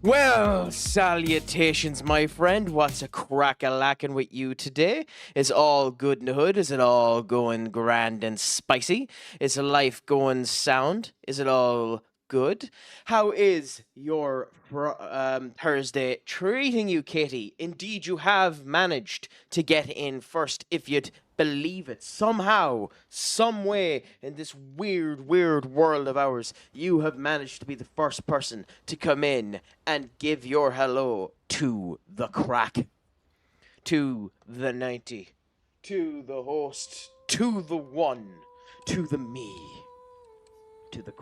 Well, salutations, my friend. What's a crack-a-lackin' with you today? Is all good in the hood? Is it all going grand and spicy? Is life going sound? Is it all good? How is your Thursday treating you, Katie? Indeed, you have managed to get in first, if you'd believe it. Somehow, some way, in this weird world of ours, you have managed to be the first person to come in and give your hello to the crack, to the 90, to the host, to the one, to the me, to the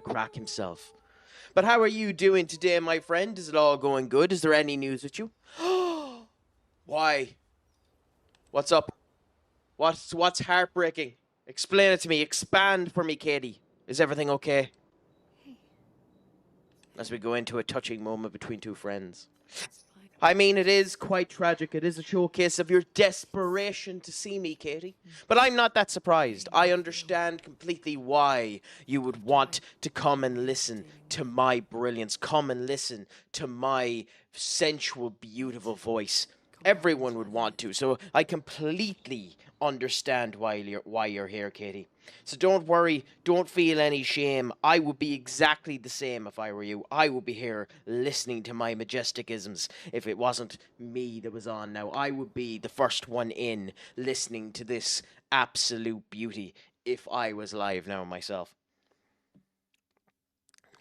crack himself. But how are you doing today, my friend? Is it all going good? Is there any news with you? Why? What's up? What's heartbreaking? Explain it to me. Expand for me, Katie. Is everything okay? As we go into a touching moment between two friends. I mean, it is quite tragic. It is a showcase of your desperation to see me, Katie. But I'm not that surprised. I understand completely why you would want to come and listen to my brilliance. Come and listen to my sensual, beautiful voice. Everyone would want to. So I completely understand why you're here, Katie. So don't worry, don't feel any shame. I would be exactly the same if I were you. I would be here listening to my majestic isms if it wasn't me that was on now. I would be the first one in listening to this absolute beauty if I was live now myself.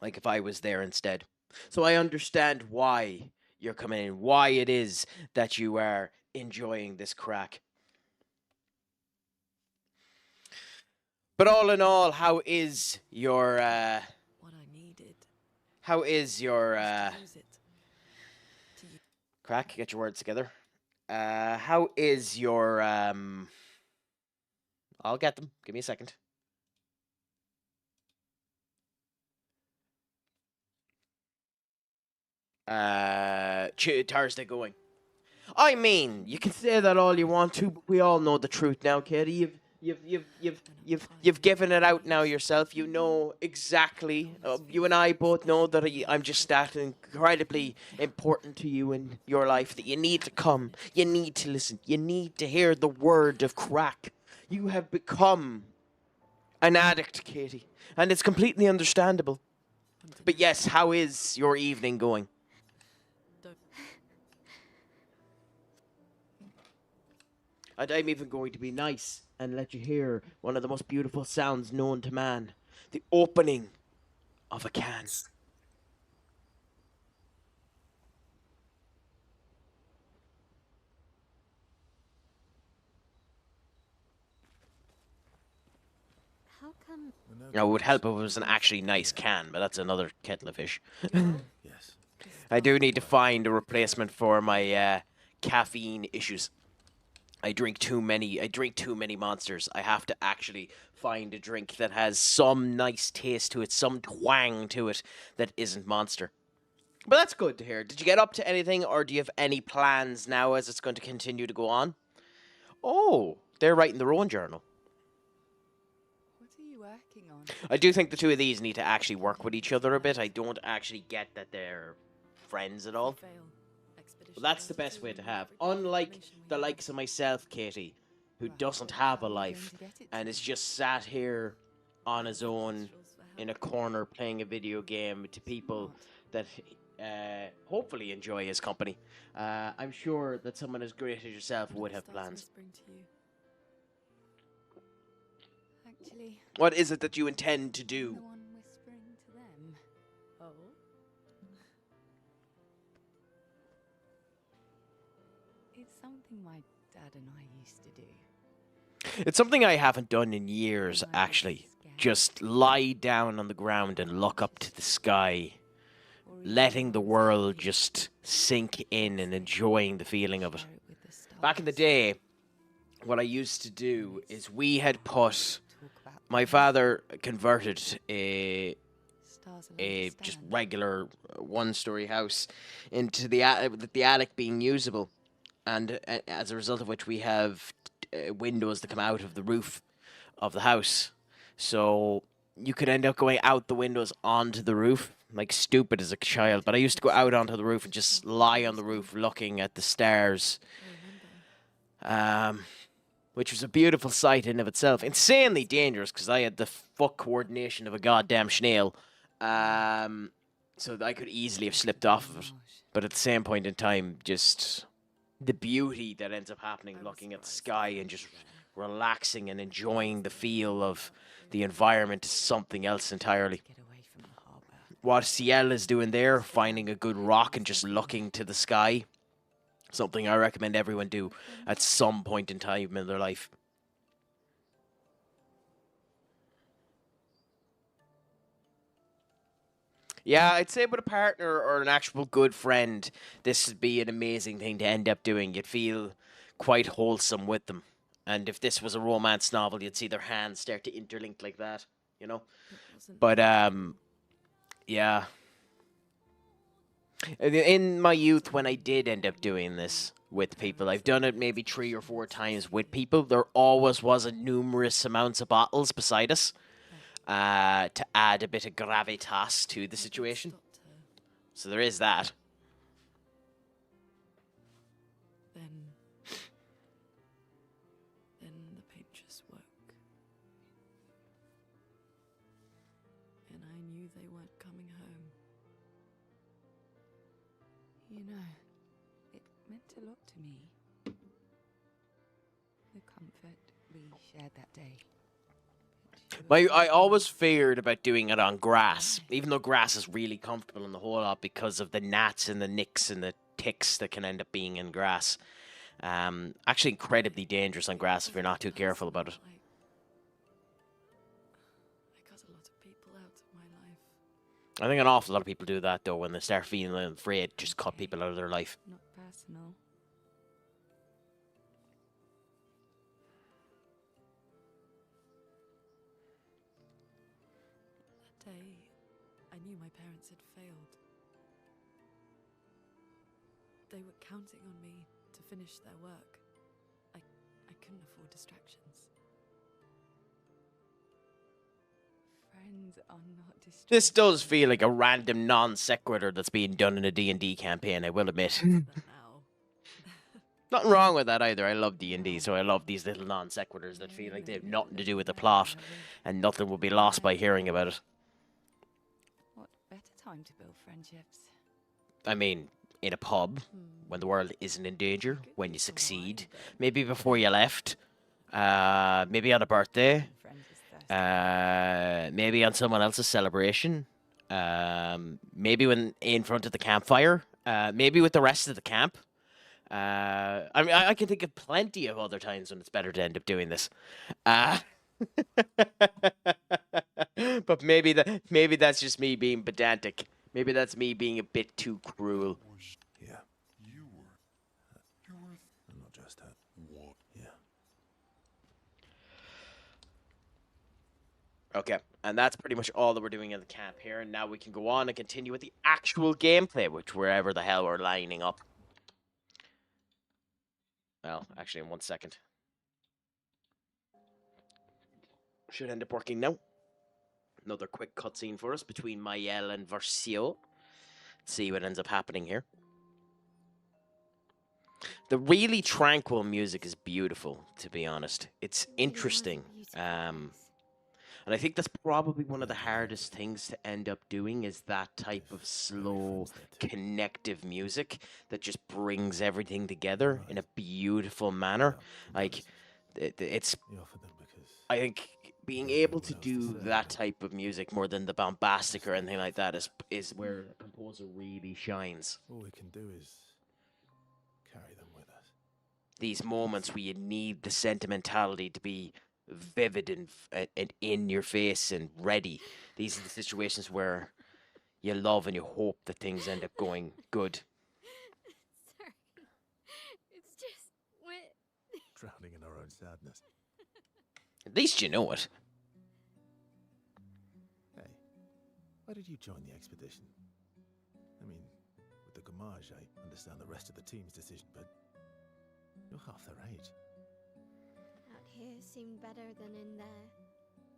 Like if I was there instead. So I understand why you're coming in, why it is that you are enjoying this crack. But all in all, how is your what I needed. How is your Use it. crack? Get your words together. How is your I'll get them. Give me a second. Thursday going. I mean, you can say that all you want to, but we all know the truth now, Katie. You've given it out now yourself. You know exactly. You and I both know that I'm just that incredibly important to you in your life that you need to come. You need to listen. You need to hear the word of crack. You have become an addict, Katie, and it's completely understandable. But yes, how is your evening going? And I'm even going to be nice and let you hear one of the most beautiful sounds known to man. The opening of a can. How come? Now, it would help if it was an actually nice can, but that's another kettle of fish. Yes. I do need to find a replacement for my caffeine issues. I drink too many monsters. I have to actually find a drink that has some nice taste to it, some twang to it that isn't monster. But that's good to hear. Did you get up to anything, or do you have any plans now as it's going to continue to go on? Oh, they're writing their own journal. What are you working on? I do think the two of these need to actually work with each other a bit. I don't actually get that they're friends at all. Well, that's the best way to have. Unlike the likes of myself, Katie, who doesn't have a life and is just sat here on his own in a corner playing a video game to people that hopefully enjoy his company. I'm sure that someone as great as yourself would have plans. Actually, What is it that you intend to do? the one whispering to them. Oh. It's something my dad and I used to do. It's something I haven't done in years, actually. Just lie down on the ground and look up to the sky, letting the world just sink in and enjoying the feeling of it. Back in the day, what I used to do is we had put... My father converted a just regular one-story house into the attic being usable, and as a result of which we have windows that come out of the roof of the house. So you could end up going out the windows onto the roof, like stupid as a child. But I used to go out onto the roof and just lie on the roof looking at the stars, I remember. which was a beautiful sight in of itself. Insanely dangerous because I had the fuck coordination of a goddamn snail, so that I could easily have slipped off of it. But at the same point in time, just the beauty that ends up happening, looking at the sky and just relaxing and enjoying the feel of the environment is something else entirely. Get away from the harbour. What Ciel is doing there, finding a good rock and just looking to the sky, something I recommend everyone do at some point in time in their life. Yeah, I'd say with a partner or an actual good friend, this would be an amazing thing to end up doing. You'd feel quite wholesome with them. And if this was a romance novel, you'd see their hands start to interlink like that, you know? But, yeah. In my youth, when I did end up doing this with people, I've done it maybe 3 or 4 times with people. There always was a numerous amounts of bottles beside us to add a bit of gravitas to the situation. So there is that. Then the pages woke. And I knew they weren't coming home. You know, it meant a lot to me. The comfort we shared that day. I always feared about doing it on grass, even though grass is really comfortable in the whole lot because of the gnats and the nicks and the ticks that can end up being in grass. Actually incredibly dangerous on grass if you're not too careful about it. I cut a lot of people out of my life. I think an awful lot of people do that though when they start feeling afraid, just cut people out of their life. Not personal. That day, I knew my parents had failed. They were counting on me to finish their work. I couldn't afford distractions. Friends are not distractions. This does feel like a random non sequitur that's being done in a D&D campaign, I will admit. Nothing wrong with that either. I love D&D, so I love these little non sequiturs that feel like they have nothing to do with the plot and nothing will be lost by hearing about it. What better time to build friendships? I mean, in a pub, when the world isn't in danger, when you succeed, maybe before you left, maybe on a birthday, maybe on someone else's celebration, maybe when in front of the campfire, maybe with the rest of the camp. I mean, I can think of plenty of other times when it's better to end up doing this. But maybe that's just me being pedantic. Maybe that's me being a bit too cruel. Yeah. You were. And not just that. What? Yeah. Okay, and that's pretty much all that we're doing in the camp here. And now we can go on and continue with the actual gameplay, which wherever the hell we're lining up. Well, actually, in 1 second. Should end up working now. Another quick cutscene for us between Mael and Versio. See what ends up happening here. The really tranquil music is beautiful, to be honest. It's interesting. And I think that's probably one of the hardest things to end up doing is that type of slow, connective music that just brings everything together in a beautiful manner. Like, it's... I think being able to do that type of music more than the bombastic or anything like that is where a composer really shines. All we can do is carry them with us. These moments where you need the sentimentality to be vivid and in your face and ready. These are the situations where you love and you hope that things end up going good. Sorry. It's just wet. Drowning in our own sadness. At least you know it. Hey, why did you join the expedition? I mean, with the Gamage, I understand the rest of the team's decision, but you're half their age. Out here seemed better than in there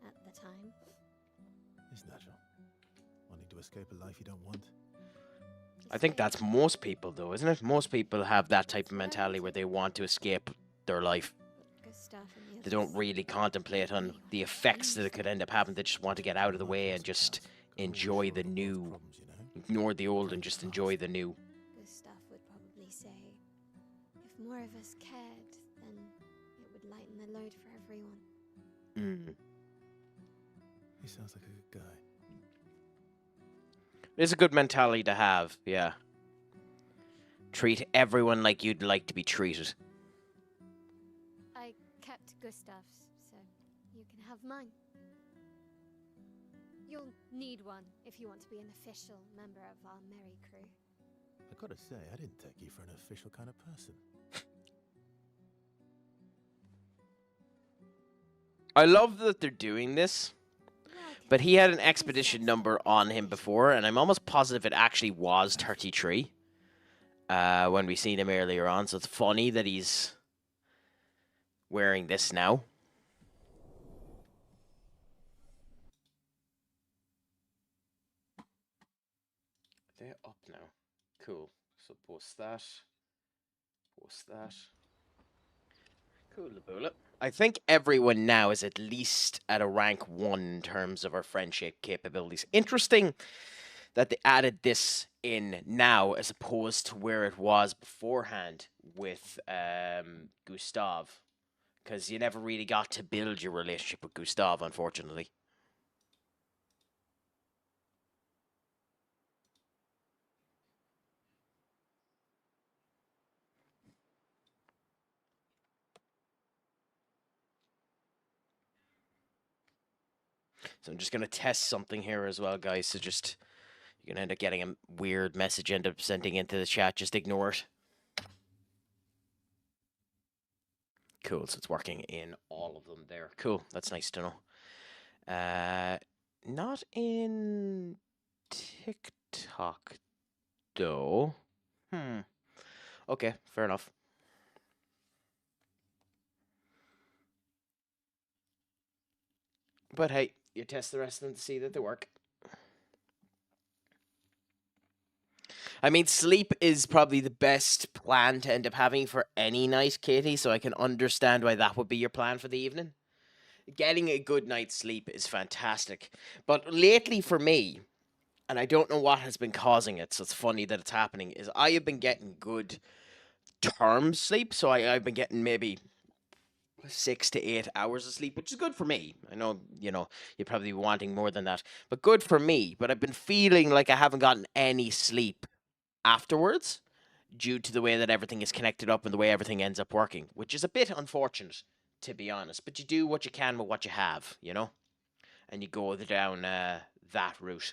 at the time. It's natural. Wanting to escape a life you don't want. I think that's most people, though, isn't it? Most people have that type of mentality where they want to escape their life. They don't really contemplate on the effects that it could end up having. They just want to get out of the way and just enjoy the new. Ignore the old and just enjoy the new. Gustav would probably say, if more of us cared, then it would lighten the load for everyone. He sounds like a good guy. It's a good mentality to have, yeah. Treat everyone like you'd like to be treated. I kept Gustav's, so you can have mine. You'll need one if you want to be an official member of our merry crew. I gotta say, I didn't take you for an official kind of person. I love that they're doing this, but he had an expedition number on him before, and I'm almost positive it actually was 33 when we seen him earlier on, so it's funny that he's wearing this now. They're up now. Cool. So post that. Post that. Cool, Labula. I think everyone now is at least at a rank 1 in terms of our friendship capabilities. Interesting that they added this in now as opposed to where it was beforehand with Gustav. Because you never really got to build your relationship with Gustav, unfortunately. So I'm just going to test something here as well, guys. So just, you're going to end up getting a weird message end up sending into the chat. Just ignore it. Cool, so it's working in all of them there. Cool, that's nice to know. Not in TikTok, though. Okay, fair enough. But hey, you test the rest of them to see that they work. I mean, sleep is probably the best plan to end up having for any night, Katie, so I can understand why that would be your plan for the evening. Getting a good night's sleep is fantastic. But lately for me, and I don't know what has been causing it, so it's funny that it's happening, is I have been getting good term sleep, so I've been getting maybe 6 to 8 hours of sleep, which is good for me. I know, you'd probably be wanting more than that, but good for me. But I've been feeling like I haven't gotten any sleep afterwards due to the way that everything is connected up and the way everything ends up working, which is a bit unfortunate, to be honest. But you do what you can with what you have, and you go down that route.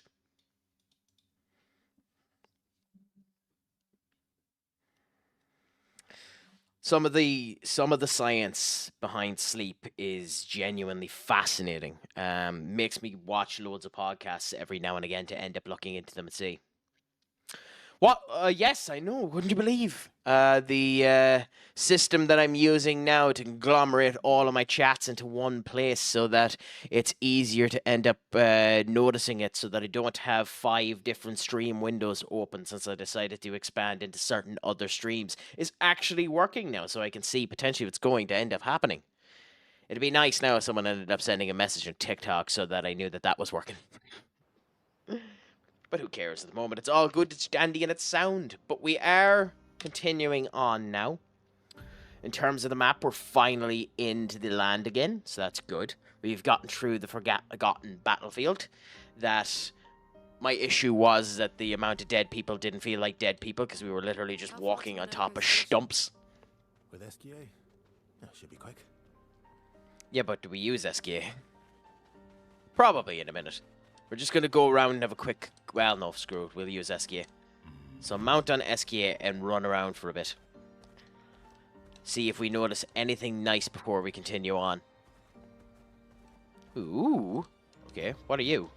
Some of the science behind sleep is genuinely fascinating. Makes me watch loads of podcasts every now and again to end up looking into them and see. What? Yes, I know. Wouldn't you believe? The system that I'm using now to conglomerate all of my chats into one place so that it's easier to end up noticing it, so that I don't have 5 different stream windows open since I decided to expand into certain other streams, is actually working now, so I can see potentially what's going to end up happening. It'd be nice now if someone ended up sending a message on TikTok so that I knew that that was working. But who cares at the moment? It's all good, it's dandy, and it's sound. But we are continuing on now. In terms of the map, we're finally into the land again, so that's good. We've gotten through the forgotten battlefield. That my issue was that the amount of dead people didn't feel like dead people because we were literally just walking on top of stumps. With SGA? That should be quick. Yeah, but do we use SGA? Probably in a minute. We're just going to go around and have a quick... Well, no, screw it. We'll use SGA. So mount on SGA and run around for a bit. See if we notice anything nice before we continue on. Ooh. Okay, what are you?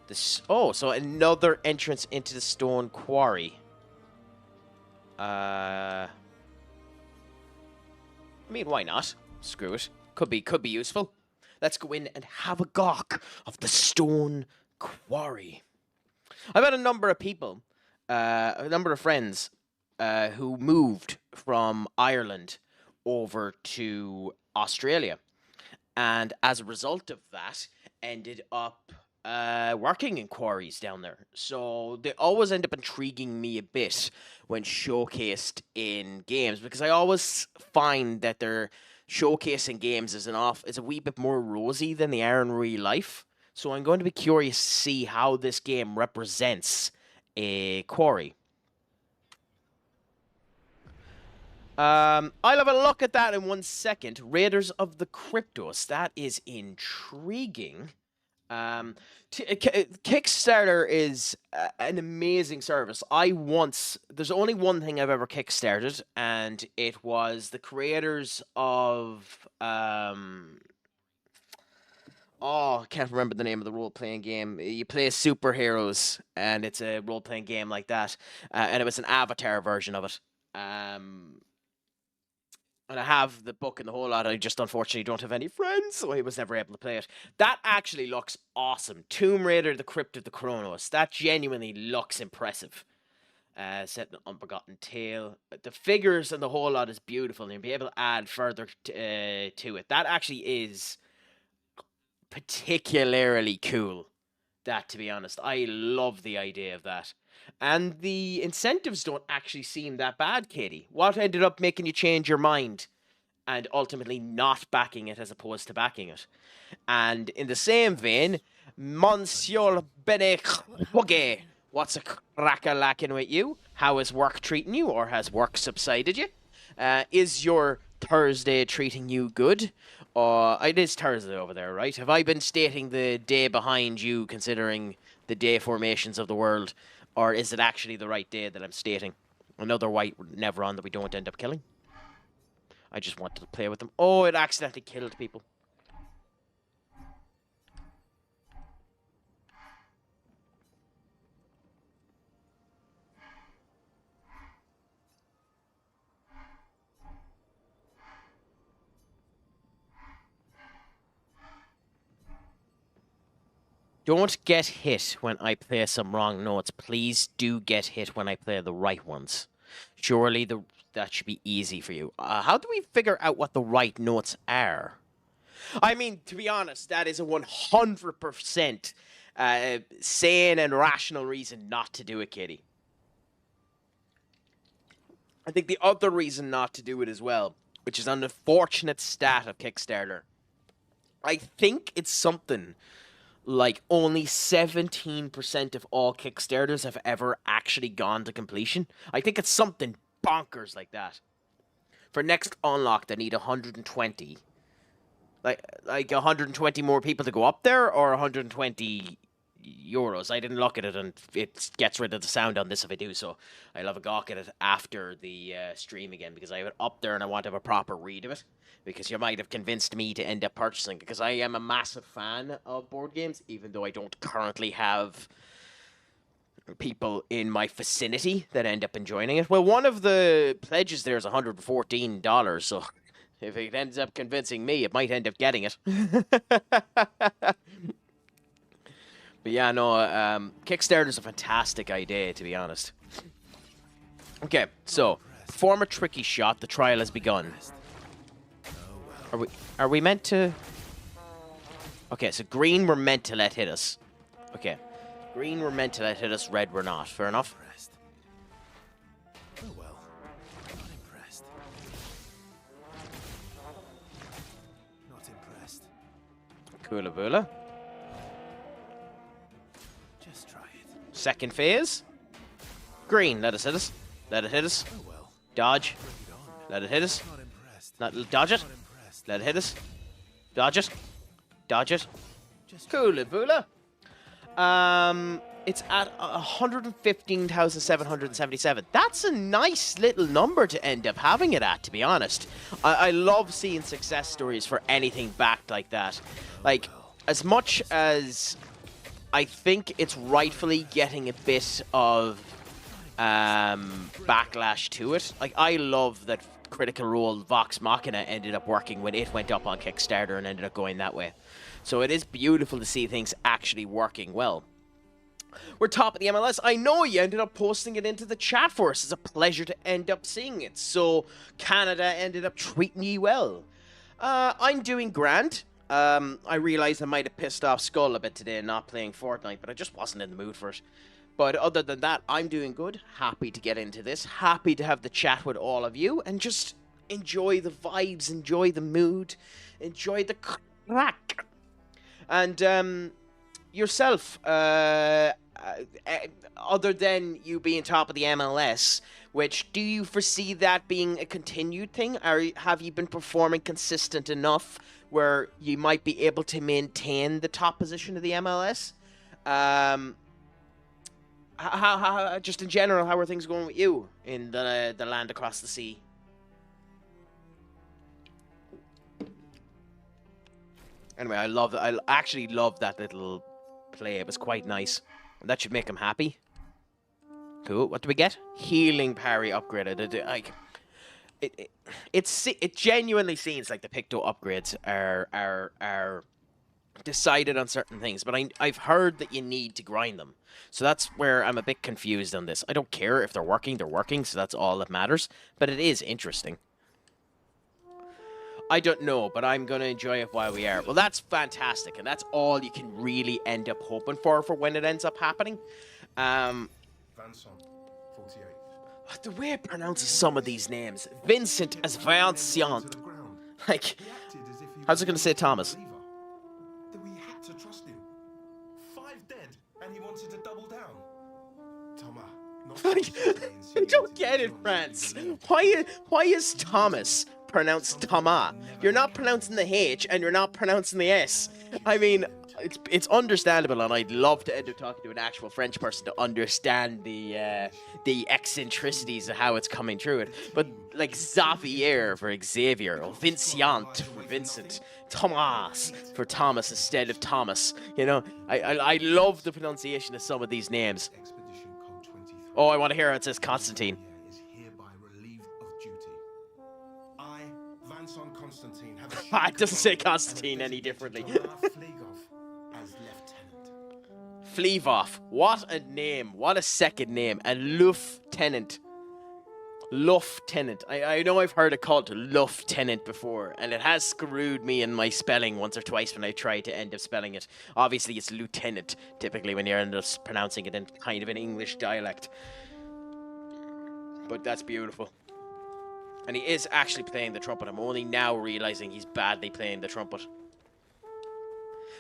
This. Oh, so another entrance into the stone quarry. I mean, why not? Screw it. Could be useful. let's go in and have a gawk of the stone quarry. I've had a number of people, a number of friends who moved from Ireland over to Australia. And as a result of that, ended up working in quarries down there. So they always end up intriguing me a bit when showcased in games, because I always find that their showcasing games is a wee bit more rosy than they are in real life. So I'm going to be curious to see how this game represents a quarry. I'll have a look at that in 1 second. Raiders of the Cryptos. That is intriguing. Kickstarter is an amazing service. There's only one thing I've ever kickstarted, and it was the creators of, I can't remember the name of the role-playing game. You play superheroes, and it's a role-playing game like that, and it was an Avatar version of it. And I have the book and the whole lot. I just unfortunately don't have any friends, so I was never able to play it. That actually looks awesome. Tomb Raider, The Crypt of the Chronos. That genuinely looks impressive. Set an Unforgotten Tale. The figures and the whole lot is beautiful, and you'll be able to add further to it. That actually is particularly cool. That, to be honest, I love the idea of that. And the incentives don't actually seem that bad, Katie. What ended up making you change your mind and ultimately not backing it as opposed to backing it? And in the same vein, Monsieur Bene Buggy, what's a crack-a-lacking with you? How is work treating you, or has work subsided you? Is your Thursday treating you good? It is Thursday over there, right? Have I been stating the day behind you, considering the day formations of the world? Or is it actually the right day that I'm stating? Another white Nevron that we don't end up killing. I just wanted to play with them. Oh, it accidentally killed people. Don't get hit when I play some wrong notes. Please do get hit when I play the right ones. Surely that should be easy for you. How do we figure out what the right notes are? I mean, to be honest, that is a 100% sane and rational reason not to do it, Kitty. I think the other reason not to do it as well, which is an unfortunate stat of Kickstarter, I think it's something like only 17% of all Kickstarters have ever actually gone to completion. I think it's something bonkers like that. For next unlocked, I need 120. Like 120 more people to go up there, or 120 euros. I didn't look at it, and it gets rid of the sound on this if I do, so I'll have a gawk at it after the stream again, because I have it up there and I want to have a proper read of it, because you might have convinced me to end up purchasing, because I am a massive fan of board games, even though I don't currently have people in my vicinity that end up enjoying it. Well, one of the pledges there is $114, so if it ends up convincing me, it might end up getting it. But yeah, no, Kickstarter's a fantastic idea, to be honest. Okay, so, perform a tricky shot. The trial has begun. Are we meant to... Okay, so green we're meant to let hit us. Okay. Green we're meant to let hit us, red we're not. Fair enough? Oh well, not impressed. Not impressed. Coola boola. Just try it. Second phase. Green, let us hit us. Let it hit us. Oh well. Dodge. Bring it on. Let it hit us. Not impressed. Dodge it. Not impressed. Let it hit us. Dodge it. Dodge it. Just Coola boola. It's at 115,777. That's a nice little number to end up having it at, to be honest. I love seeing success stories for anything backed like that. Like, as much as I think it's rightfully getting a bit of backlash to it. Like, I love that Critical Role Vox Machina ended up working when it went up on Kickstarter and ended up going that way. So it is beautiful to see things actually working well. We're top of the MLS. I know you ended up posting it into the chat for us. It's a pleasure to end up seeing it. So Canada ended up treating you well. I'm doing grand. I realized I might have pissed off Skull a bit today not playing Fortnite, but I just wasn't in the mood for it. But other than that, I'm doing good. Happy to get into this. Happy to have the chat with all of you and just enjoy the vibes, enjoy the mood, enjoy the crack. And yourself, other than you being top of the MLS, which do you foresee that being a continued thing? Or have you been performing consistent enough where you might be able to maintain the top position of the MLS? How just in general, how are things going with you in the land across the sea? Anyway, I love that. I actually love that little play. It was quite nice. That should make him happy. Cool. What do we get? Healing parry upgraded. Like, it genuinely seems like the Picto upgrades are decided on certain things, but I've heard that you need to grind them. So that's where I'm a bit confused on this. I don't care if they're working, so that's all that matters. But it is interesting. I don't know, but I'm going to enjoy it while we are. Well, that's fantastic, and that's all you can really end up hoping for when it ends up happening. Vanson, 48. The way it pronounces some of these names. Vincent as Vincent. Like, how's it going to say Thomas? That we had to trust him. 5 dead, and he wanted to double down. Thomas, I don't get it, France. Why is Thomas pronounced Thomas? You're not pronouncing the H, and you're not pronouncing the S. I mean, it's understandable, and I'd love to end up talking to an actual French person to understand the eccentricities of how it's coming through it. But like Xavier for Xavier, or Vincent for Vincent, Thomas for Thomas instead of Thomas. You know, I love the pronunciation of some of these names. Oh, I want to hear how it says Constantine. Is hereby relieved of duty. I, Vanson Constantine, have It doesn't say Constantine any differently. As lieutenant. Fleavoff. What a name. What a second name. And Lieutenant. Lieutenant. I know I've heard it called Lieutenant before, and it has screwed me in my spelling once or twice when I tried to end up spelling it. Obviously, it's lieutenant, typically, when you end up pronouncing it in kind of an English dialect. But that's beautiful. And he is actually playing the trumpet. I'm only now realizing he's badly playing the trumpet.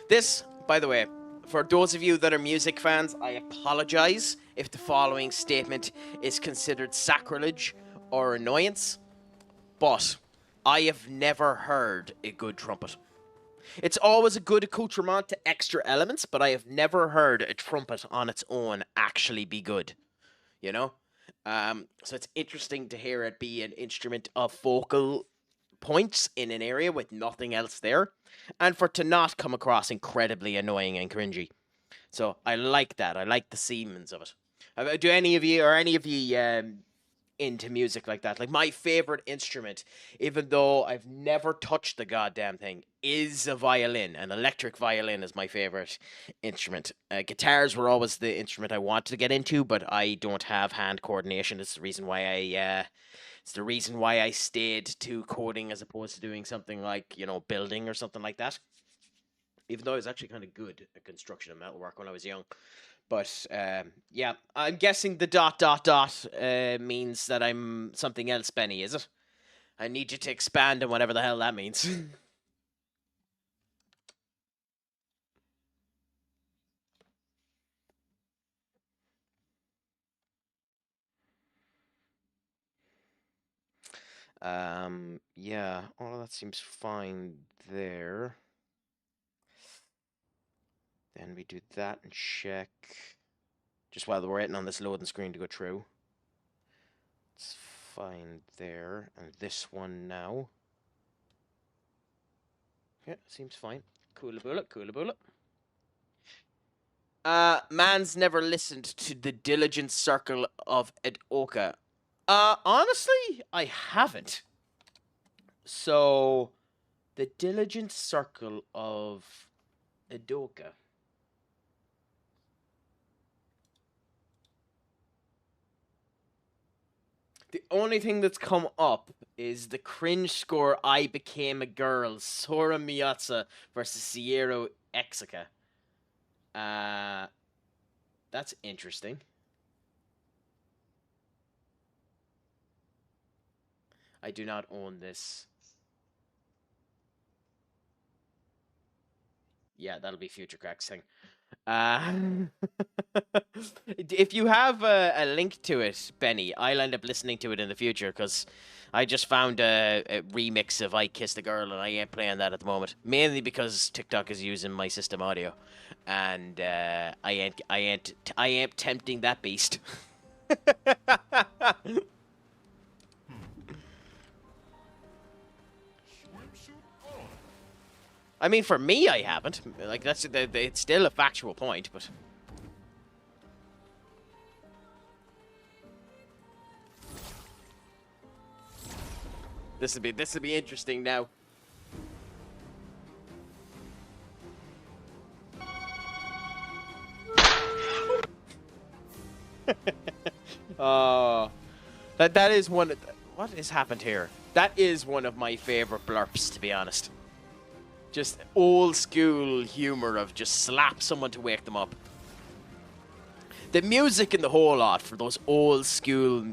This, by the way, for those of you that are music fans, I apologize if the following statement is considered sacrilege or annoyance, but I have never heard a good trumpet. It's always a good accoutrement to extra elements, but I have never heard a trumpet on its own actually be good, you know? So it's interesting to hear it be an instrument of focal points in an area with nothing else there, and for it to not come across incredibly annoying and cringy. So I like that. I like the Siemens of it. Do any of you into music like that? Like, my favorite instrument, even though I've never touched the goddamn thing, is a violin. An electric violin is my favorite instrument. Guitars were always the instrument I wanted to get into, but I don't have hand coordination. It's the reason why I stayed to coding as opposed to doing something like, you know, building or something like that. Even though I was actually kind of good at construction and metalwork when I was young. But, yeah, I'm guessing the ... means that I'm something else, Benny, is it? I need you to expand on whatever the hell that means. Yeah, all that seems fine there. Then we do that and check. Just while we're waiting on this loading screen to go through. It's fine there. And this one now. Yeah, seems fine. Cool bullet, cool bullet. Man's never listened to the Diligent Circle of Edoka. Honestly, I haven't. So, the Diligent Circle of Edoka. The only thing that's come up is the cringe score I Became a Girl, Sora Miyatsa versus Sierra Exaka. That's interesting. I do not own this. Yeah, that'll be future cracks thing. If you have a link to it, Benny, I'll end up listening to it in the future because I just found a remix of "I Kissed a Girl" and I ain't playing that at the moment. Mainly because TikTok is using my system audio, and I ain't tempting that beast. I mean, for me, I haven't. Like that's it's still a factual point, but. This will be interesting now. That is one. What has happened here? That is one of my favorite blurps, to be honest. Just old school humor of just slap someone to wake them up. The music in the whole lot for those old school.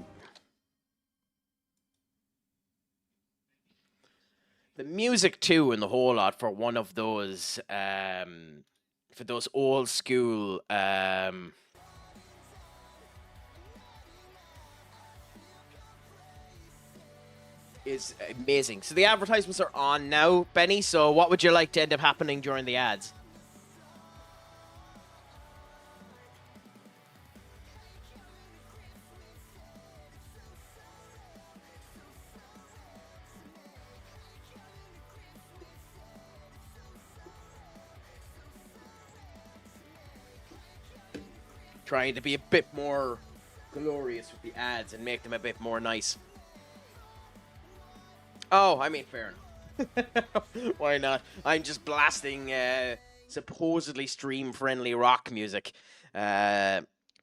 The music too in the whole lot for one of those for those old school is amazing. So the advertisements are on now, Benny, so what would you like to end up happening during the ads? Trying to be a bit more glorious with the ads and make them a bit more nice. Oh, I mean, fair enough. Why not? I'm just blasting supposedly stream-friendly rock music.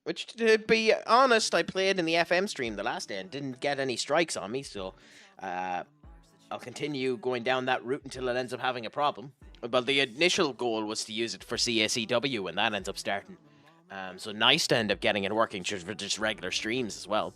Which, to be honest, I played in the FM stream the last day and didn't get any strikes on me, so I'll continue going down that route until it ends up having a problem. But the initial goal was to use it for CACW, and that ends up starting. So nice to end up getting it working for just regular streams as well.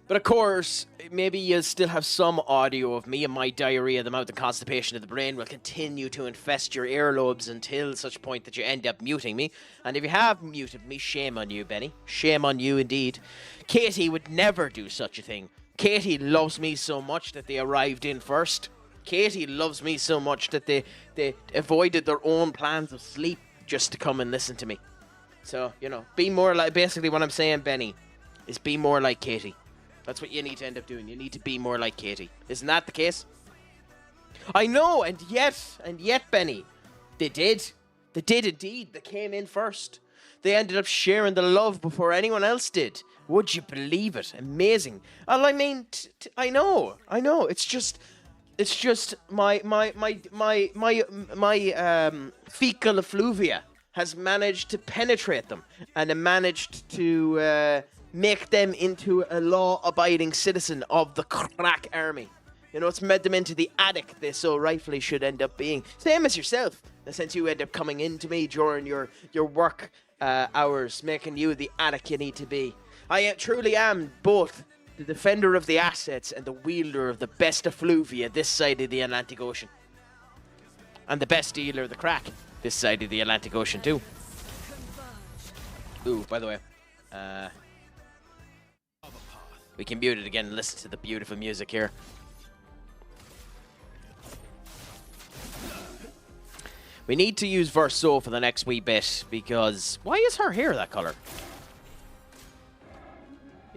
But of course, maybe you'll still have some audio of me and my diarrhea of the mouth and constipation of the brain will continue to infest your earlobes until such point that you end up muting me. And if you have muted me, shame on you, Benny. Shame on you indeed. Katie would never do such a thing. Katie loves me so much that they arrived in first. Katie loves me so much that they avoided their own plans of sleep just to come and listen to me. So, you know, be more like, basically what I'm saying, Benny, is be more like Katie. That's what you need to end up doing. You need to be more like Katie. Isn't that the case? I know, and yet, Benny, they did. They did indeed. They came in first. They ended up sharing the love before anyone else did. Would you believe it? Amazing. Well, I mean, I know. It's just my fecal effluvia has managed to penetrate them and it managed to make them into a law-abiding citizen of the crack army. You know, it's made them into the addict they so rightfully should end up being. Same as yourself, in the sense you end up coming into me during your work hours, making you the addict you need to be. I truly am both the defender of the assets and the wielder of the best effluvia this side of the Atlantic Ocean. And the best dealer of the crack this side of the Atlantic Ocean too. Ooh, by the way, we can mute it again and listen to the beautiful music here. We need to use Verso for the next wee bit because why is her hair that color?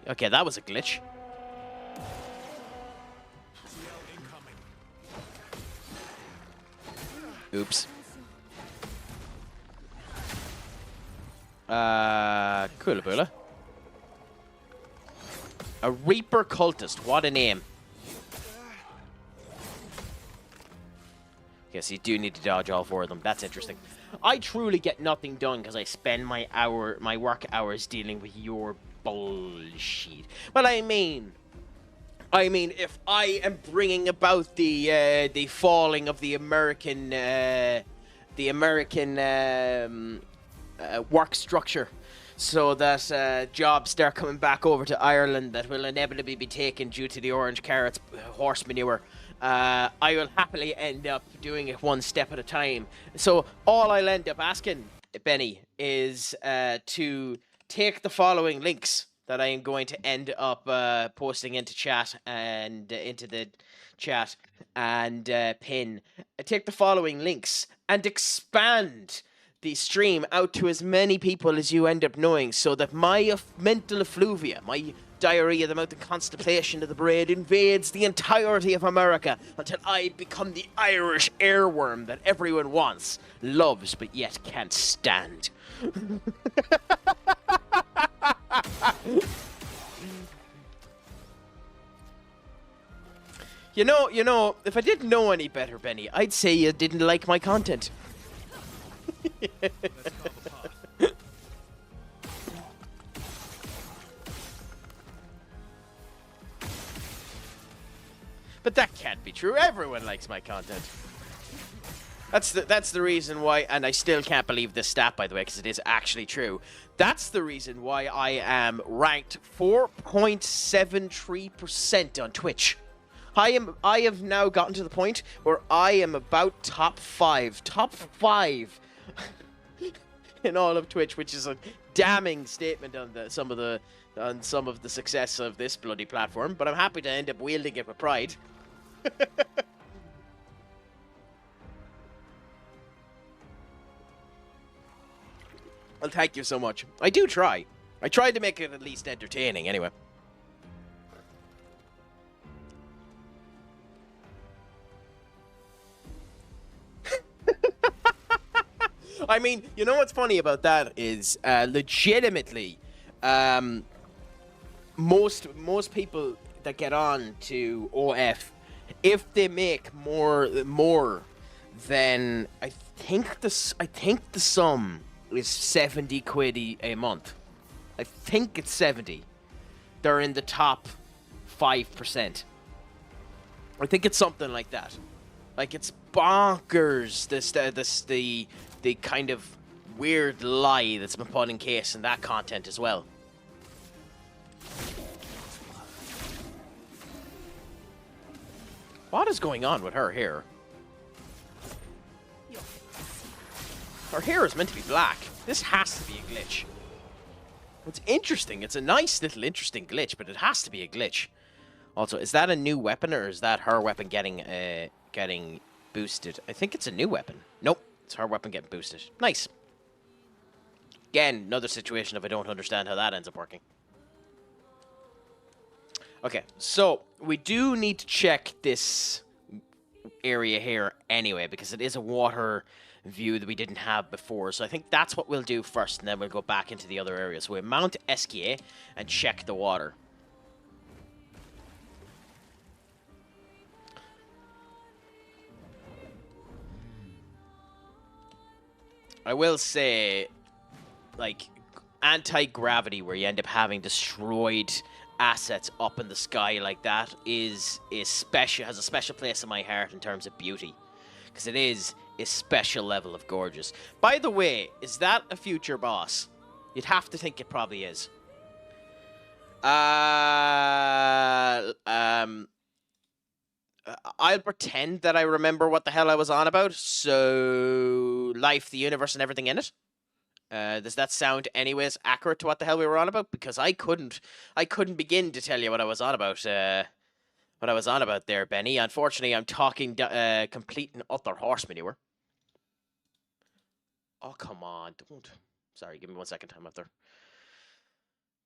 Okay, that was a glitch. Oops. Coolaboola. A Reaper Cultist. What a name. Yes, you do need to dodge all 4 of them. That's interesting. I truly get nothing done because I spend my work hours dealing with your bullshit. But I mean, if I am bringing about the falling of the American work structure, so that jobs start coming back over to Ireland that will inevitably be taken due to the orange carrots, horse manure. I will happily end up doing it one step at a time. So all I'll end up asking, Benny, is to take the following links that I am going to end up posting into chat and into the chat and pin. Take the following links and expand the stream out to as many people as you end up knowing, so that my mental effluvia, my diarrhea, the amount of constipation of the brain invades the entirety of America until I become the Irish airworm that everyone wants, loves, but yet can't stand. You know, if I didn't know any better, Benny, I'd say you didn't like my content. But that can't be true. Everyone likes my content. That's the reason why, and I still can't believe this stat, by the way, because it is actually true. That's the reason why I am ranked 4.73% on Twitch. I have now gotten to the point where I am about top 5 in all of Twitch, which is a damning statement on some of the success of this bloody platform. But I'm happy to end up wielding it with pride. Well, thank you so much. I do try. I try to make it at least entertaining, anyway. I mean, you know what's funny about that is, legitimately, most people that get on to OF, if they make more than I think the sum is 70 quid a month. I think it's 70. They're in the top 5%. I think it's something like that. Like, it's bonkers, the kind of weird lie that's been put in case in that content as well. What is going on with her hair? Her hair is meant to be black. This has to be a glitch. It's interesting. It's a nice little interesting glitch, but it has to be a glitch. Also, is that a new weapon, or is that her weapon getting boosted? I think it's a new weapon. Nope, it's her weapon getting boosted. Nice. Again, another situation if I don't understand how that ends up working. Okay, so we do need to check this area here anyway, because it is a water view that we didn't have before. So I think that's what we'll do first, and then we'll go back into the other areas. So we mount Esquier and check the water. I will say, like, anti-gravity, where you end up having destroyed assets up in the sky like that, is special, has a special place in my heart in terms of beauty, because it is a special level of gorgeous. By the way, is that a future boss? You'd have to think it probably is. I'll pretend that I remember what the hell I was on about. So, life, the universe, and everything in it. Does that sound anyways accurate to what the hell we were on about? Because I couldn't begin to tell you what I was on about. What I was on about there, Benny. Unfortunately, I'm talking complete and utter horse manure. Oh, come on, don't. Sorry, give me 1 second. I'm up there.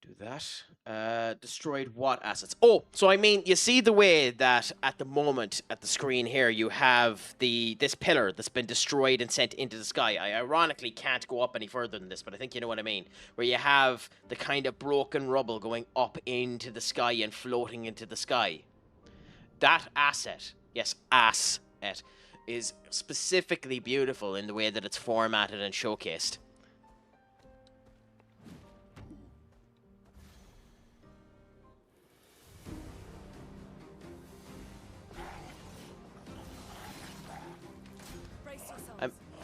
Do that. Destroyed what assets? Oh, so I mean, you see the way that at the moment at the screen here you have this pillar that's been destroyed and sent into the sky. I ironically can't go up any further than this, but I think you know what I mean. Where you have the kind of broken rubble going up into the sky and floating into the sky. That asset, yes, asset, is specifically beautiful in the way that it's formatted and showcased.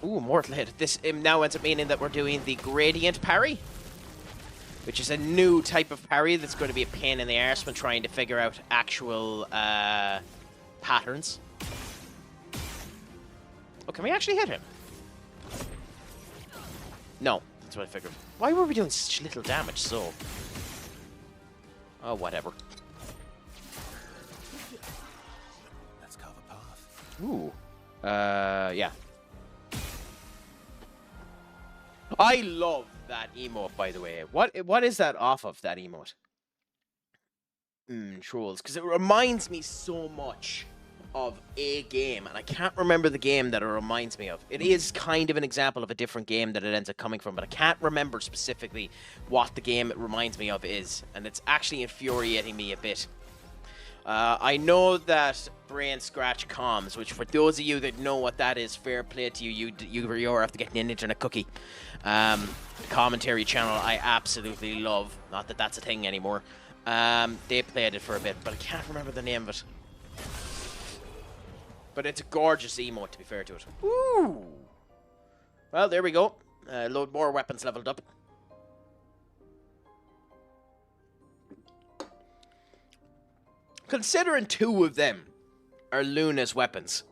Ooh, mortal hit. This now ends up meaning that we're doing the gradient parry, which is a new type of parry that's going to be a pain in the arse when trying to figure out actual patterns. Oh, can we actually hit him? No, that's what I figured. Why were we doing such little damage, so? Oh, whatever. Let's carve a path. Ooh. Yeah. I love that emote, by the way. What is that off of, that emote? Trolls. Because it reminds me so much of a game, and I can't remember the game that it reminds me of. It is kind of an example of a different game that it ends up coming from, but I can't remember specifically what the game it reminds me of is, and it's actually infuriating me a bit. I know that Brain Scratch comms, which for those of you that know what that is, fair play to you. You're after getting an internet cookie. Commentary channel I absolutely love. Not that that's a thing anymore. They played it for a bit, but I can't remember the name of it. But it's a gorgeous emote, to be fair to it. Ooh. Well, there we go. Load more weapons leveled up. Considering two of them are Luna's weapons,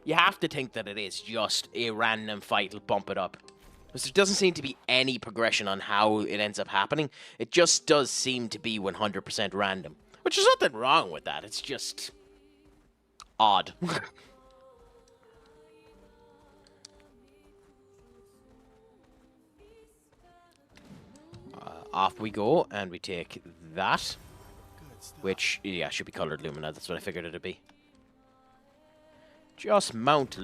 you have to think that it is just a random fight will bump it up. Because there doesn't seem to be any progression on how it ends up happening. It just does seem to be 100% random. Which is nothing wrong with that, it's just odd. Off we go, and we take that. Which, yeah, should be colored Lumina. That's what I figured it'd be. Just mount.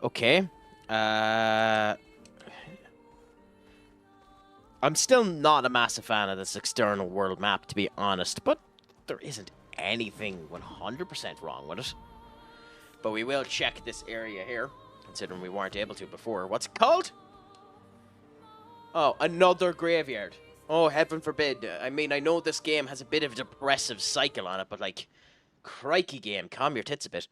Okay. I'm still not a massive fan of this external world map, to be honest. But there isn't anything 100% wrong with it. But we will check this area here, considering we weren't able to before. What's it called? Oh, another graveyard. Oh, heaven forbid. I mean, I know this game has a bit of a depressive cycle on it, but like, crikey game, calm your tits a bit.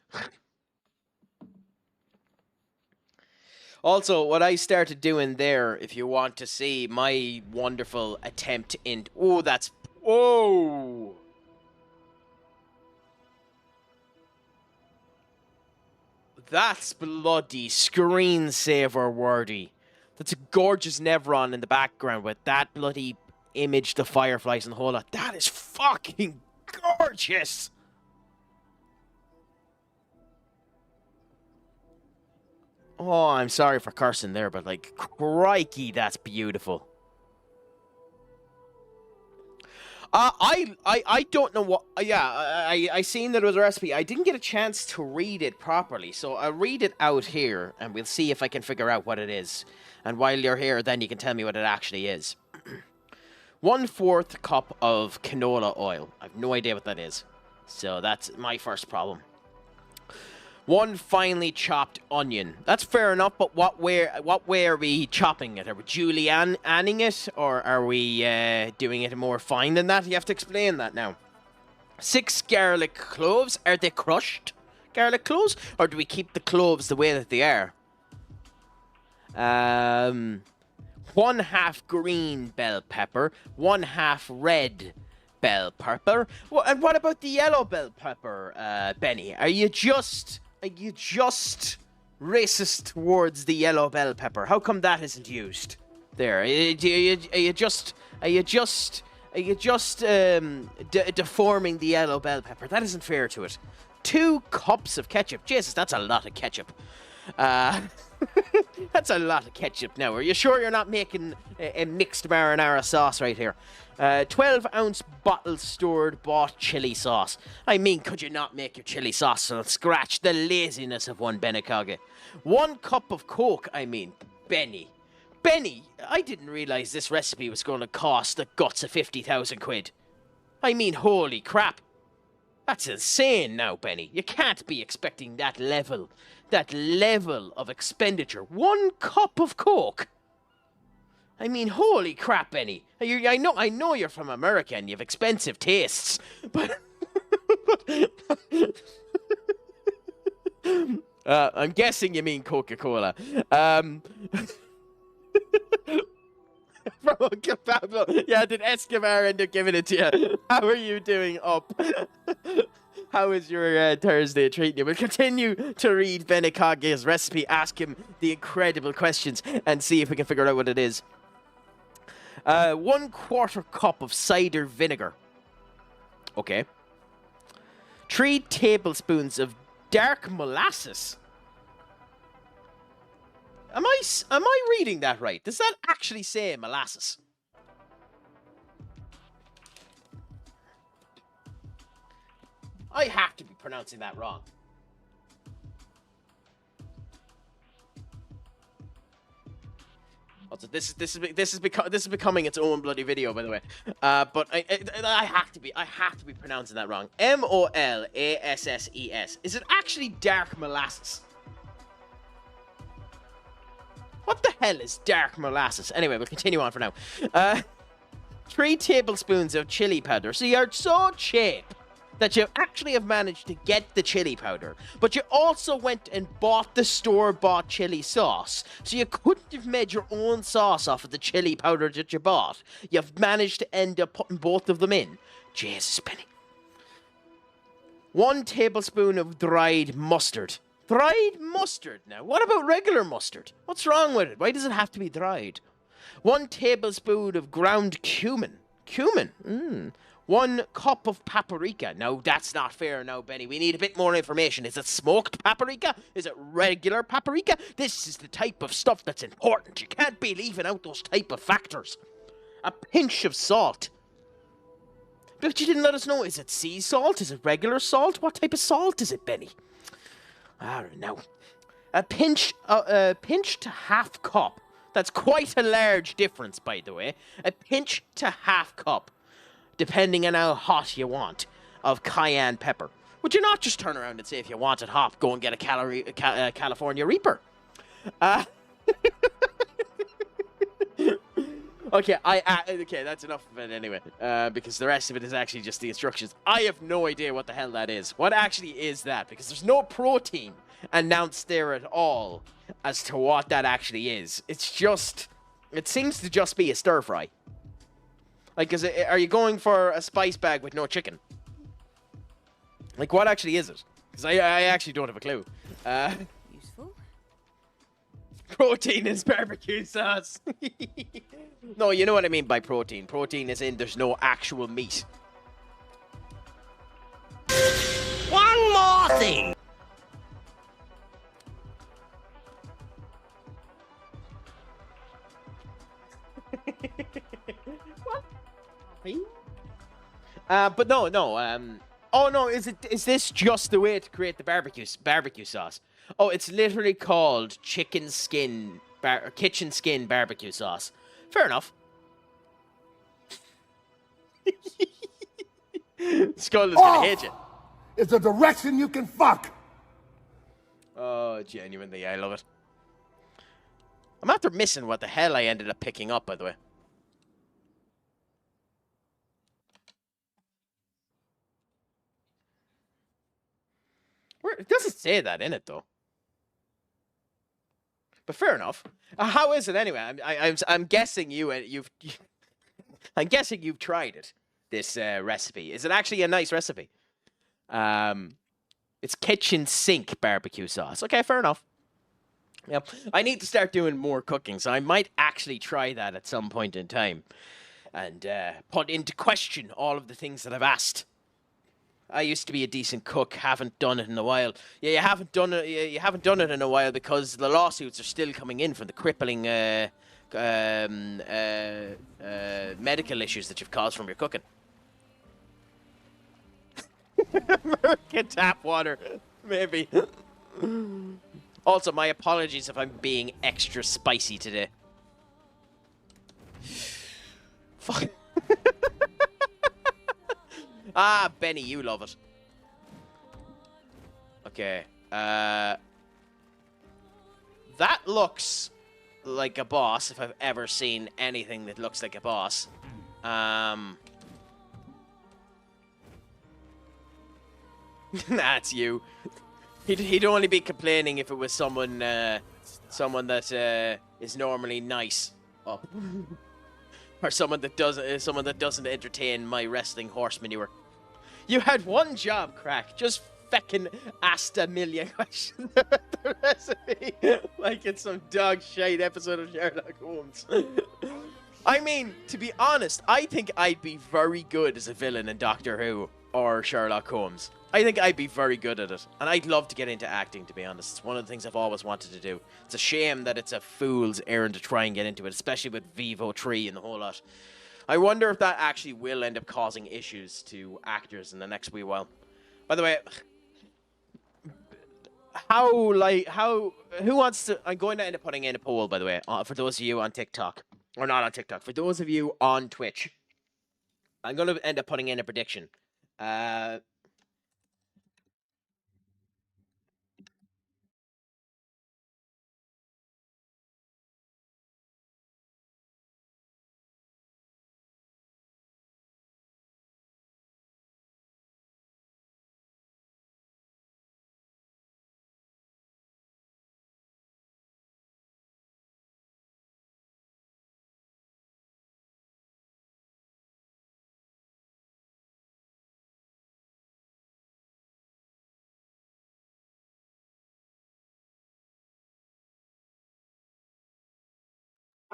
Also, what I started doing there, if you want to see my wonderful attempt in... Oh, that's... Whoa! That's bloody screensaver worthy. That's a gorgeous Nevron in the background with that bloody image, the fireflies and the whole lot. That is fucking gorgeous! Oh, I'm sorry for cursing there, but like, crikey, that's beautiful. I don't know what... yeah, I seen that it was a recipe. I didn't get a chance to read it properly, so I'll read it out here, and we'll see if I can figure out what it is. And while you're here, then you can tell me what it actually is. 1/4 cup of canola oil. I have no idea what that is. So that's my first problem. 1 finely chopped onion. That's fair enough, but what way are we chopping it? Are we julienning it, or are we doing it more fine than that? You have to explain that now. 6 garlic cloves. Are they crushed garlic cloves, or do we keep the cloves the way that they are? 1/2 green bell pepper, 1/2 red bell pepper. And what about the yellow bell pepper, Benny? Are you just racist towards the yellow bell pepper? How come that isn't used? There, are you just deforming the yellow bell pepper? That isn't fair to it. 2 cups of ketchup. Jesus, that's a lot of ketchup. That's a lot of ketchup now. Are you sure you're not making a mixed marinara sauce right here? 12-ounce bottle stored bought chili sauce. I mean, could you not make your chili sauce from scratch? The laziness of one Benekage. 1 cup of Coke, I mean. Benny, I didn't realize this recipe was going to cost the guts of 50,000 quid. I mean, holy crap. That's insane now, Benny. You can't be expecting that level of expenditure. 1 cup of Coke. I mean, holy crap, Benny. I know you're from America and you have expensive tastes, but I'm guessing you mean Coca-Cola. From Uncle Pablo. Yeah, did Escobar end up giving it to you? How are you doing up? How is your Thursday treating you? We'll continue to read Benekage's recipe, ask him the incredible questions, and see if we can figure out what it is. 1/4 cup of cider vinegar. Okay. 3 tablespoons of dark molasses. Am I reading that right? Does that actually say molasses? I have to be pronouncing that wrong. Also, this is becoming its own bloody video, by the way. But I have to be pronouncing that wrong. Molasses. Is it actually dark molasses? What the hell is dark molasses? Anyway, we'll continue on for now. 3 tablespoons of chili powder. So you're so cheap that you actually have managed to get the chili powder, but you also went and bought the store-bought chili sauce, so you couldn't have made your own sauce off of the chili powder that you bought. You've managed to end up putting both of them in. Jesus, Benny. 1 tablespoon of dried mustard. Dried mustard now. What about regular mustard? What's wrong with it? Why does it have to be dried? 1 tablespoon of ground cumin. Cumin? 1 cup of paprika. No, that's not fair now, Benny. We need a bit more information. Is it smoked paprika? Is it regular paprika? This is the type of stuff that's important. You can't be leaving out those type of factors. A pinch of salt. But you didn't let us know. Is it sea salt? Is it regular salt? What type of salt is it, Benny? I don't know. A pinch to half cup. That's quite a large difference, by the way. A pinch to half cup, depending on how hot you want, of cayenne pepper. Would you not just turn around and say, if you want it hot, go and get a California Reaper? Okay, okay, that's enough of it anyway, because the rest of it is actually just the instructions. I have no idea what the hell that is. What actually is that? Because there's no protein announced there at all as to what that actually is. It's just, it seems to just be a stir fry. Like, are you going for a spice bag with no chicken? Like, what actually is it? Because I actually don't have a clue. Useful. Protein is barbecue sauce. No, you know what I mean by protein. Protein is in there's no actual meat. One more thing. What? But no. Oh no, is this just the way to create the barbecue sauce? Oh, it's literally called kitchen skin barbecue sauce. Fair enough. Skull is gonna hit you. It's a direction you can fuck. Oh, genuinely, I love it. I'm after missing what the hell I ended up picking up, by the way. It doesn't say that in it, though. But fair enough. How is it anyway? I'm guessing I'm guessing you've tried it. This recipe. Is it actually a nice recipe? It's kitchen sink barbecue sauce. Okay, fair enough. Yep. I need to start doing more cooking, so I might actually try that at some point in time, and put into question all of the things that I've asked. I used to be a decent cook. Haven't done it in a while. Yeah, you haven't done it. You haven't done it in a while because the lawsuits are still coming in from the crippling medical issues that you've caused from your cooking. American tap water, maybe. Also, my apologies if I'm being extra spicy today. Fuck. Ah, Benny, you love it. Okay. That looks like a boss, if I've ever seen anything that looks like a boss. That's you. He'd only be complaining if it was someone that is normally nice. Oh. Or someone that doesn't entertain my wrestling horse manure. You had one job, Crack. Just feckin' asked a million questions about the recipe. Like it's some dog shite episode of Sherlock Holmes. I mean, to be honest, I think I'd be very good as a villain in Doctor Who or Sherlock Holmes. I think I'd be very good at it. And I'd love to get into acting, to be honest. It's one of the things I've always wanted to do. It's a shame that it's a fool's errand to try and get into it, especially with Vivo 3 and the whole lot. I wonder if that actually will end up causing issues to actors in the next wee while. By the way, who wants to... I'm going to end up putting in a poll, by the way, for those of you on TikTok. Or not on TikTok. For those of you on Twitch. I'm going to end up putting in a prediction.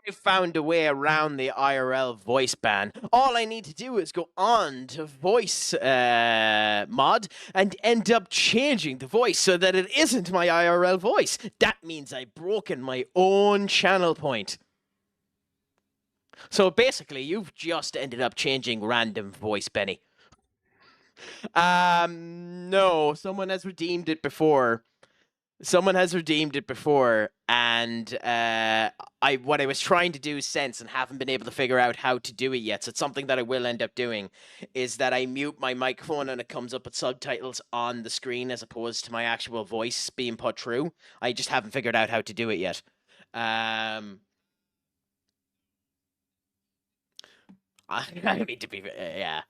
I found a way around the IRL voice ban. All I need to do is go on to voice mod and end up changing the voice so that it isn't my IRL voice. That means I've broken my own channel point. So basically, you've just ended up changing random voice, Benny. No, someone has redeemed it before. Someone has redeemed it before, and what I was trying to do since and haven't been able to figure out how to do it yet. So it's something that I will end up doing, is that I mute my microphone and it comes up with subtitles on the screen as opposed to my actual voice being put through. I just haven't figured out how to do it yet. I need to be yeah.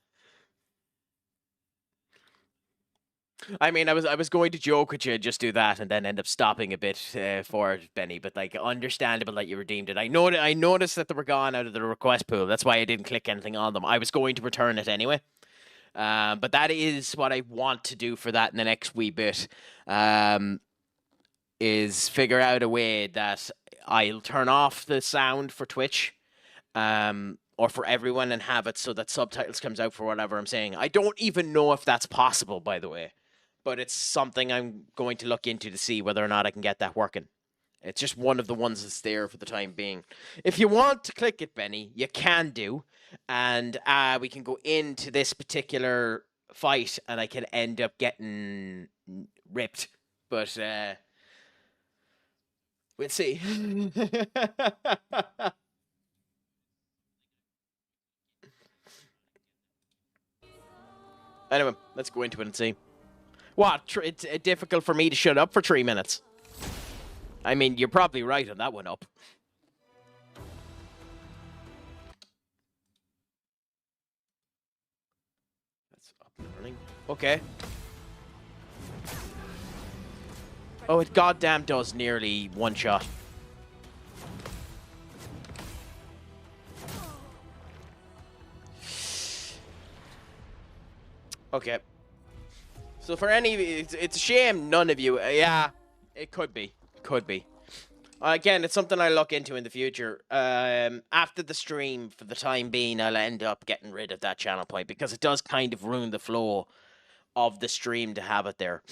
I mean, I was going to joke with you and just do that, and then end up stopping a bit for it, Benny. But like, understandable that you redeemed it. I noticed that they were gone out of the request pool. That's why I didn't click anything on them. I was going to return it anyway. But that is what I want to do for that in the next wee bit. Is figure out a way that I'll turn off the sound for Twitch. Or for everyone, and have it so that subtitles comes out for whatever I'm saying. I don't even know if that's possible, by the way. But it's something I'm going to look into to see whether or not I can get that working. It's just one of the ones that's there for the time being. If you want to click it, Benny, you can do. And we can go into this particular fight, and I can end up getting ripped. But we'll see. Anyway, let's go into it and see. What? It's difficult for me to shut up for 3 minutes. I mean, you're probably right on that one up. That's up and running. Okay. Oh, it goddamn does nearly one shot. Okay. So for any, it's a shame none of you, yeah, it could be. Could be. Again, it's something I'll look into in the future. After the stream, for the time being, I'll end up getting rid of that channel point because it does kind of ruin the flow of the stream to have it there.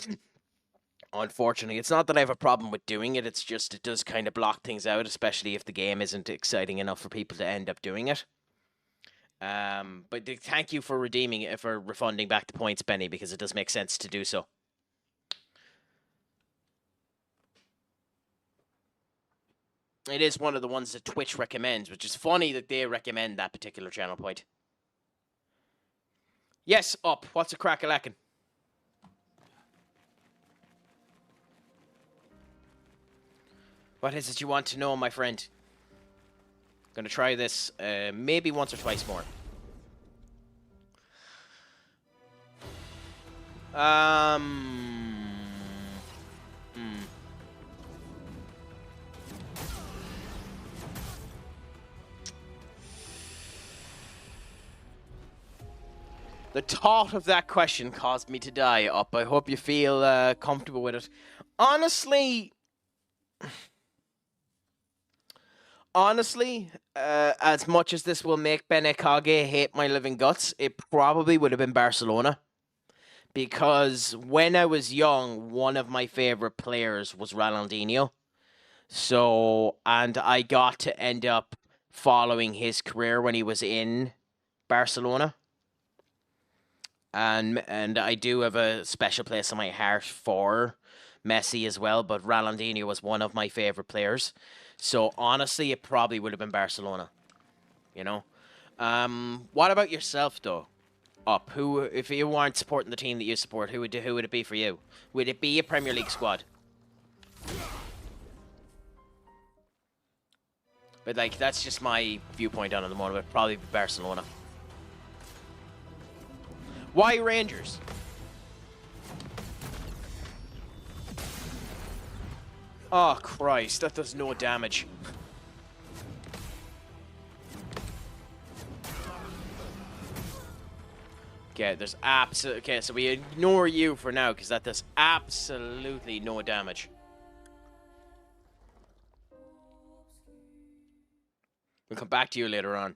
Unfortunately, it's not that I have a problem with doing it. It's just it does kind of block things out, especially if the game isn't exciting enough for people to end up doing it. But thank you for redeeming it, for refunding back the points, Benny, because it does make sense to do so. It is one of the ones that Twitch recommends, which is funny that they recommend that particular channel point. Yes, up. What's a crack-a-lackin'? What is it you want to know, my friend? Gonna try this maybe once or twice more. The thought of that question caused me to die up. I hope you feel comfortable with it. Honestly, as much as this will make Benekage hate my living guts, it probably would have been Barcelona. Because when I was young, one of my favorite players was Ronaldinho. So, and I got to end up following his career when he was in Barcelona. And I do have a special place in my heart for Messi as well, but Ronaldinho was one of my favorite players. So honestly, it probably would have been Barcelona. You know? What about yourself though? Up. Who, if you weren't supporting the team that you support, who would it be for you? Would it be a Premier League squad? But like, that's just my viewpoint on it at the moment. It would probably be Barcelona. Why Rangers? Oh Christ, that does no damage. Okay, there's absolutely... Okay, so we ignore you for now, because that does absolutely no damage. We'll come back to you later on.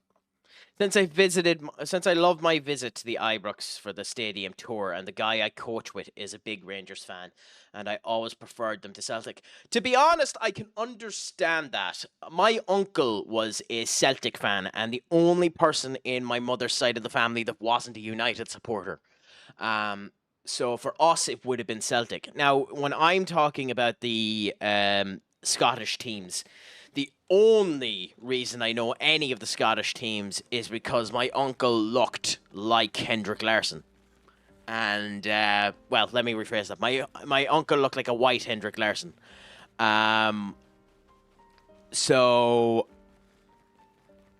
Since I love my visit to the Ibrox for the stadium tour, and the guy I coach with is a big Rangers fan, and I always preferred them to Celtic. To be honest, I can understand that. My uncle was a Celtic fan, and the only person in my mother's side of the family that wasn't a United supporter. So for us, it would have been Celtic. Now, when I'm talking about the Scottish teams, the only reason I know any of the Scottish teams is because my uncle looked like Henrik Larsson. And, well, let me rephrase that. My uncle looked like a white Henrik Larsson. And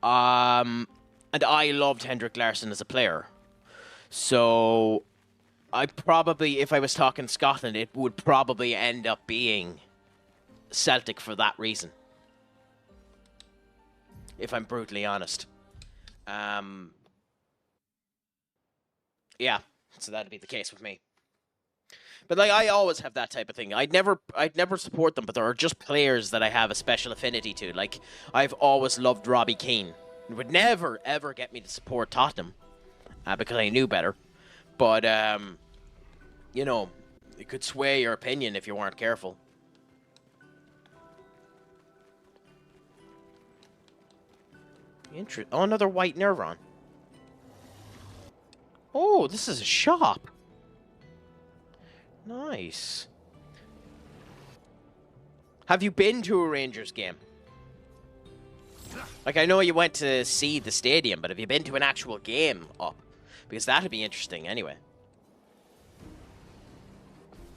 I loved Henrik Larsson as a player. So I probably, if I was talking Scotland, it would probably end up being Celtic for that reason. If I'm brutally honest. Yeah, so that'd be the case with me. But like, I always have that type of thing. I'd never support them, but there are just players that I have a special affinity to. Like, I've always loved Robbie Keane. It would never, ever get me to support Tottenham, because I knew better. But, you know, it could sway your opinion if you weren't careful. Oh, another white neuron. Oh, this is a shop. Nice. Have you been to a Rangers game? Like, I know you went to see the stadium, but have you been to an actual game up? Because that'd be interesting anyway.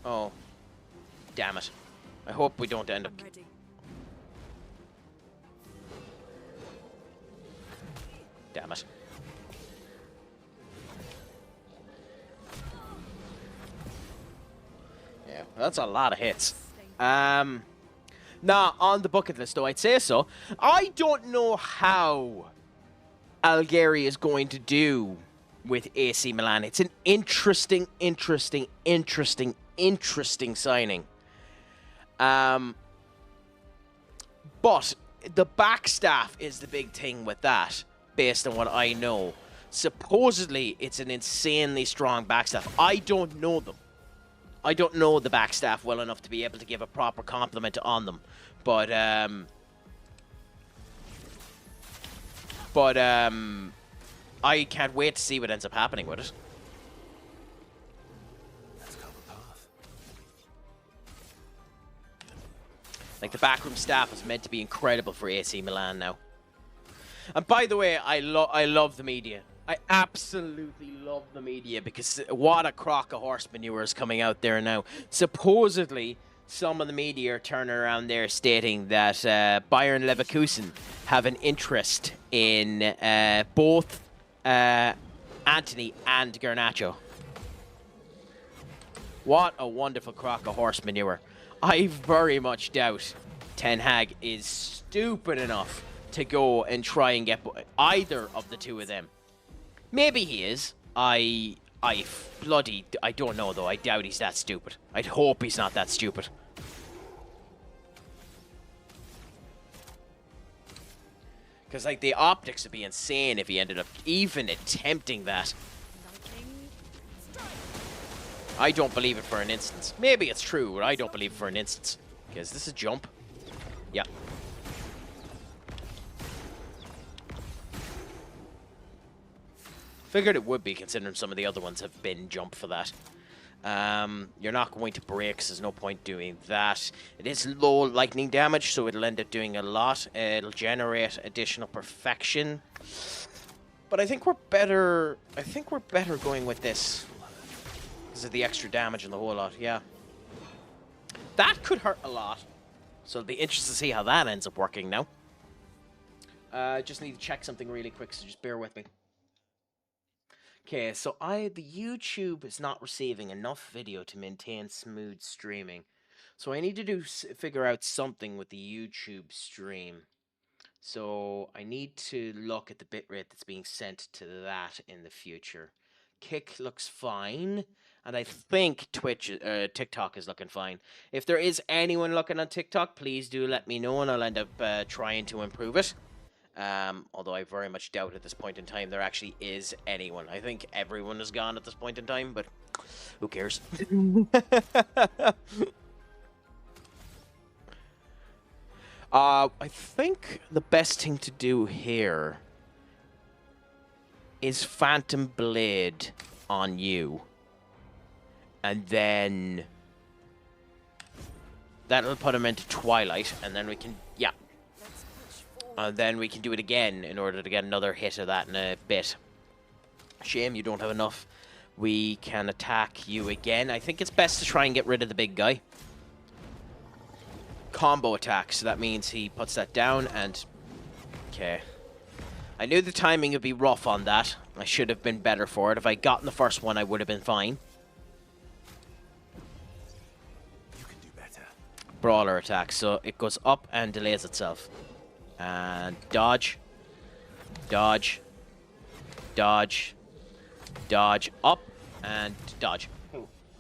Oh. Damn it. I hope we don't end up... I'm ready. Damn it. Yeah, that's a lot of hits. Nah, on the bucket list, though, I'd say so. I don't know how Algeria is going to do with AC Milan. It's an interesting signing. But the back staff is the big thing with that, based on what I know. Supposedly, it's an insanely strong backstaff. I don't know them. I don't know the backstaff well enough to be able to give a proper compliment on them. But I can't wait to see what ends up happening with it. Let's carve a path. Like, the backroom staff is meant to be incredible for AC Milan now. And by the way, I love the media. I absolutely love the media, because what a crock of horse manure is coming out there now. Supposedly, some of the media are turning around there stating that Bayern Leverkusen have an interest in both Anthony and Garnacho. What a wonderful crock of horse manure. I very much doubt Ten Hag is stupid enough to go and try and get either of the two of them. Maybe he is. I don't know, though. I doubt he's that stupid. I'd hope he's not that stupid. Because, like, the optics would be insane if he ended up even attempting that. I don't believe it for an instance. Maybe it's true, but I don't believe it for an instance. Okay, is this a jump? Yeah. Figured it would be, considering some of the other ones have been jump for that. You're not going to break, so there's no point doing that. It is low lightning damage, so it'll end up doing a lot. It'll generate additional perfection. But I think we're better. I think we're better going with this because of the extra damage and the whole lot. Yeah, that could hurt a lot. So it'll be interesting to see how that ends up working now. Just need to check something really quick, so just bear with me. Okay, so the YouTube is not receiving enough video to maintain smooth streaming. So I need to figure out something with the YouTube stream. So I need to look at the bitrate that's being sent to that in the future. Kick looks fine, and I think TikTok is looking fine. If there is anyone looking on TikTok, please do let me know, and I'll end up trying to improve it. Although I very much doubt at this point in time there actually is anyone. I think everyone is gone at this point in time, but who cares? I think the best thing to do here is Phantom Blade on you. And then that'll put him into Twilight, and then we can, yeah. Then we can do it again in order to get another hit of that in a bit. Shame you don't have enough. We can attack you again. I think it's best to try and get rid of the big guy. Combo attack, so that means he puts that down and... Okay. I knew the timing would be rough on that. I should have been better for it. If I'd gotten the first one, I would have been fine. You can do better. Brawler attack, so it goes up and delays itself. And dodge, dodge, dodge, dodge, up, and dodge.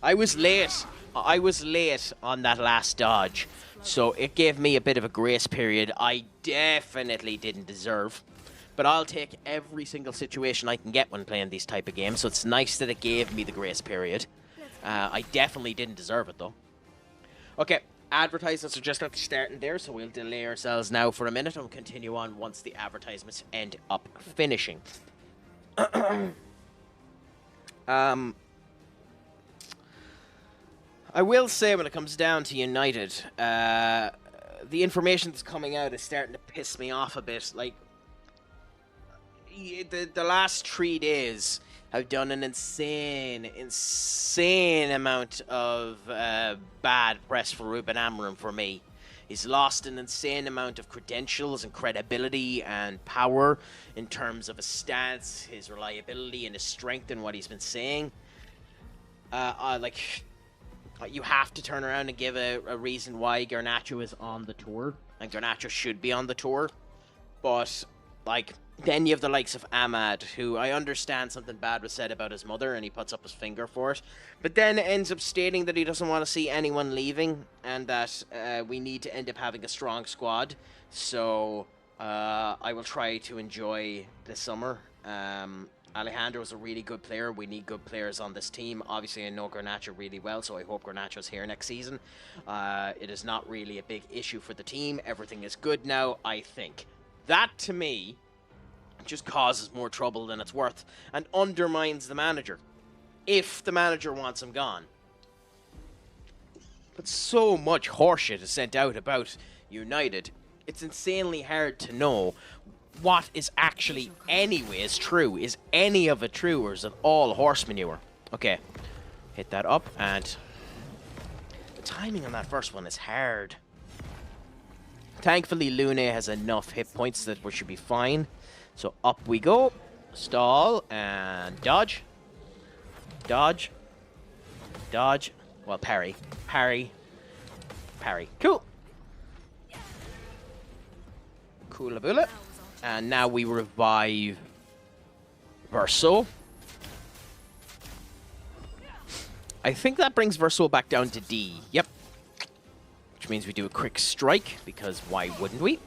I was late. I was late on that last dodge, so it gave me a bit of a grace period I definitely didn't deserve. But I'll take every single situation I can get when playing these type of games, so it's nice that it gave me the grace period. I definitely didn't deserve it, though. Okay. Advertisements are just not starting there, so we'll delay ourselves now for a minute and we'll continue on once the advertisements end up finishing. I will say, when it comes down to United, the information that's coming out is starting to piss me off a bit. Like, the last 3 days have done an insane amount of bad press for Ruben Amorim for me. He's lost an insane amount of credentials and credibility and power in terms of his stance, his reliability, and his strength in what he's been saying. You have to turn around and give a reason why Garnacho is on the tour, and Garnacho should be on the tour. But, like... Then you have the likes of Ahmad, who I understand something bad was said about his mother, and he puts up his finger for it. But then ends up stating that he doesn't want to see anyone leaving, and that we need to end up having a strong squad. So I will try to enjoy the summer. Alejandro's a really good player. We need good players on this team. Obviously, I know Garnacho really well, so I hope Garnacho's here next season. It is not really a big issue for the team. Everything is good now, I think. That, to me, just causes more trouble than it's worth and undermines the manager, if the manager wants him gone. But so much horseshit is sent out about United, it's insanely hard to know what is actually anyways true. Is any of it true, or is it all horse manure? Okay, hit that up, and the timing on that first one is hard. Thankfully, Lune has enough hit points that we should be fine. So up we go. Stall and dodge. Dodge. Dodge. Well, parry. Parry. Parry. Cool. Coolaboola. And now we revive Verso. I think that brings Verso back down to D. Yep. Which means we do a quick strike, because why wouldn't we?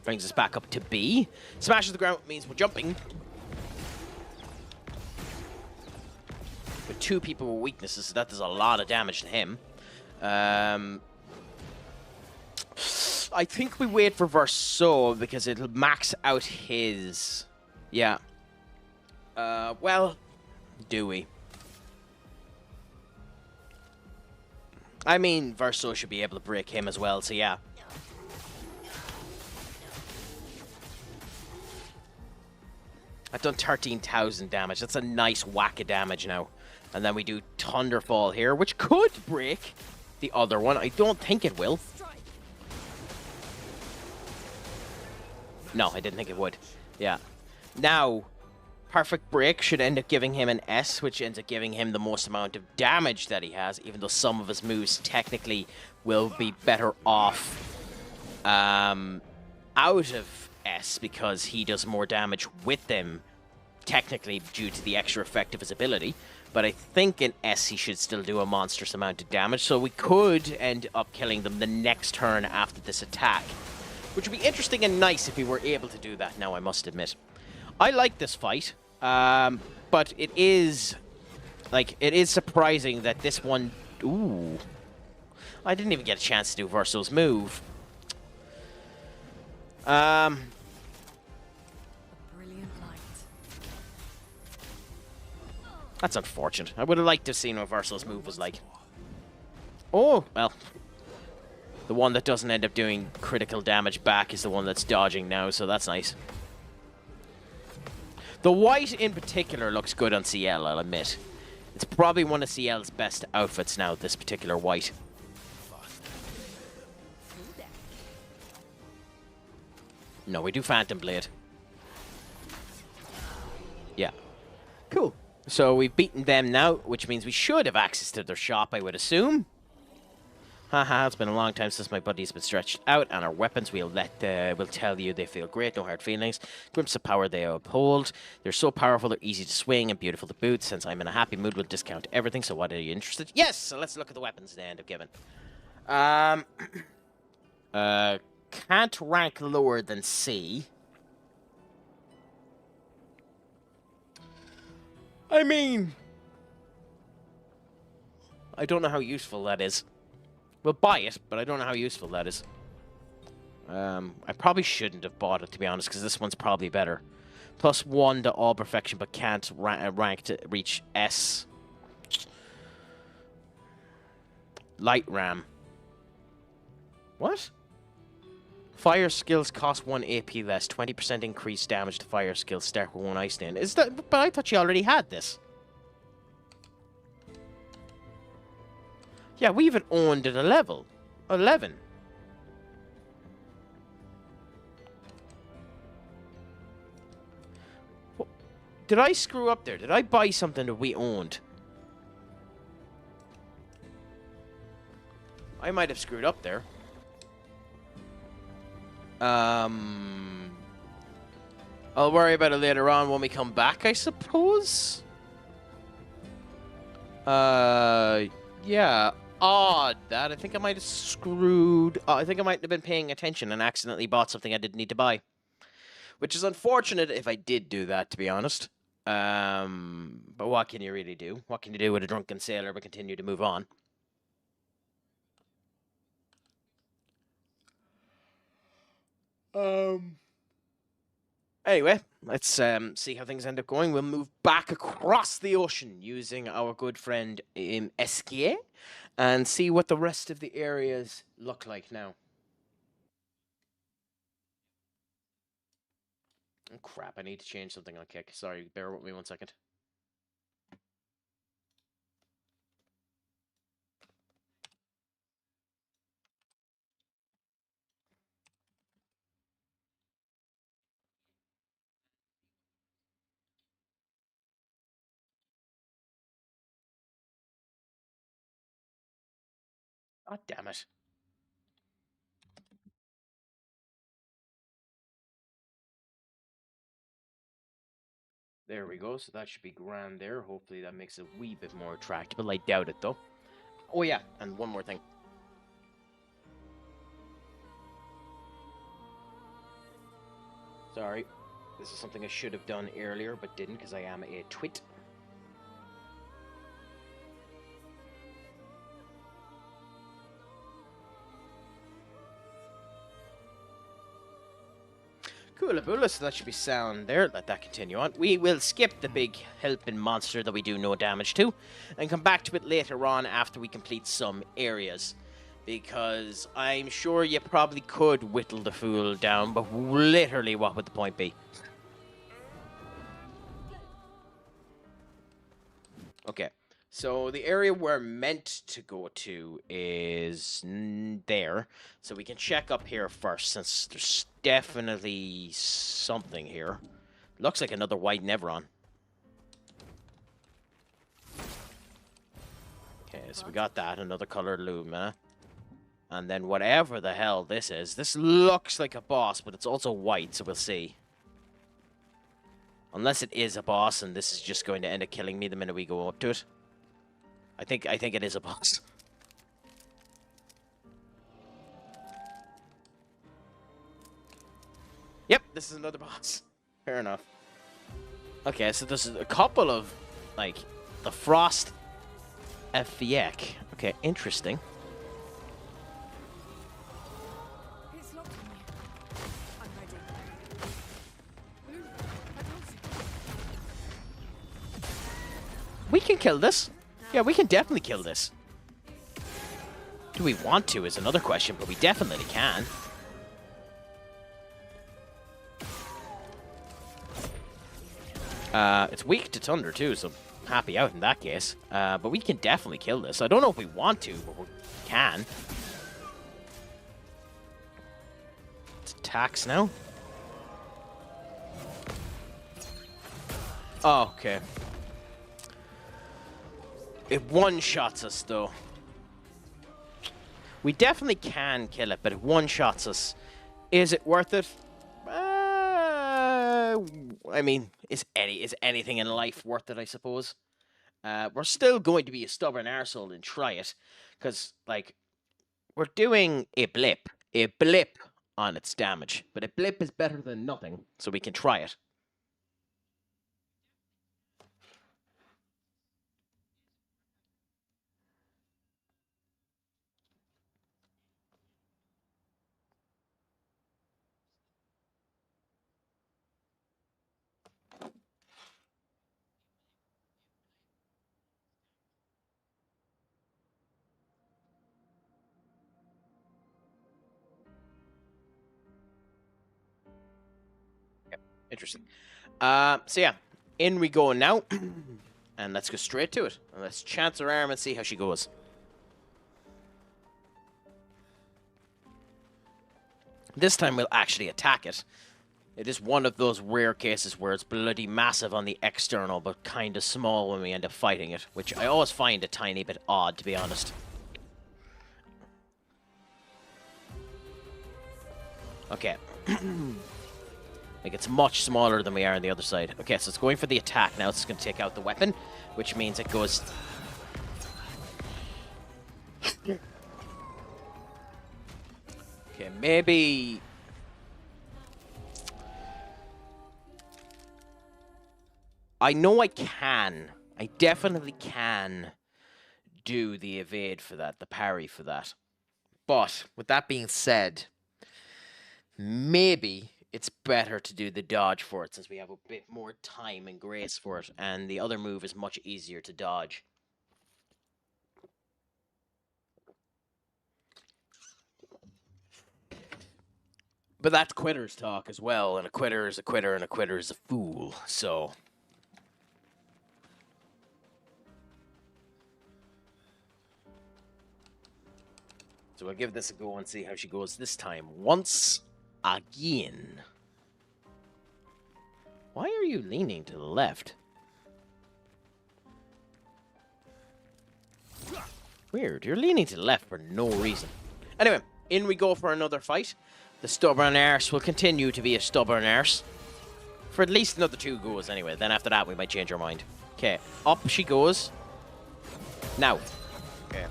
Brings us back up to B. Smashes the ground means we're jumping. With two people with weaknesses, so that does a lot of damage to him. I think we wait for Verso because it'll max out his... Yeah. Well, do we? I mean, Verso should be able to break him as well, so yeah. I've done 13,000 damage. That's a nice whack of damage now. And then we do Thunderfall here, which could break the other one. I don't think it will. No, I didn't think it would. Yeah. Now, Perfect Break should end up giving him an S, which ends up giving him the most amount of damage that he has, even though some of his moves technically will be better off out of S, because he does more damage with them, technically due to the extra effect of his ability. But I think in S he should still do a monstrous amount of damage, so we could end up killing them the next turn after this attack, which would be interesting and nice if we were able to do that now, I must admit. I like this fight, but it is surprising that this one... Ooh. I didn't even get a chance to do Verso's move. Brilliant light. That's unfortunate. I would have liked to have seen what Verso's move was like. Oh, well. The one that doesn't end up doing critical damage back is the one that's dodging now, so that's nice. The white in particular looks good on CL, I'll admit. It's probably one of CL's best outfits now, this particular white. No, we do Phantom Blade. Yeah. Cool. So we've beaten them now, which means we should have access to their shop, I would assume. Haha, it's been a long time since my body's been stretched out, and our weapons we'll tell you they feel great, no hard feelings. Glimpse of power they uphold. They're so powerful, they're easy to swing and beautiful to boot. Since I'm in a happy mood, we'll discount everything. So what, are you interested? Yes! So let's look at the weapons they end up giving. Can't rank lower than C. I mean... I don't know how useful that is. We'll buy it, but I don't know how useful that is. I probably shouldn't have bought it, to be honest, because this one's probably better. +1 to all perfection, but can't rank to reach S. Light Ram. What? Fire skills cost 1 AP less. 20% increased damage to fire skills. Start with 1 ice stand. Is that? But I thought you already had this. Yeah, we even owned it a level. 11. What? Did I screw up there? Did I buy something that we owned? I might have screwed up there. I'll worry about it later on when we come back, I suppose. Yeah. Odd that. I think I might have screwed... I think I might have been paying attention and accidentally bought something I didn't need to buy. Which is unfortunate if I did do that, to be honest. But what can you really do? What can you do with a drunken sailor but continue to move on? Anyway, let's see how things end up going. We'll move back across the ocean using our good friend Esquier and see what the rest of the areas look like now. Oh, crap, I need to change something on Kick. Sorry, bear with me 1 second. God damn it. There we go, so that should be grand there. Hopefully that makes it a wee bit more attractive. I doubt it, though. Oh, yeah, and one more thing. Sorry, this is something I should have done earlier, but didn't because I am a twit. Cool, so that should be sound there. Let that continue on. We will skip the big helping monster that we do no damage to, and come back to it later on after we complete some areas. Because I'm sure you probably could whittle the fool down, but literally what would the point be? Okay, so the area we're meant to go to is there. So we can check up here first, since there's definitely something here. Looks like another white Nevron. Okay, so we got that, another colored Lumina. And then whatever the hell this is, this looks like a boss, but it's also white, so we'll see. Unless it is a boss, and this is just going to end up killing me the minute we go up to it. I think it is a boss. Yep, this is another boss. Fair enough. Okay, so there's a couple of, like, the Frost Fiek. Okay, interesting. We can kill this. Yeah, we can definitely kill this. Do we want to is another question, but we definitely can. It's weak to thunder too, so happy out in that case. But we can definitely kill this. I don't know if we want to, but we can. It's attacks now. Oh, okay. It one-shots us, though. We definitely can kill it, but it one-shots us. Is it worth it? I mean, is anything in life worth it, I suppose? We're still going to be a stubborn arsehole and try it. Because, like, we're doing a blip on its damage. But a blip is better than nothing, so we can try it. Interesting. So yeah, in we go now. And let's go straight to it. And let's chance her arm and see how she goes. This time we'll actually attack it. It is one of those rare cases where it's bloody massive on the external, but kind of small when we end up fighting it, which I always find a tiny bit odd, to be honest. Okay. Like, it's much smaller than we are on the other side. Okay, so it's going for the attack now. It's going to take out the weapon, which means it goes... Okay, maybe... I know I can. I definitely can do the evade for that, the parry for that. But with that being said, maybe it's better to do the dodge for it since we have a bit more time and grace for it, and the other move is much easier to dodge. But that's quitter's talk as well, and a quitter is a quitter, and a quitter is a fool, so... So we'll give this a go and see how she goes this time. Once again. Why are you leaning to the left? Weird, you're leaning to the left for no reason. Anyway, in we go for another fight. The stubborn arse will continue to be a stubborn arse. For at least another 2 goes anyway. Then after that we might change our mind. Okay, up she goes. Now. Okay.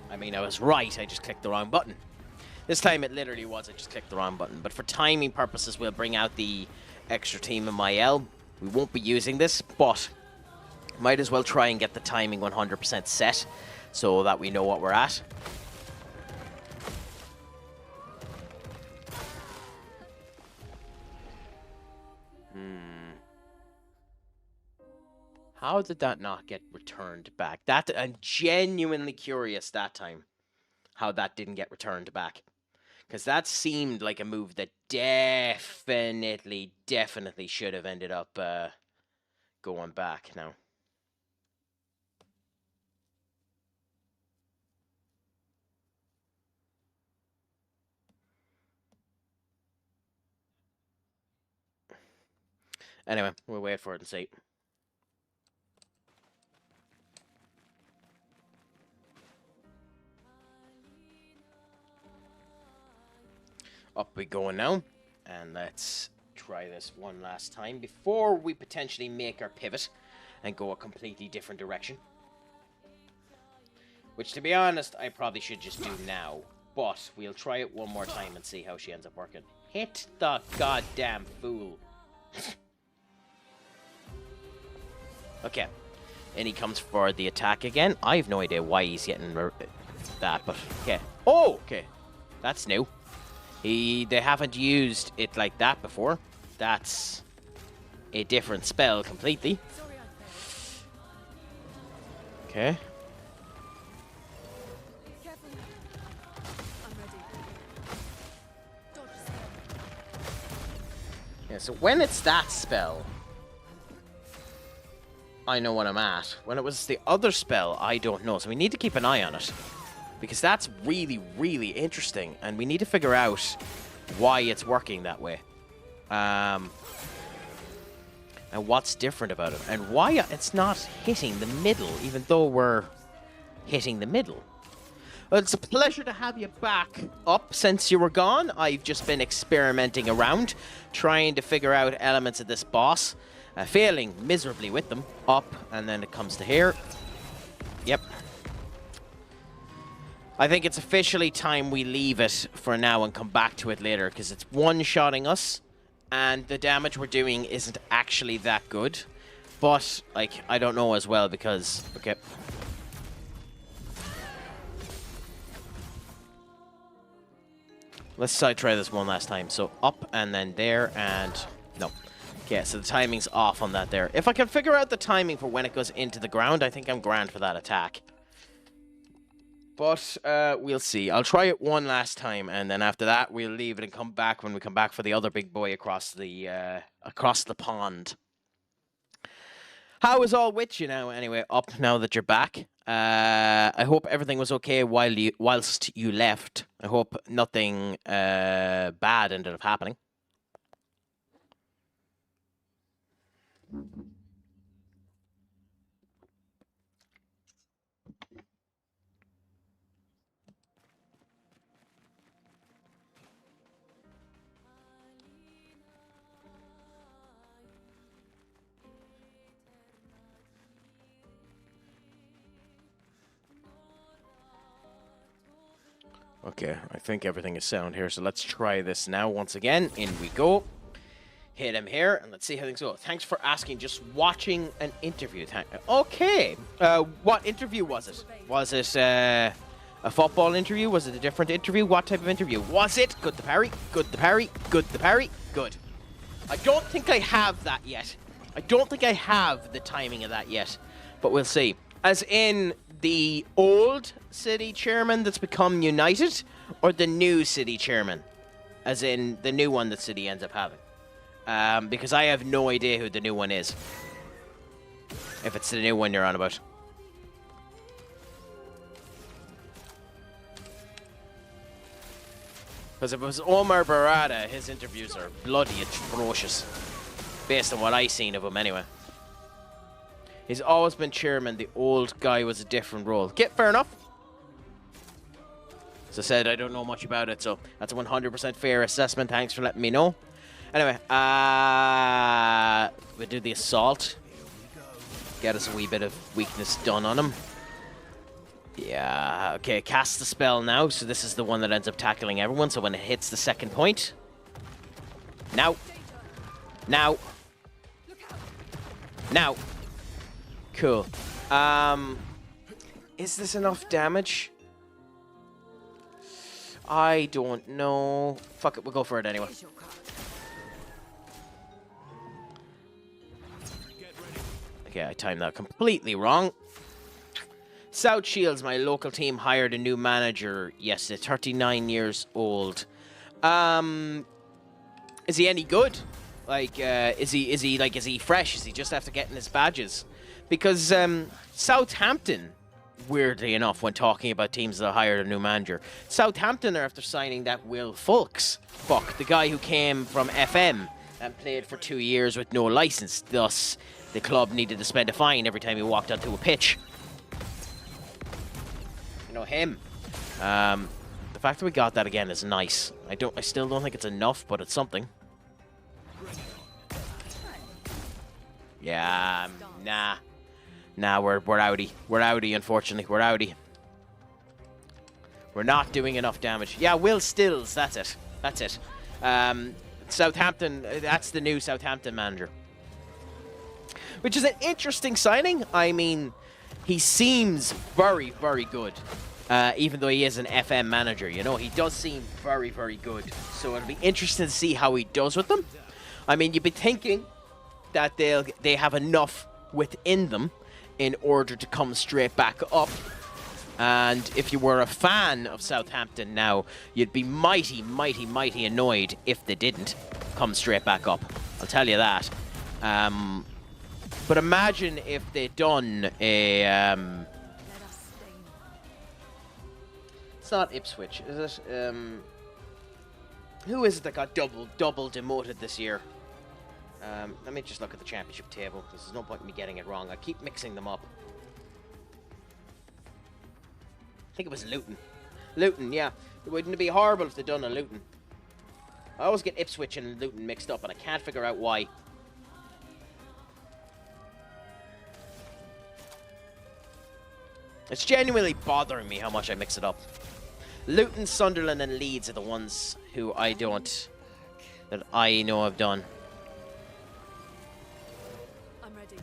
I mean, I was right, I just clicked the wrong button. This time it literally was, I just clicked the wrong button. But for timing purposes, we'll bring out the extra team in my L. We won't be using this, but might as well try and get the timing 100% set so that we know what we're at. How did that not get returned back? I'm genuinely curious that time how that didn't get returned back. Because that seemed like a move that definitely should have ended up going back now. Anyway, we'll wait for it and see. Up we go now, and let's try this one last time before we potentially make our pivot and go a completely different direction. Which, to be honest, I probably should just do now, but we'll try it one more time and see how she ends up working. Hit the goddamn fool. Okay, and he comes for the attack again. I have no idea why he's getting that, but okay. Oh, okay, that's new. They haven't used it like that before. That's a different spell completely. Okay. Yeah, so when it's that spell, I know what I'm at. When it was the other spell, I don't know. So we need to keep an eye on it. Because that's really interesting. And we need to figure out why it's working that way. And what's different about it. And why it's not hitting the middle, even though we're hitting the middle. Well, it's a pleasure to have you back up since you were gone. I've just been experimenting around, trying to figure out elements of this boss. Failing miserably with them. Up, and then it comes to here. Yep. I think it's officially time we leave it for now and come back to it later, because it's one-shotting us, and the damage we're doing isn't actually that good. But, like, I don't know as well, because... Okay. Let's try this one last time. So, up, and then there, and... No. Okay, so the timing's off on that there. If I can figure out the timing for when it goes into the ground, I think I'm grand for that attack. But we'll see. I'll try it one last time, and then after that, we'll leave it and come back when we come back for the other big boy across the pond. How is all with you now? Anyway, up now that you're back. I hope everything was okay whilst you left. I hope nothing bad ended up happening. Okay, I think everything is sound here, so let's try this now once again. In we go. hit him here, and let's see how things go. Thanks for asking. Just watching an interview. Okay. What interview was it? Was it a football interview? Was it a different interview? What type of interview was it? Good the parry. Good the parry. Good the parry. Good. I don't think I have that yet. I don't think I have the timing of that yet, but we'll see. As in the old city chairman that's become United, or the new city chairman? As in the new one that City ends up having. Because I have no idea who the new one is. If it's the new one you're on about. Because if it was Omar Barada, his interviews are bloody atrocious. Based on what I've seen of him anyway. He's always been chairman. The old guy was a different role. Okay, fair enough. As I said, I don't know much about it, so that's a 100% fair assessment. Thanks for letting me know. Anyway, we'll do the assault. Get us a wee bit of weakness done on him. Yeah, okay, cast the spell now. So this is the one that ends up tackling everyone. So when it hits the second point. Now. Now. Now. Cool. Is this enough damage? I don't know. Fuck it, we'll go for it anyway. Okay, I timed that completely wrong. South Shields, my local team, hired a new manager yesterday, 39 years old. Is he any good? Like, is he fresh? Is he just after getting his badges? Because Southampton, weirdly enough, when talking about teams that hired a new manager, Southampton are after signing that Will Fulks. Fuck, the guy who came from FM and played for 2 years with no license. Thus, the club needed to spend a fine every time he walked onto a pitch. You know him. The fact that we got that again is nice. I still don't think it's enough, but it's something. Yeah, nah, we're outie. We're outie, unfortunately. We're outie. We're not doing enough damage. Yeah, Will Stills, that's it. That's it. Southampton, that's the new Southampton manager. Which is an interesting signing. I mean, he seems very, very good. Even though he is an FM manager, you know, he does seem very, very good. So it'll be interesting to see how he does with them. I mean, you'd be thinking that they have enough within them in order to come straight back up. And if you were a fan of Southampton now, you'd be mighty, mighty, mighty annoyed if they didn't come straight back up. I'll tell you that. But imagine if they'd done a... It's not Ipswich, is it? Who is it that got double demoted this year? Let me just look at the championship table, because there's no point in me getting it wrong. I keep mixing them up. I think it was Luton. Luton, yeah. It wouldn't be horrible if they'd done a Luton. I always get Ipswich and Luton mixed up, and I can't figure out why. It's genuinely bothering me how much I mix it up. Luton, Sunderland, and Leeds are the ones who that I know I've done. I'm ready.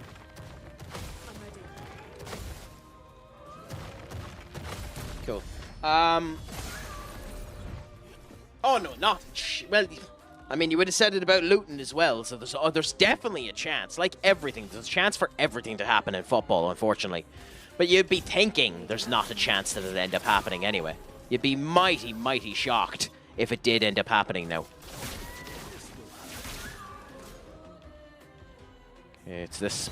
Cool. Oh no, not. Well, I mean, you would have said it about Luton as well. So there's definitely a chance. Like everything, there's a chance for everything to happen in football, unfortunately. But you'd be thinking there's not a chance that it'd end up happening anyway. You'd be mighty, mighty shocked if it did end up happening now. Okay, it's this.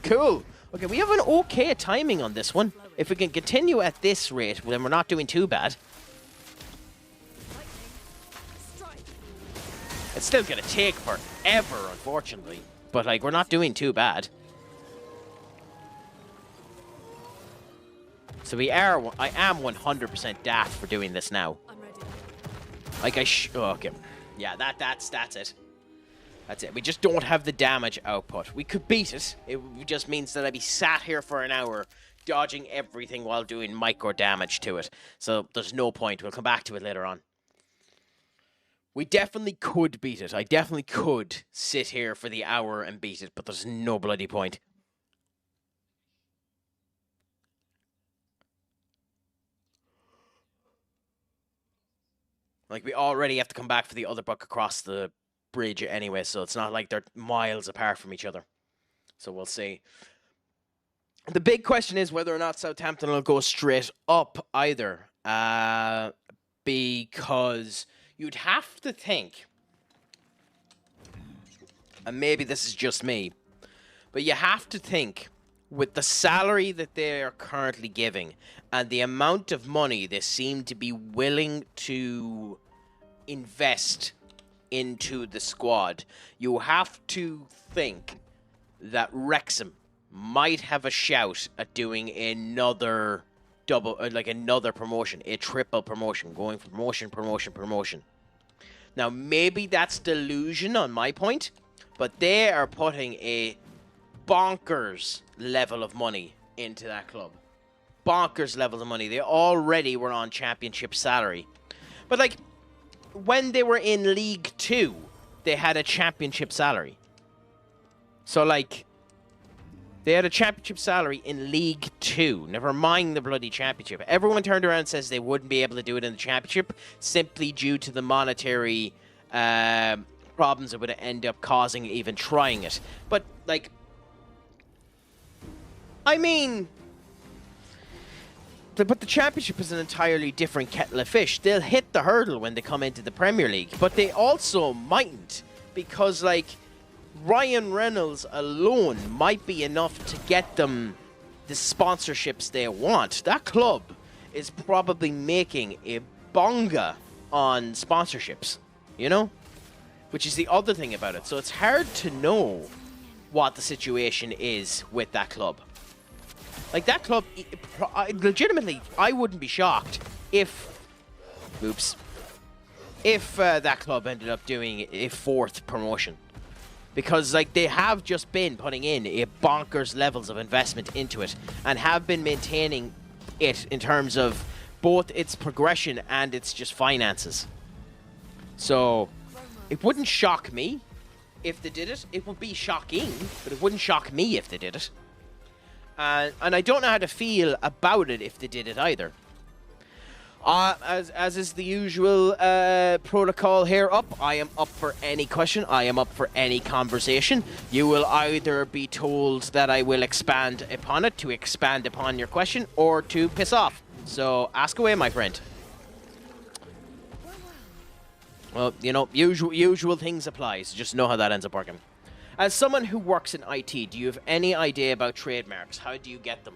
Cool. Okay, we have an okay timing on this one. If we can continue at this rate, then we're not doing too bad. It's still going to take forever, unfortunately. But, like, we're not doing too bad. So I am 100% daft for doing this now. I'm ready. Like okay. Yeah, that's it. That's it. We just don't have the damage output. We could beat it. It just means that I'd be sat here for an hour dodging everything while doing micro damage to it. So there's no point. We'll come back to it later on. We definitely could beat it. I definitely could sit here for the hour and beat it, but there's no bloody point. Like, we already have to come back for the other book across the bridge anyway, so it's not like they're miles apart from each other. So we'll see. The big question is whether or not Southampton will go straight up either. Because you'd have to think, and maybe this is just me, but you have to think with the salary that they are currently giving and the amount of money they seem to be willing to invest into the squad, you have to think that Wrexham might have a shout at doing another another promotion, a triple promotion, going from promotion. Now, maybe that's delusion on my point, but they are putting a bonkers level of money into that club. Bonkers level of money. They already were on championship salary. But, like, when they were in League 2, they had a championship salary. So, like, they had a championship salary in League 2. Never mind the bloody championship. Everyone turned around and says they wouldn't be able to do it in the championship simply due to the monetary problems it would end up causing even trying it. But, like, I mean, but the championship is an entirely different kettle of fish. They'll hit the hurdle when they come into the Premier League, but they also mightn't because, like, Ryan Reynolds alone might be enough to get them the sponsorships they want. That club is probably making a bonga on sponsorships, you know? Which is the other thing about it. So it's hard to know what the situation is with that club. Like, that club, legitimately, I wouldn't be shocked if that club ended up doing a 4th promotion. Because, like, they have just been putting in a bonkers levels of investment into it and have been maintaining it in terms of both its progression and its just finances. So, it wouldn't shock me if they did it. It would be shocking, but it wouldn't shock me if they did it. And I don't know how to feel about it if they did it either. As is the usual protocol here I am up for any question. I am up for any conversation. You will either be told that I will expand upon it, to expand upon your question, or to piss off. So ask away, my friend. Well, you know, usual things apply, so just know how that ends up working. As someone who works in IT, do you have any idea about trademarks? How do you get them?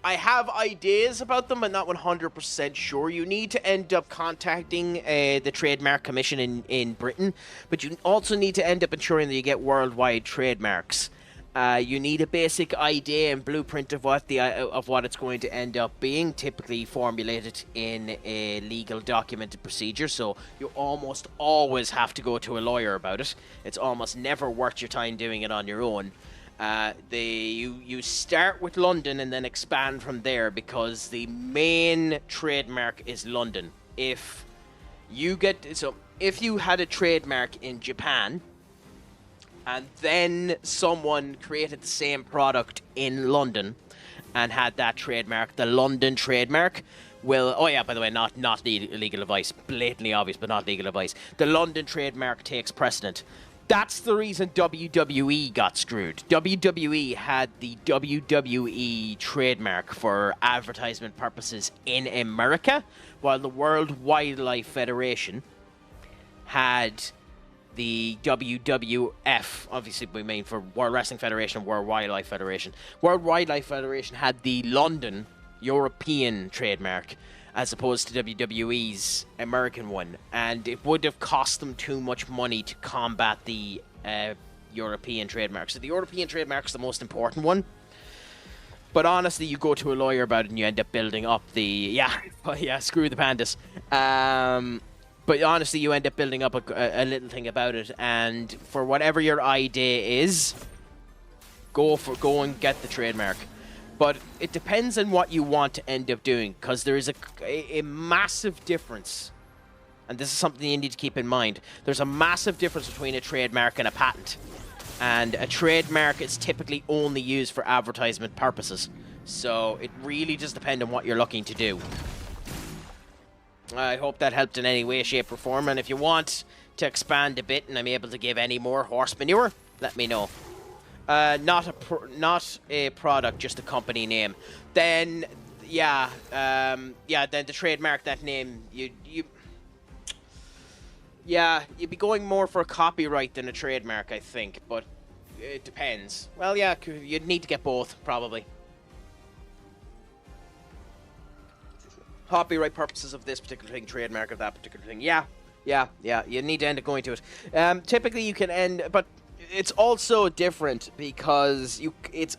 I have ideas about them, but not 100% sure. You need to end up contacting the Trademark Commission in Britain, but you also need to end up ensuring that you get worldwide trademarks. You need a basic idea and blueprint of what it's going to end up being, typically formulated in a legal documented procedure, so you almost always have to go to a lawyer about it. It's almost never worth your time doing it on your own. You start with London and then expand from there because the main trademark is London. If you had a trademark in Japan and then someone created the same product in London and had that trademark, the London trademark will... Oh yeah, by the way, not legal advice. Blatantly obvious, but not legal advice. The London trademark takes precedent. That's the reason WWE got screwed. WWE had the WWE trademark for advertisement purposes in America, while the World Wildlife Federation had the WWF, obviously we mean for World Wrestling Federation, World Wildlife Federation. World Wildlife Federation had the London European trademark, as opposed to WWE's American one, and it would have cost them too much money to combat the European trademark. So the European trademark is the most important one. But honestly, you go to a lawyer about it and you end up building up the... screw the pandas. But honestly, you end up building up a little thing about it, and for whatever your idea is, go and get the trademark. But it depends on what you want to end up doing, because there is a massive difference and this is something you need to keep in mind, there's a massive difference between a trademark and a patent. And a trademark is typically only used for advertisement purposes. So it really just depends on what you're looking to do. I hope that helped in any way, shape, or form. And if you want to expand a bit and I'm able to give any more horse manure, let me know. Not a product, just a company name. Then, yeah, then to trademark that name, yeah, you'd be going more for a copyright than a trademark, I think, but it depends. Well, yeah, you'd need to get both, probably. Copyright purposes of this particular thing, trademark of that particular thing. Yeah, you need to end up going to it. Typically, you can end, but it's also different because it's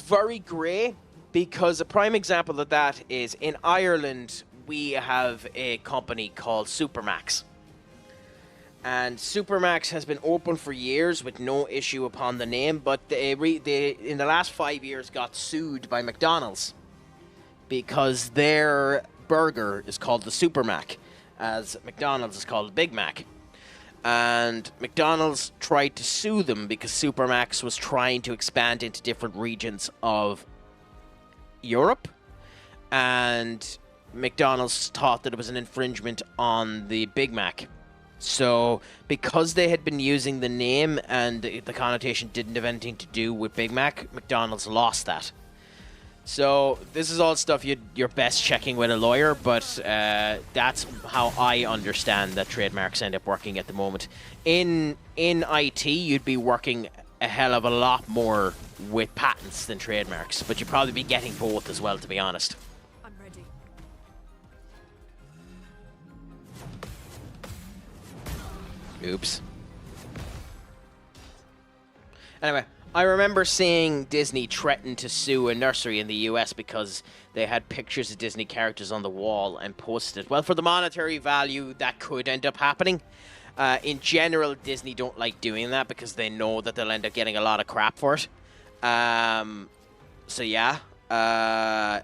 very grey. Because a prime example of that is in Ireland, we have a company called Supermax. And Supermax has been open for years with no issue upon the name, but they in the last 5 years got sued by McDonald's because their burger is called the Supermac, as McDonald's is called Big Mac. And McDonald's tried to sue them because Supermax was trying to expand into different regions of Europe, and McDonald's thought that it was an infringement on the Big Mac. So because they had been using the name and the connotation didn't have anything to do with Big Mac, McDonald's lost that. So this is all stuff you're best checking with a lawyer, but that's how I understand that trademarks end up working at the moment. In IT, you'd be working a hell of a lot more with patents than trademarks, but you'd probably be getting both as well, to be honest. I'm ready. Oops. Anyway, I remember seeing Disney threaten to sue a nursery in the US because they had pictures of Disney characters on the wall and posted it. Well, for the monetary value, that could end up happening. In general, Disney don't like doing that because they know that they'll end up getting a lot of crap for it. So yeah, there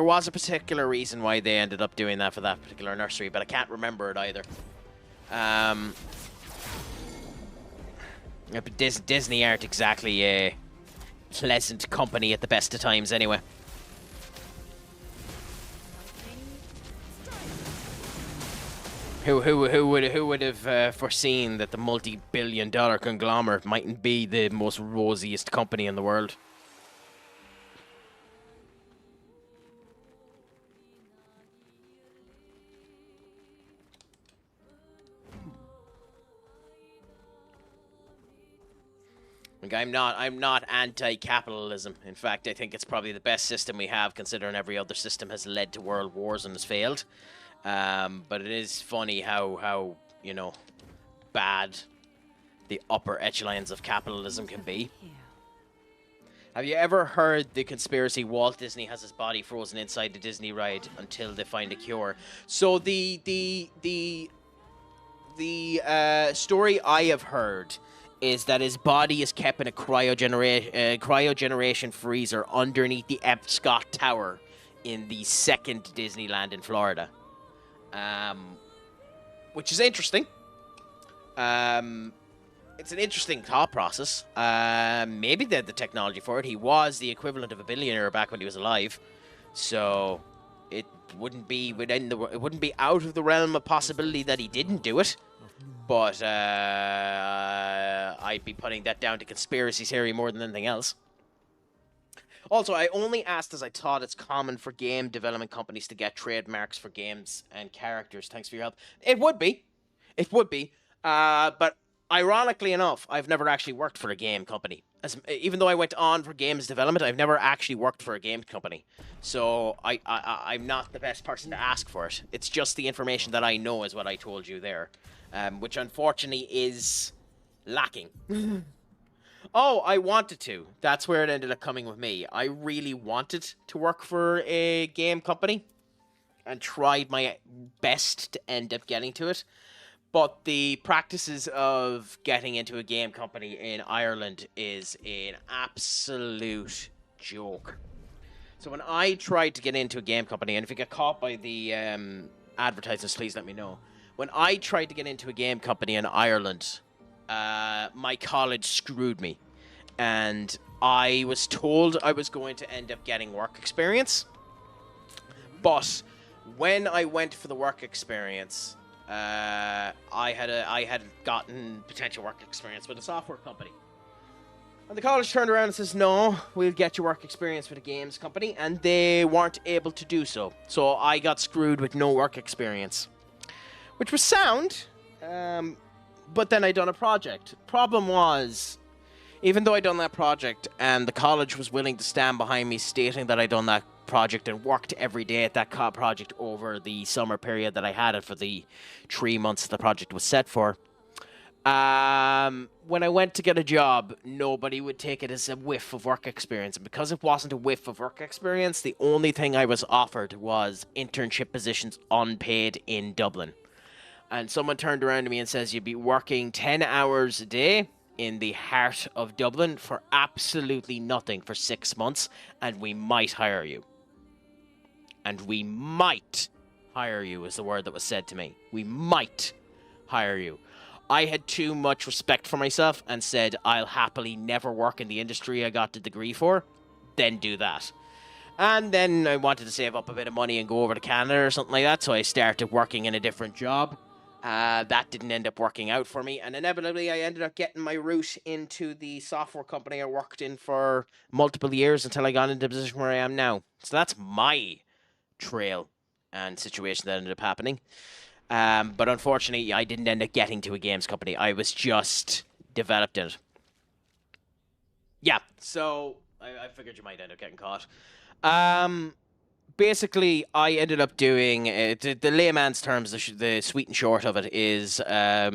was a particular reason why they ended up doing that for that particular nursery, but I can't remember it either. But Disney aren't exactly a pleasant company at the best of times anyway. Who would have foreseen that the multi-billion-dollar conglomerate mightn't be the most rosiest company in the world? Like, I'm not anti-capitalism. In fact, I think it's probably the best system we have, considering every other system has led to world wars and has failed. But it is funny how you know, bad the upper echelons of capitalism can be. Have you ever heard the conspiracy Walt Disney has his body frozen inside the Disney ride until they find a cure? So the story I have heard is that his body is kept in a cryogeneration freezer underneath the Epcot Tower in the second Disneyland in Florida. Which is interesting. It's an interesting thought process. Maybe they had the technology for it. He was the equivalent of a billionaire back when he was alive, so it wouldn't be out of the realm of possibility that he didn't do it. But I'd be putting that down to conspiracy theory more than anything else. Also, I only asked as I thought it's common for game development companies to get trademarks for games and characters. Thanks for your help. It would be. But ironically enough, I've never actually worked for a game company. Even though I went on for games development, I've never actually worked for a game company. So I'm not the best person to ask for it. It's just the information that I know is what I told you there. Which unfortunately is lacking. Oh, I wanted to. That's where it ended up coming with me. I really wanted to work for a game company and tried my best to end up getting to it. But the practices of getting into a game company in Ireland is an absolute joke. So when I tried to get into a game company, and if you get caught by the advertisements, please let me know. When I tried to get into a game company in Ireland, my college screwed me. And I was told I was going to end up getting work experience. But when I went for the work experience, I had gotten potential work experience with a software company. And the college turned around and says, no, we'll get you work experience with a games company. And they weren't able to do so. So I got screwed with no work experience. Which was sound. But then I done a project. Problem was, even though I done that project and the college was willing to stand behind me stating that I done that project and worked every day at that project over the summer period that I had it for the 3 months the project was set for. When I went to get a job, nobody would take it as a whiff of work experience. And because it wasn't a whiff of work experience, the only thing I was offered was internship positions unpaid in Dublin. And someone turned around to me and says, you'd be working 10 hours a day in the heart of Dublin for absolutely nothing for 6 months, and we might hire you. And we might hire you is the word that was said to me. We might hire you. I had too much respect for myself and said, I'll happily never work in the industry I got the degree for, then do that. And then I wanted to save up a bit of money and go over to Canada or something like that, so I started working in a different job. That didn't end up working out for me, and inevitably I ended up getting my route into the software company I worked in for multiple years until I got into the position where I am now. So that's my trail and situation that ended up happening. But unfortunately, I didn't end up getting to a games company. I was just developed in it. Yeah, so I figured you might end up getting caught. Basically, I ended up doing the layman's terms. The sweet and short of it is, I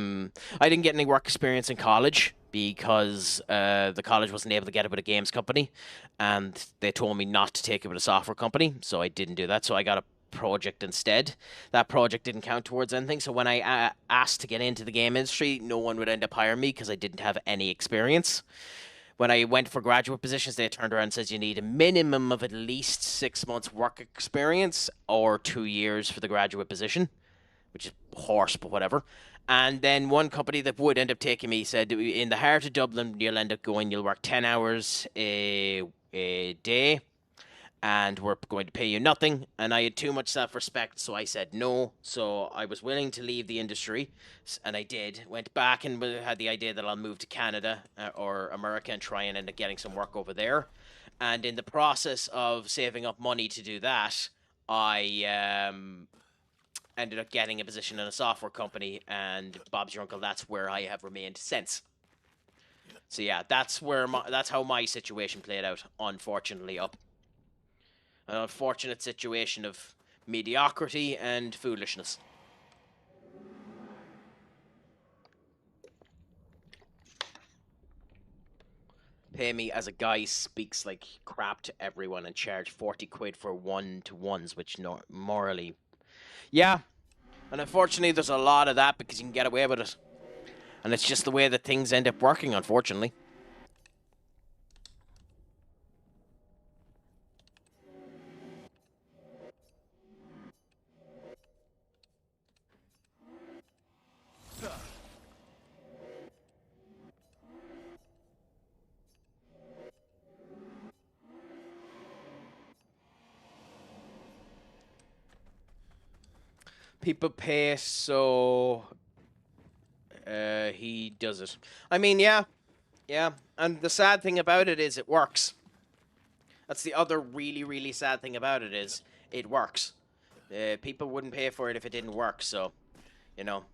didn't get any work experience in college because the college wasn't able to get it with a games company, and they told me not to take it with a software company, so I didn't do that. So I got a project instead. That project didn't count towards anything. So when I asked to get into the game industry, no one would end up hiring me because I didn't have any experience. When I went for graduate positions, they turned around and says you need a minimum of at least 6 months work experience or 2 years for the graduate position, which is horse, but whatever. And then one company that would end up taking me said, in the heart of Dublin, you'll end up going, you'll work 10 hours a day, and we're going to pay you nothing. And I had too much self-respect, so I said no. So I was willing to leave the industry, and I did. Went back and had the idea that I'll move to Canada or America and try and end up getting some work over there. And in the process of saving up money to do that, I ended up getting a position in a software company, and Bob's your uncle, that's where I have remained since. So yeah, that's how my situation played out, unfortunately. An unfortunate situation of mediocrity and foolishness. Pay me as a guy speaks like crap to everyone and charge 40 quid for one-to-ones, which morally... Yeah, and unfortunately there's a lot of that because you can get away with it. And it's just the way that things end up working, unfortunately. People pay, so he does it. I mean, yeah. And the sad thing about it is it works. That's the other really, really sad thing about it is it works. People wouldn't pay for it if it didn't work, so, you know.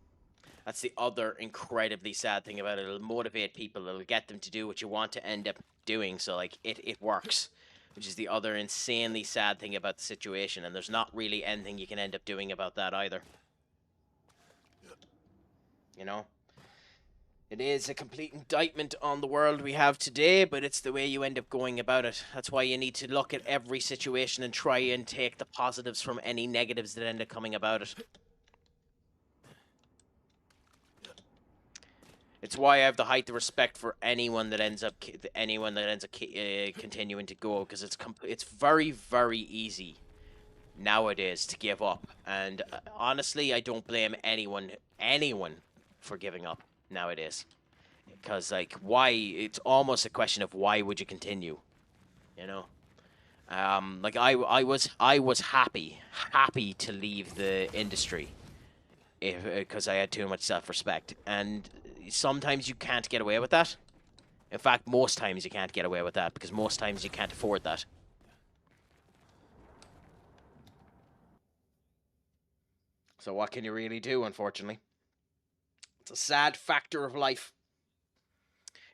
That's the other incredibly sad thing about it. It'll motivate people. It'll get them to do what you want to end up doing, so, like, it works. Which is the other insanely sad thing about the situation, and there's not really anything you can end up doing about that either. You know? It is a complete indictment on the world we have today, but it's the way you end up going about it. That's why you need to look at every situation and try and take the positives from any negatives that end up coming about it. It's why I have the height of respect for anyone that ends up continuing to go, because it's very, very easy nowadays to give up. And honestly, I don't blame anyone for giving up nowadays, because like, why? It's almost a question of why would you continue, you know? Like I was happy to leave the industry because I had too much self-respect, and sometimes you can't get away with that. In fact, most times you can't get away with that, because most times you can't afford that. So what can you really do, unfortunately? It's a sad factor of life.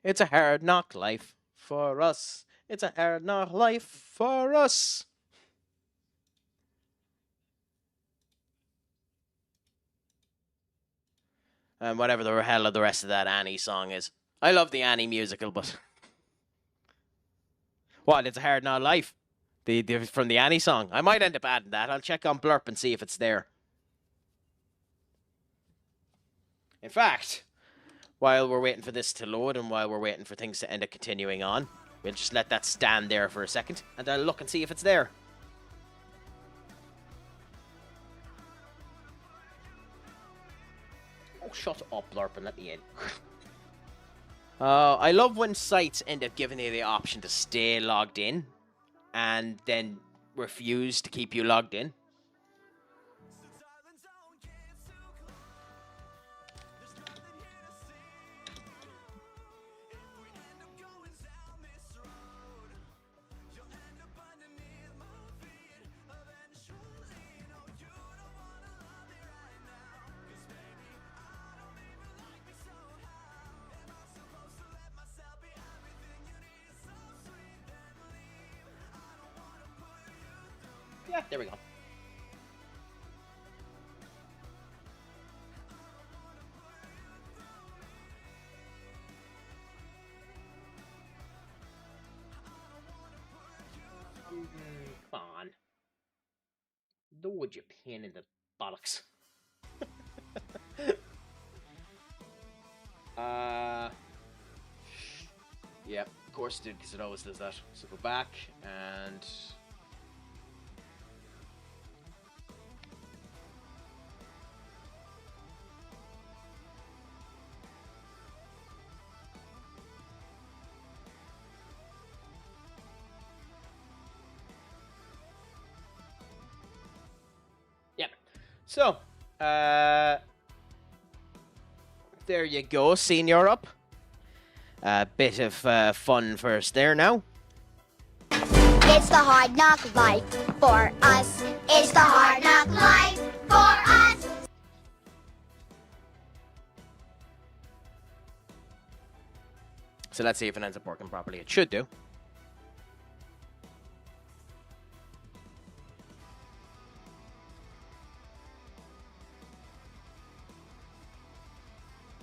It's a hard knock life for us. It's a hard knock life for us. And whatever the hell of the rest of that Annie song is. I love the Annie musical, but... What, it's a hard knock life? From the Annie song. I might end up adding that. I'll check on Blurp and see if it's there. In fact, while we're waiting for this to load and while we're waiting for things to end up continuing on, we'll just let that stand there for a second, and I'll look and see if it's there. Oh, shut up, Blurp, and let me in. I love when sites end up giving you the option to stay logged in and then refuse to keep you logged in. Yeah, there we go. Come on. Load your pin in the bollocks. Yeah, of course it did, because it always does that. So go back and... Yep. So, there you go, Senior up. A bit of fun first there now. It's the hard knock life for us. It's the hard knock life for us. So let's see if it ends up working properly. It should do.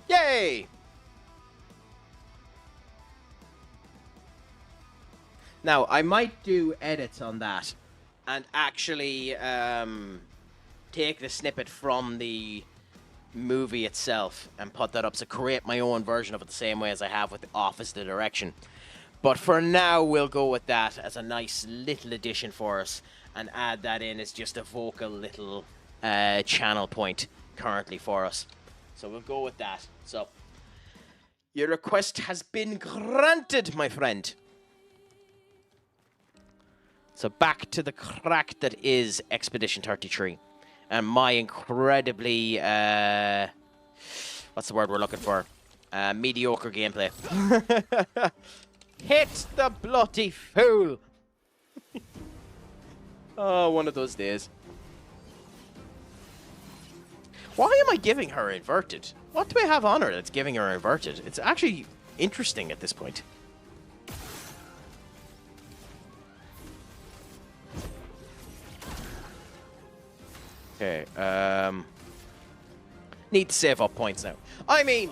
Yay! Now, I might do edits on that and actually take the snippet from the movie itself and put that up, so create my own version of it the same way as I have with the Office the Direction. But for now, we'll go with that as a nice little addition for us and add that in as just a vocal little channel point currently for us. So we'll go with that. So, your request has been granted, my friend. So back to the crack that is Expedition 33. And my incredibly, what's the word we're looking for? Mediocre gameplay. Hit the bloody fool! Oh, one of those days. Why am I giving her inverted? What do I have on her that's giving her inverted? It's actually interesting at this point. Okay, need to save up points now. I mean,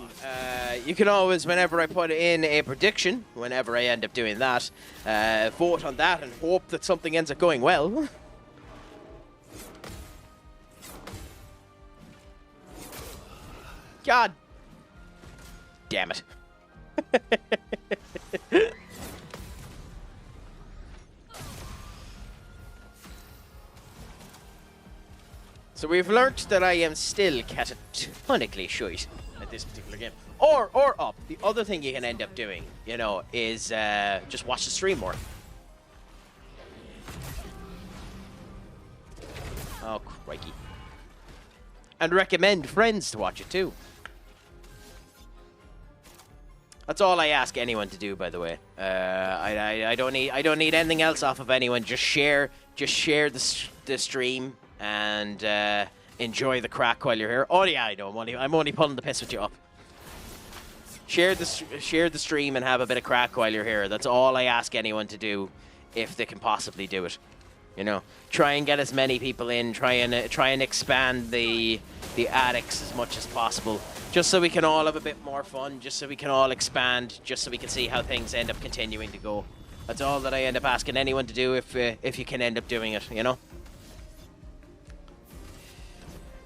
you can always, whenever I put in a prediction, whenever I end up doing that, vote on that and hope that something ends up going well. God damn it. So we've learnt that I am still catatonically shite at this particular game. Or up. The other thing you can end up doing, you know, is just watch the stream more. Oh, crikey. And recommend friends to watch it too. That's all I ask anyone to do, by the way. I don't need anything else off of anyone. Just share the stream and enjoy the crack while you're here. Oh yeah, I know. I'm only pulling the piss with you up. Share the stream and have a bit of crack while you're here. That's all I ask anyone to do, if they can possibly do it. You know, try and get as many people in. Try and expand the attics as much as possible, just so we can all have a bit more fun. Just so we can all expand. Just so we can see how things end up continuing to go. That's all that I end up asking anyone to do if you can end up doing it. You know.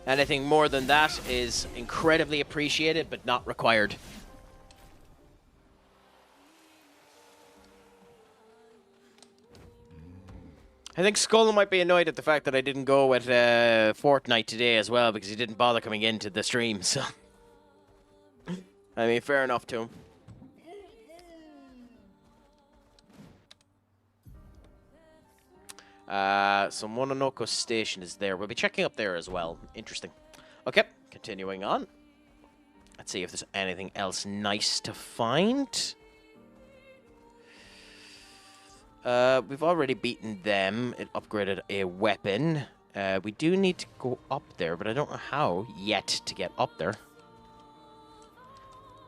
Anything more than that is incredibly appreciated, but not required. I think Skull might be annoyed at the fact that I didn't go with Fortnite today as well, because he didn't bother coming into the stream, so... I mean, fair enough to him. So Mononoko Station is there. We'll be checking up there as well. Interesting. Okay, continuing on. Let's see if there's anything else nice to find. We've already beaten them. It upgraded a weapon. We do need to go up there, but I don't know how yet to get up there.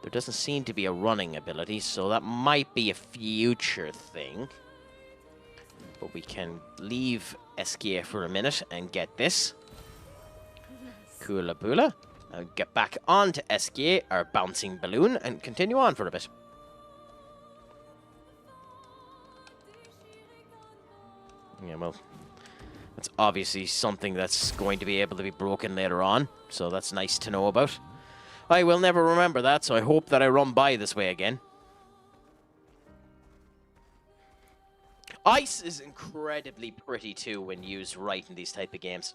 There doesn't seem to be a running ability, so that might be a future thing. But we can leave Eskia for a minute and get this. Kula Bula. And get back onto Eskia, our bouncing balloon, and continue on for a bit. Yeah, well, that's obviously something that's going to be able to be broken later on, so that's nice to know about. I will never remember that, so I hope that I run by this way again. Ice is incredibly pretty too when used right in these type of games.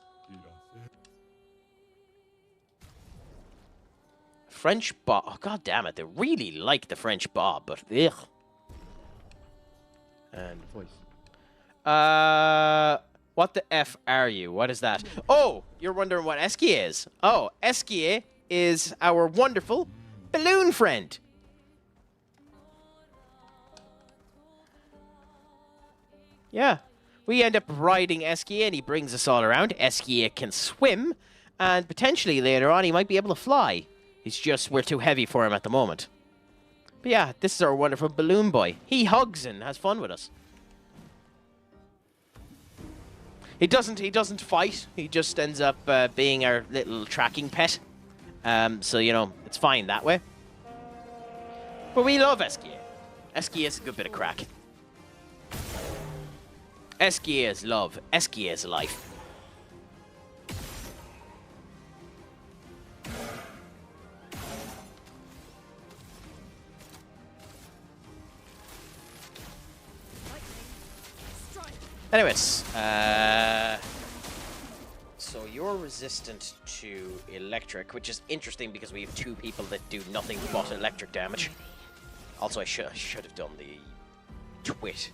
French Bob. Oh, god damn it. They really like the French Bob, but ugh. And voice. What the F are you? What is that? Oh, you're wondering what Eskia is. Oh, Eskia is our wonderful balloon friend. Yeah. We end up riding Eskia and he brings us all around. Eskia can swim, and potentially later on he might be able to fly. He's just, we're too heavy for him at the moment. But yeah, this is our wonderful balloon boy. He hugs and has fun with us. He doesn't fight. He just ends up being our little tracking pet. So, you know, it's fine that way. But we love Eskia. Eskia is a good bit of crack. Eskia is love. Eskia is life. Anyways, so you're resistant to electric, which is interesting because we have two people that do nothing but electric damage. Also, I should have done the twit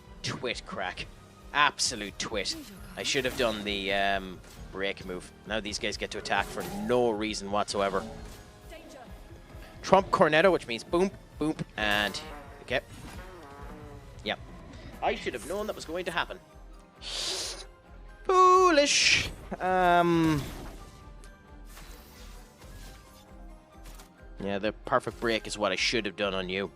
crack. Absolute twit. I should have done the break move. Now these guys get to attack for no reason whatsoever. Trump Cornetto, which means boom, boom, and okay. Yep. I should have known that was going to happen. Foolish. Yeah, the perfect break is what I should have done on you.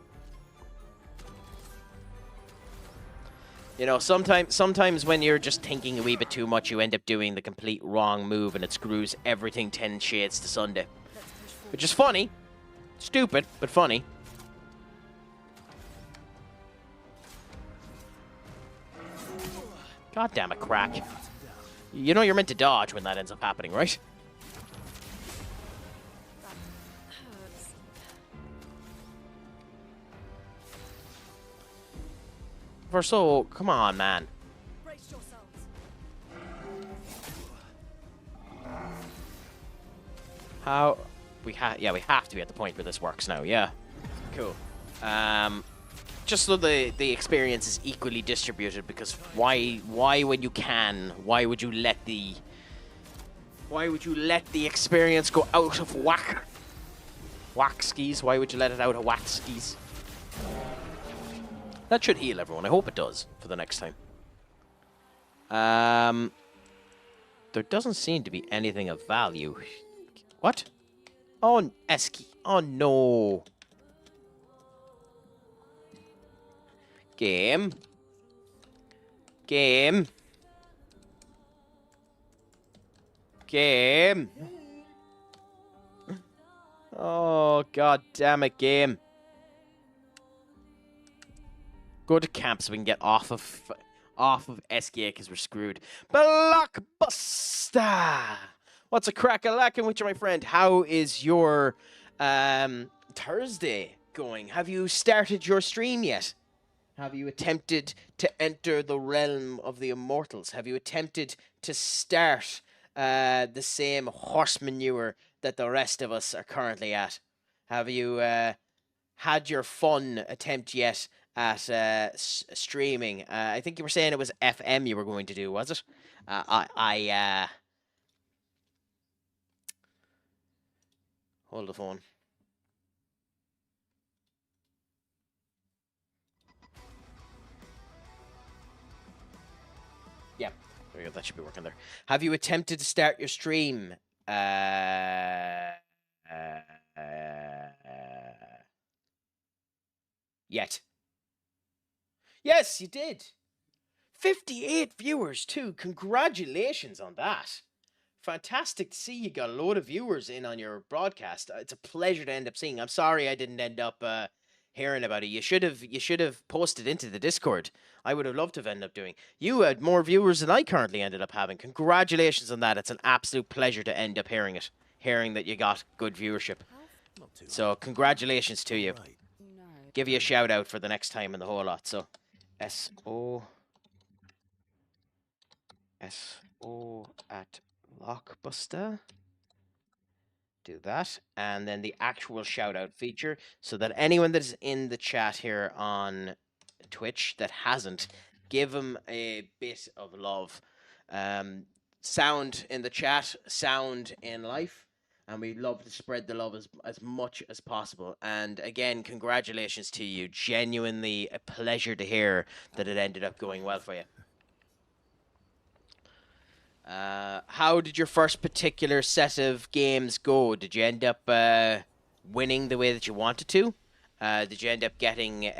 You know, sometimes when you're just thinking a wee bit too much, you end up doing the complete wrong move and it screws everything 10 shades to Sunday. Which is funny. Stupid, but funny. God damn it, crack. You know you're meant to dodge when that ends up happening, right? for so... Come on, man. Brace yourselves. How... we have to be at the point where this works now, yeah. Cool. Just so the experience is equally distributed, because why when you can, why would you let the experience go out of whack? Whack skis? Why would you let it out of whack skis? That should heal everyone. I hope it does for the next time. There doesn't seem to be anything of value. What? Oh, Eski. Oh, no. Game. Game. Game. Oh, god damn it, game. Go to camp so we can get off of SKA because we're screwed. Blockbuster! What's a crack-a-lackin' with you, my friend? How is your Thursday going? Have you started your stream yet? Have you attempted to enter the realm of the immortals? Have you attempted to start the same horse manure that the rest of us are currently at? Have you had your fun attempt yet at streaming? I think you were saying it was FM you were going to do, was it? Hold the phone. Yeah, there you go. That should be working there. Have you attempted to start your stream? Yet? Yes, you did. 58 viewers too. Congratulations on that. Fantastic to see you got a load of viewers in on your broadcast. It's a pleasure to end up seeing. I'm sorry I didn't end up hearing about it. You should have posted into the Discord. I would have loved to have ended up doing. You had more viewers than I currently ended up having. Congratulations on that. It's an absolute pleasure to end up hearing it. Hearing that you got good viewership. So congratulations to you. Give you a shout out for the next time and the whole lot. So SO at Blockbuster. Do that. And then the actual shout out feature, so that anyone that is in the chat here on Twitch that hasn't, give them a bit of love. Sound in the chat, sound in life. And we'd love to spread the love as much as possible. And again, congratulations to you. Genuinely a pleasure to hear that it ended up going well for you. How did your first particular set of games go? Did you end up winning the way that you wanted to? Did you end up getting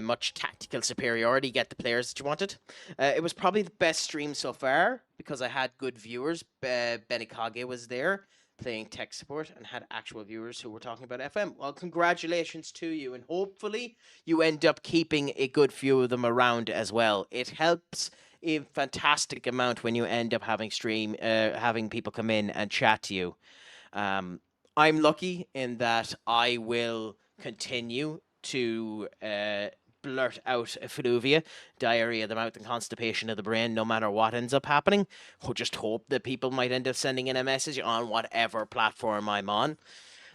much tactical superiority, get the players that you wanted? It was probably the best stream so far because I had good viewers. Benikage was there playing tech support and had actual viewers who were talking about FM. Well, congratulations to you, and hopefully you end up keeping a good few of them around as well. It helps a fantastic amount when you end up having having people come in and chat to you. I'm lucky in that I will continue to blurt out effluvia, diarrhea of the mouth and constipation of the brain, no matter what ends up happening. We'll just hope that people might end up sending in a message on whatever platform I'm on.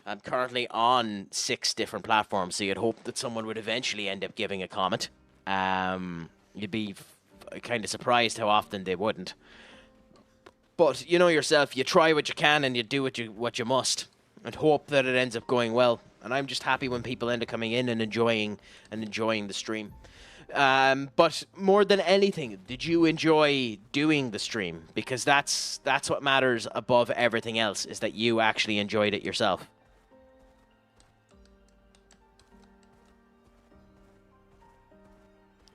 I'm currently on 6 different platforms, so you'd hope that someone would eventually end up giving a comment. You'd be kind of surprised how often they wouldn't. But you know yourself, you try what you can and you do what you must, and hope that it ends up going well. And I'm just happy when people end up coming in and enjoying the stream. But more than anything, did you enjoy doing the stream? Because that's what matters above everything else, is that you actually enjoyed it yourself.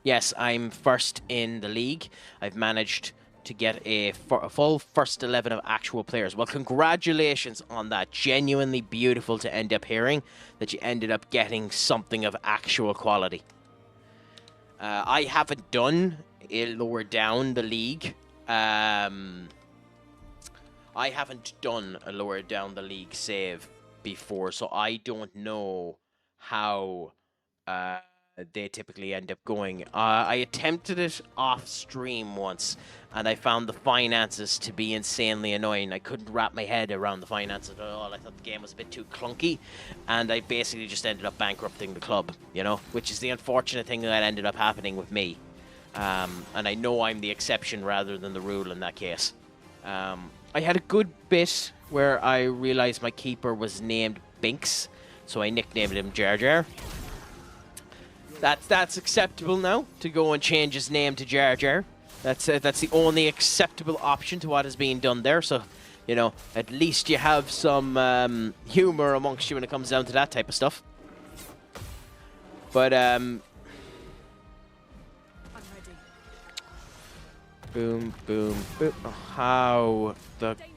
Yes, I'm first in the league. I've managed to get a full first 11 of actual players. Well, congratulations on that. Genuinely beautiful to end up hearing that you ended up getting something of actual quality. I haven't done a lower down the league. I haven't done a lower down the league save before, so I don't know how they typically end up going. I attempted it off stream once, and I found the finances to be insanely annoying. I couldn't wrap my head around the finances at all. I thought the game was a bit too clunky, and I basically just ended up bankrupting the club, you know, which is the unfortunate thing that ended up happening with me. And I know I'm the exception rather than the rule in that case. I had a good bit where I realized my keeper was named Binks, so I nicknamed him Jar Jar. That's acceptable now, to go and change his name to Jar Jar. That's the only acceptable option to what is being done there. So, you know, at least you have some humor amongst you when it comes down to that type of stuff. But I'm ready. boom, boom, boom. How the Danger.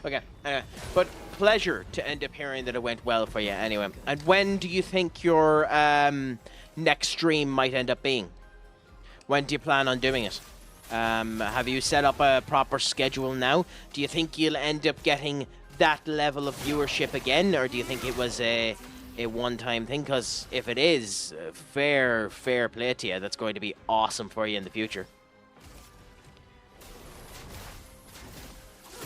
okay, but pleasure to end up hearing that it went well for you anyway. And when do you think your next stream might end up being? When do you plan on doing it? Have you set up a proper schedule now? Do you think you'll end up getting that level of viewership again, or do you think it was a one-time thing? Because if it is, fair play to you. That's going to be awesome for you in the future.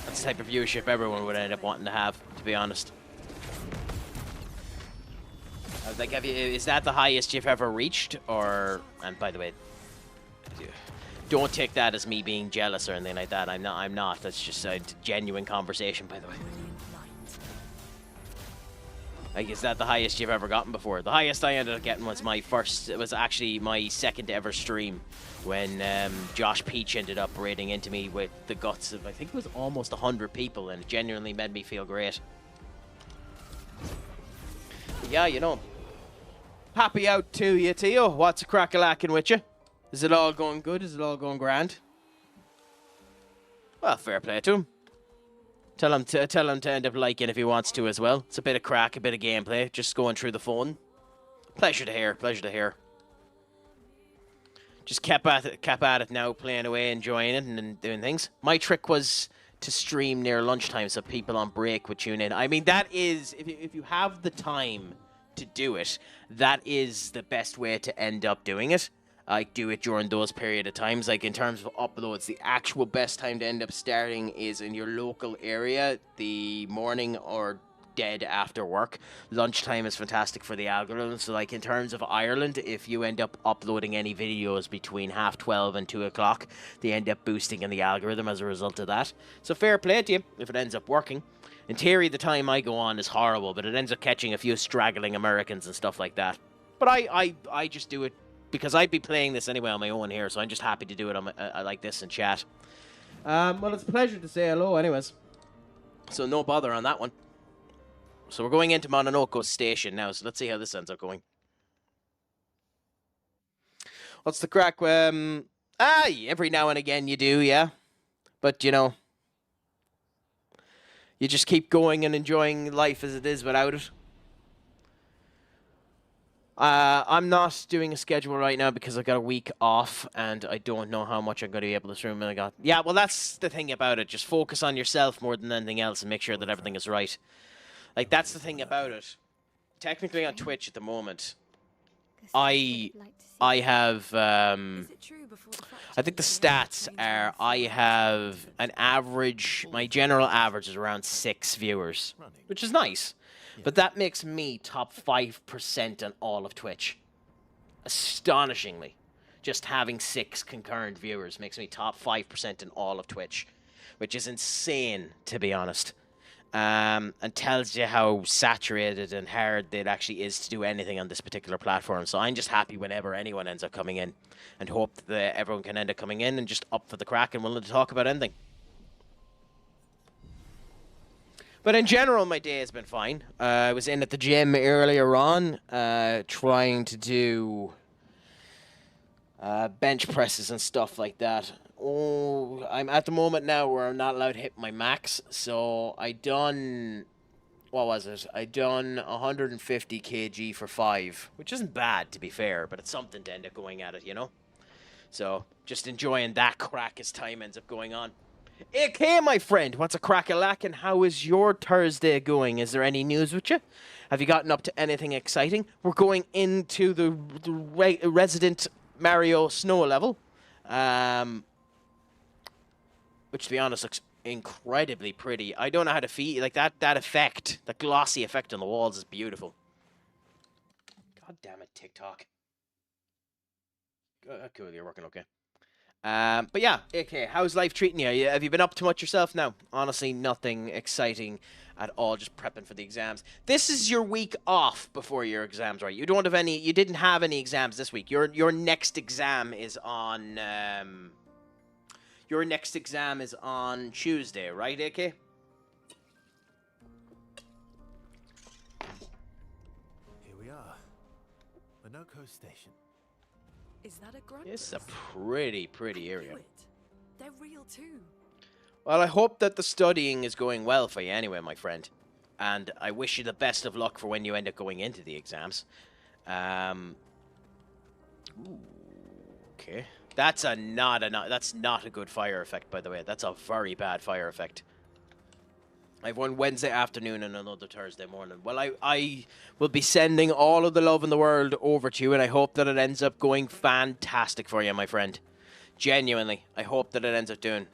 That's the type of viewership everyone would end up wanting to have, to be honest. Like, is that the highest you've ever reached? Or, and by the way, don't take that as me being jealous or anything like that. I'm not. That's just a genuine conversation, by the way. Like, is that the highest you've ever gotten before? The highest I ended up getting was it was actually my second ever stream, when Josh Peach ended up raiding into me with the guts of, I think it was almost 100 people, and it genuinely made me feel great. But yeah, you know. Happy out to you, Tio. What's a crack-a-lacking with you? Is it all going good? Is it all going grand? Well, fair play to him. Tell him to end up liking if he wants to as well. It's a bit of crack, a bit of gameplay, just going through the phone. Pleasure to hear, pleasure to hear. Just kept at it now, playing away, enjoying it, and doing things. My trick was to stream near lunchtime so people on break would tune in. I mean, that is, if you have the time to do it, that is the best way to end up doing it. Like, do it during those period of times. Like, in terms of uploads, the actual best time to end up starting is in your local area, the morning or dead after work. Lunchtime is fantastic for the algorithm. So, like, in terms of Ireland, if you end up uploading any videos between 12:30 and 2 o'clock, they end up boosting in the algorithm as a result of that. So fair play to you if it ends up working. In theory, the time I go on is horrible, but it ends up catching a few straggling Americans and stuff like that. But I just do it because I'd be playing this anyway on my own here, so I'm just happy to do it on like this in chat. Well, it's a pleasure to say hello anyways. So no bother on that one. So we're going into Mononoko Station now, so let's see how this ends up going. What's the crack? Every now and again you do, yeah. But, you know, you just keep going and enjoying life as it is without it. I'm not doing a schedule right now because I got a week off and I don't know how much I'm going to be able to stream. Yeah, well, that's the thing about it. Just focus on yourself more than anything else and make sure that everything is right. Like, that's the thing about it. Technically on Twitch at the moment, I have, I think the stats are, I have an average, my general average is around 6 viewers, which is nice. But that makes me top 5% on all of Twitch. Astonishingly. Just having 6 concurrent viewers makes me top 5% in all of Twitch, which is insane, to be honest. And tells you how saturated and hard it actually is to do anything on this particular platform. So I'm just happy whenever anyone ends up coming in, and hope that everyone can end up coming in and just up for the crack and willing to talk about anything. But in general, my day has been fine. I was in at the gym earlier on, trying to do bench presses and stuff like that. Oh, I'm at the moment now where I'm not allowed to hit my max. So I done, what was it? I done 150 kg for 5, which isn't bad to be fair, but it's something to end up going at it, you know? So just enjoying that crack as time ends up going on. AK, my friend, what's a crack-a-lack, and how is your Thursday going? Is there any news with you? Have you gotten up to anything exciting? We're going into the Resident Mario snow level, which, to be honest, looks incredibly pretty. I don't know how to feel like that effect, the glossy effect on the walls is beautiful. God damn it, TikTok. Cool, you're working okay. But yeah, okay, how's life treating you? Have you been up to much yourself now? Honestly, nothing exciting at all, just prepping for the exams. This is your week off before your exams, right? You didn't have any exams this week. Your next exam is on Tuesday, right, AK? Here we are. Minoko Station. Is that a grunt? It's a pretty area. They're real too. Well, I hope that the studying is going well for you anyway, my friend. And I wish you the best of luck for when you end up going into the exams. Okay. That's not a good fire effect, by the way. That's a very bad fire effect. I have one Wednesday afternoon and another Thursday morning. Well, I will be sending all of the love in the world over to you, and I hope that it ends up going fantastic for you, my friend. Genuinely, I hope that it ends up doing.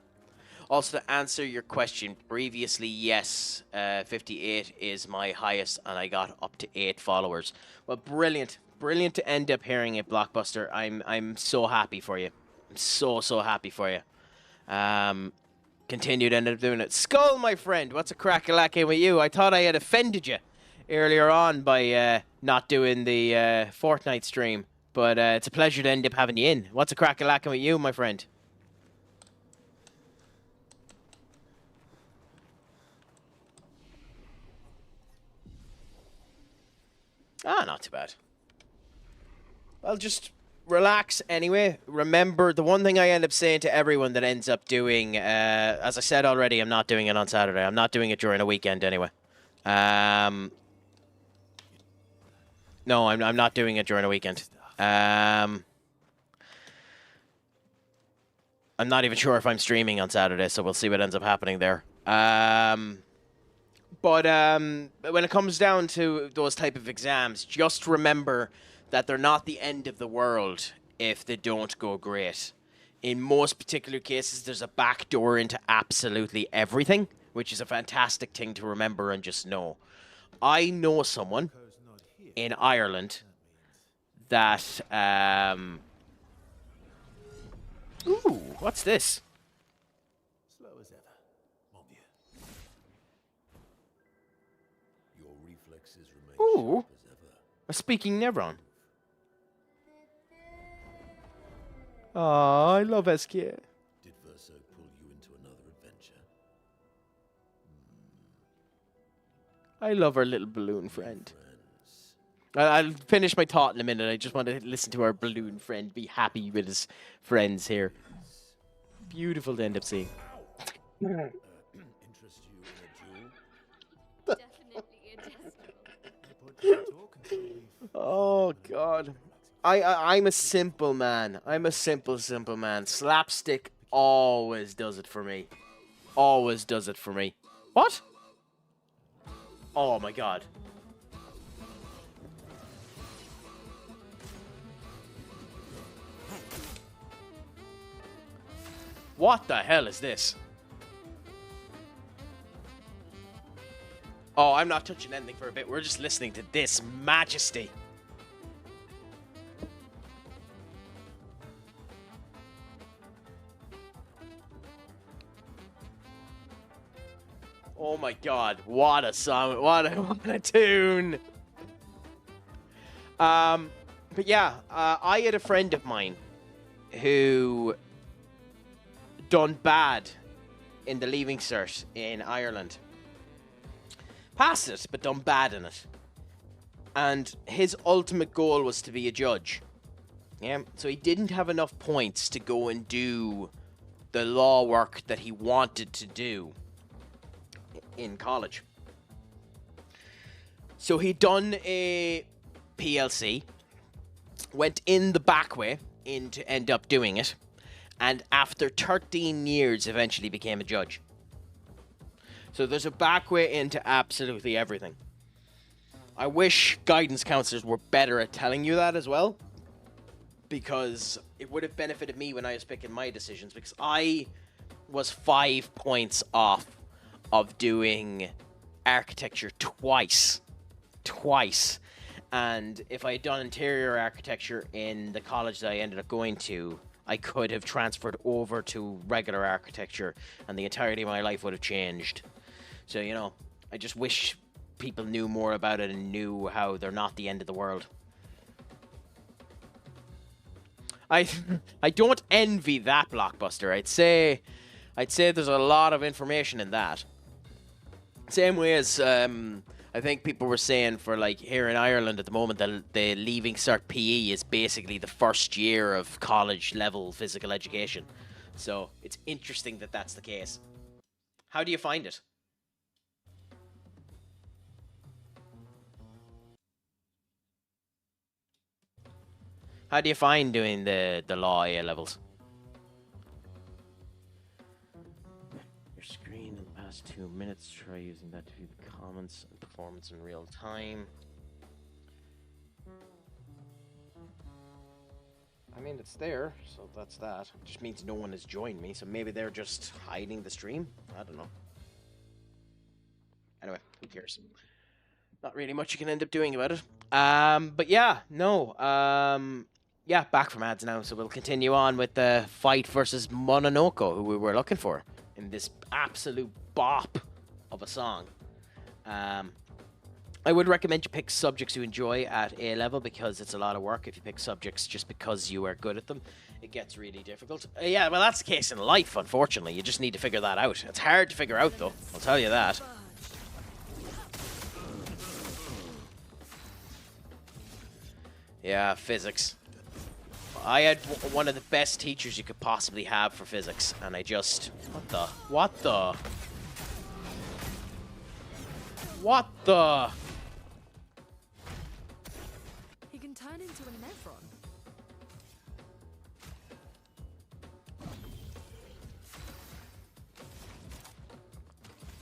Also, to answer your question, previously, yes, 58 is my highest, and I got up to 8 followers. Well, brilliant. Brilliant to end up hearing it, Blockbuster. I'm so happy for you. I'm so happy for you. Continued, ended up doing it. Skull, my friend, what's a crack-a-lacking with you? I thought I had offended you earlier on by not doing the Fortnite stream, but it's a pleasure to end up having you in. What's a crack-a-lacking with you, my friend? Ah, not too bad. Well, just relax anyway. Remember, the one thing I end up saying to everyone that ends up doing, as I said already, I'm not doing it on Saturday. I'm not doing it during a weekend anyway. No, I'm not doing it during a weekend. I'm not even sure if I'm streaming on Saturday, so we'll see what ends up happening there. But when it comes down to those type of exams, just remember that they're not the end of the world if they don't go great. In most particular cases, there's a back door into absolutely everything, which is a fantastic thing to remember and just know. I know someone in Ireland that... Ooh, what's this? Slow as ever, mon vieux. Your reflexes remain Ooh, sharp as ever. a speaking Nevron. Oh, I love Eskia. Did Verso pull you into another adventure? I love our little balloon friend. Friends. I'll finish my thought in a minute. I just want to listen to our balloon friend be happy with his friends here. Beautiful to end up seeing. Interest you in a duel? Definitely a disco. Put you to talk until we've... Oh, God. I'm a simple man. I'm a simple man. Slapstick always does it for me. Always does it for me. What? Oh, my God. What the hell is this? Oh, I'm not touching anything for a bit. We're just listening to this majesty. Oh my God, what a song, what a tune. But yeah, I had a friend of mine who done bad in the Leaving Cert in Ireland. Passed it, but done bad in it. And his ultimate goal was to be a judge. Yeah, so he didn't have enough points to go and do the law work that he wanted to do in college. So he done a PLC, went in the back way in to end up doing it, and after 13 years eventually became a judge. So there's a back way into absolutely everything. I wish guidance counselors were better at telling you that as well, because it would have benefited me when I was picking my decisions, because I was 5 points off of doing architecture twice. And if I had done interior architecture in the college that I ended up going to, I could have transferred over to regular architecture and the entirety of my life would have changed. So, you know, I just wish people knew more about it and knew how they're not the end of the world. I don't envy that blockbuster. I'd say there's a lot of information in that. Same way as I think people were saying for like here in Ireland at the moment that the Leaving Cert PE is basically the first year of college level physical education. So it's interesting that that's the case. How do you find it? How do you find doing the law A levels? Your screen in the past 2 minutes. Try using that to view the comments and performance in real time. I mean, it's there, so that's that. It just means no one has joined me, so maybe they're just hiding the stream. I don't know. Anyway, who cares? Not really much you can end up doing about it. But yeah, no. Yeah, back from ads now, so we'll continue on with the fight versus Mononoko, who we were looking for in this absolute bop of a song. I would recommend you pick subjects you enjoy at A level because it's a lot of work. If you pick subjects just because you are good at them, it gets really difficult. Yeah, well, that's the case in life, unfortunately. You just need to figure that out. It's hard to figure out, though. I'll tell you that. Yeah, physics. I had one of the best teachers you could possibly have for physics, and I just... What the? He can turn into an Ephron.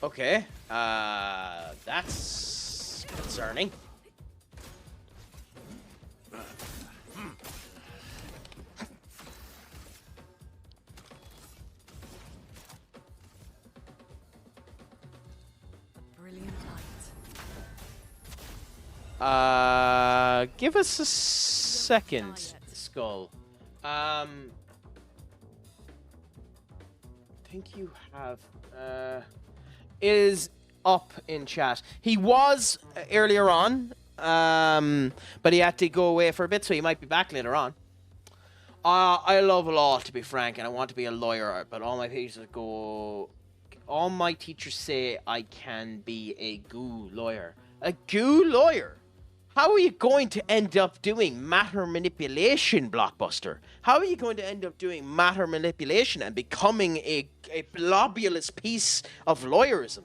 Okay, that's concerning. Brilliant light. Give us a second, Skull. I think you have, is up in chat. He was earlier on, but he had to go away for a bit, so he might be back later on. I love law, to be frank, and I want to be a lawyer, but all my teachers say I can be a goo lawyer. A goo lawyer? How are you going to end up doing matter manipulation, Blockbuster? How are you going to end up doing matter manipulation and becoming a globulous piece of lawyerism?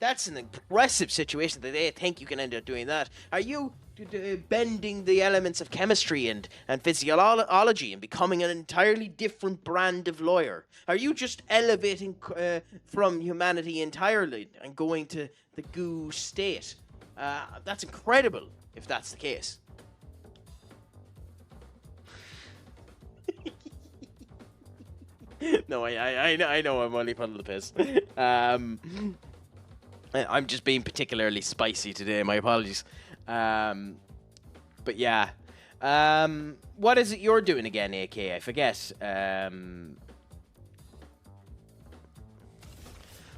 That's an impressive situation that they think you can end up doing that. Are you bending the elements of chemistry and physiology and becoming an entirely different brand of lawyer? Are you just elevating from humanity entirely and going to the goo state? That's incredible, if that's the case. No, I know I'm only putting the piss. I'm just being particularly spicy today. My apologies. But yeah. What is it you're doing again, AK? I forget.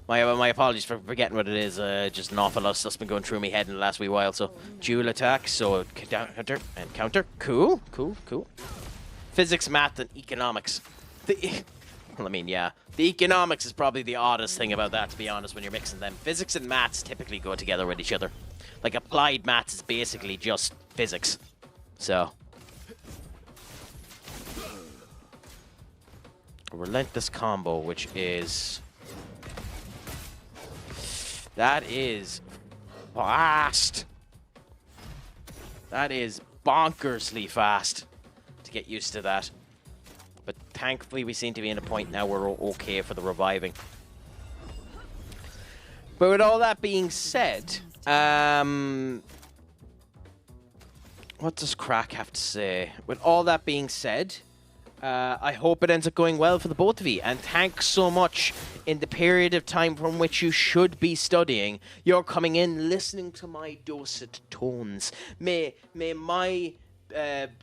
My apologies for forgetting what it is. Just an awful lot of stuff's been going through my head in the last wee while. So, dual attack, so counter and counter. Cool. Physics, math, and economics. Well, I mean, yeah. The economics is probably the oddest thing about that, to be honest, when you're mixing them. Physics and maths typically go together with each other. Like, applied maths is basically just physics. So. A relentless combo, which is... That is fast. That is bonkersly fast to get used to that. But thankfully, we seem to be in a point now where we're okay for the reviving. But with all that being said, what does Craic have to say? With all that being said, I hope it ends up going well for the both of you. And thanks so much in the period of time from which you should be studying. You're coming in, listening to my dulcet tones. May my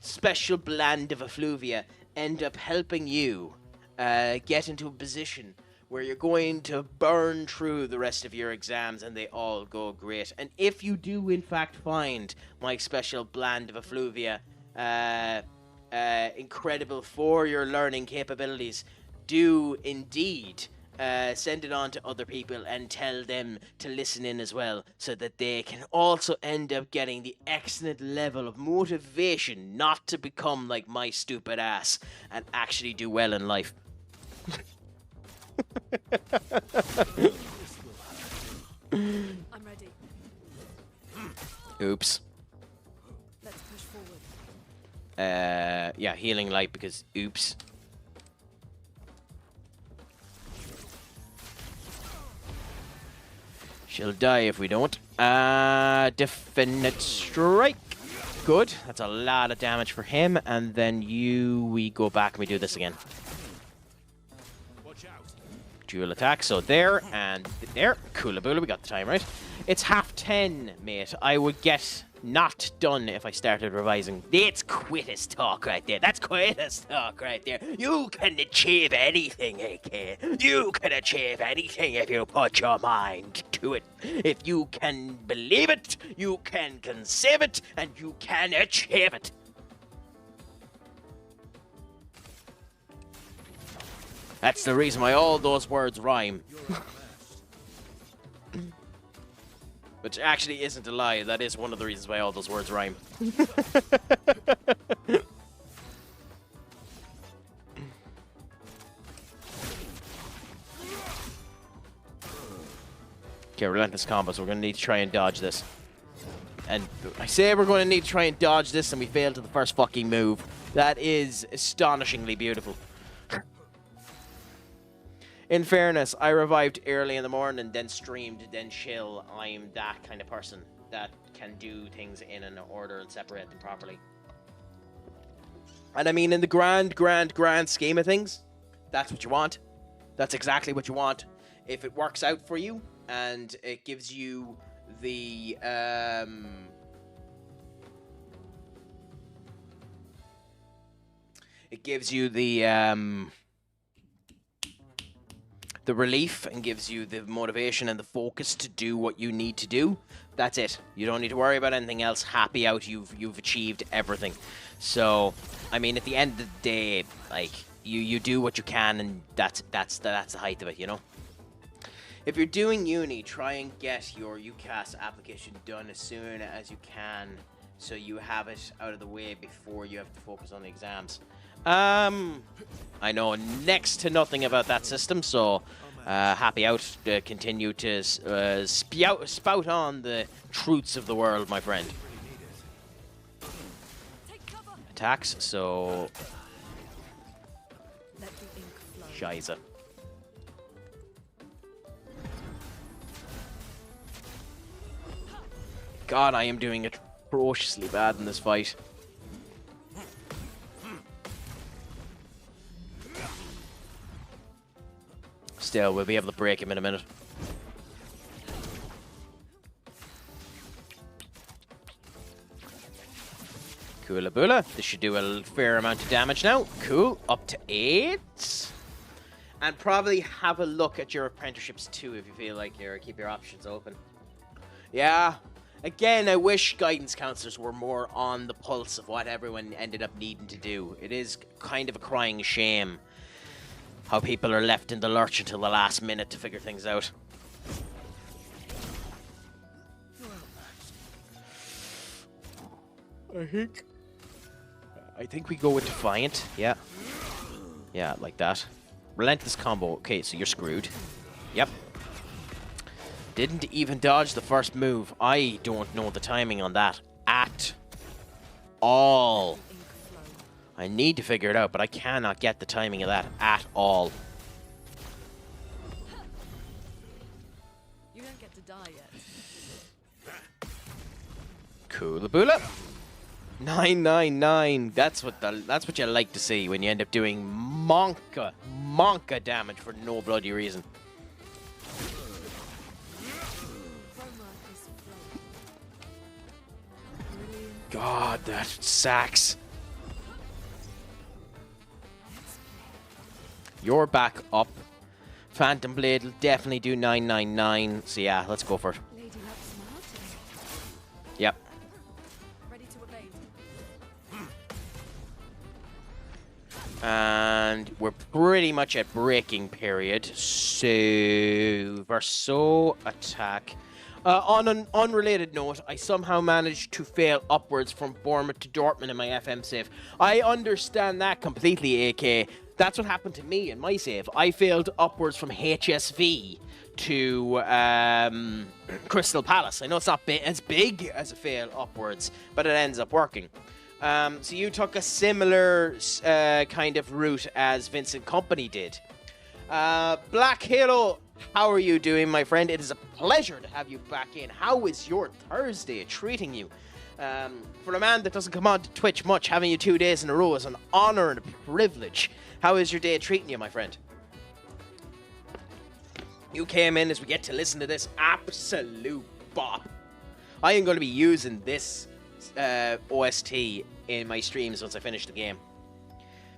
special blend of effluvia end up helping you get into a position where you're going to burn through the rest of your exams and they all go great. And if you do, in fact, find my special blend of effluvia incredible for your learning capabilities, do indeed send it on to other people and tell them to listen in as well, so that they can also end up getting the excellent level of motivation not to become like my stupid ass and actually do well in life. I'm ready. Oops. Let's push forward. Yeah, healing light because oops. She'll die if we don't. Definite strike. Good. That's a lot of damage for him. And then we go back and we do this again. Dual attack. So there and there. Coolaboola. We got the time right. It's 10:30, mate. I would get not done if I started revising. That's quitters talk right there. That's quitters talk right there. You can achieve anything, AK. You can achieve anything if you put your mind to it. If you can believe it, you can conceive it, and you can achieve it. That's the reason why all those words rhyme. Which actually isn't a lie. That is one of the reasons why all those words rhyme. Okay, relentless combo, so we're going to need to try and dodge this. And I say we're going to need to try and dodge this, and we fail to the first fucking move. That is astonishingly beautiful. In fairness, I revived early in the morning, then streamed, then chill. I'm that kind of person that can do things in an order and separate them properly. And I mean, in the grand scheme of things, that's what you want. That's exactly what you want. If it works out for you, and it gives you the, the relief and gives you the motivation and the focus to do what you need to do, that's it. You don't need to worry about anything else. Happy out, you've achieved everything. So, I mean, at the end of the day, like, you do what you can, and that's the height of it, you know? If you're doing uni, try and get your UCAS application done as soon as you can, so you have it out of the way before you have to focus on the exams. I know next to nothing about that system, so happy out. Continue to spout on the truths of the world, my friend. Attacks, so Shiza. God, I am doing atrociously bad in this fight. Still, we'll be able to break him in a minute. Coolaboola. This should do a fair amount of damage now. Cool. Up to 8. And probably have a look at your apprenticeships too if you feel like keep your options open. Yeah. Again, I wish guidance counselors were more on the pulse of what everyone ended up needing to do. It is kind of a crying shame how people are left in the lurch until the last minute to figure things out. I think we go with Defiant. Yeah. Yeah, like that. Relentless combo. Okay, so you're screwed. Yep. Didn't even dodge the first move. I don't know the timing on that at all. I need to figure it out, but I cannot get the timing of that at all. You don't get to die yet. Coolaboola. 999. That's what you like to see when you end up doing monka damage for no bloody reason. Framework is flowing. Brilliant. God, that sacks. You're back up. Phantom Blade will definitely do 999. So yeah, let's go for it. Lady Luck's smart. Yep. Ready to evade. And we're pretty much at breaking period. So Verso attack. On an unrelated note, I somehow managed to fail upwards from Bournemouth to Dortmund in my FM save. I understand that completely, AK. That's what happened to me in my save. I failed upwards from HSV to Crystal Palace. I know it's not as big as a fail upwards, but it ends up working. So you took a similar kind of route as Vincent Company did. Black Halo, how are you doing, my friend? It is a pleasure to have you back in. How is your Thursday treating you? For a man that doesn't come on to Twitch much, having you 2 days in a row is an honor and a privilege. How is your day treating you, my friend? You came in as we get to listen to this absolute bop. I am going to be using this OST in my streams once I finish the game.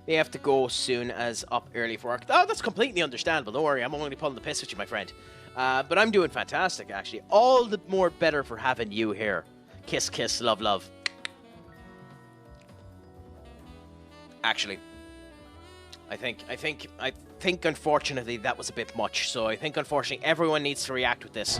They have to go soon as up early for work. Oh, that's completely understandable. Don't worry, I'm only pulling the piss with you, my friend. But I'm doing fantastic, actually. All the more better for having you here. Kiss, kiss, love, love. Actually, I think unfortunately that was a bit much. So I think unfortunately everyone needs to react with this.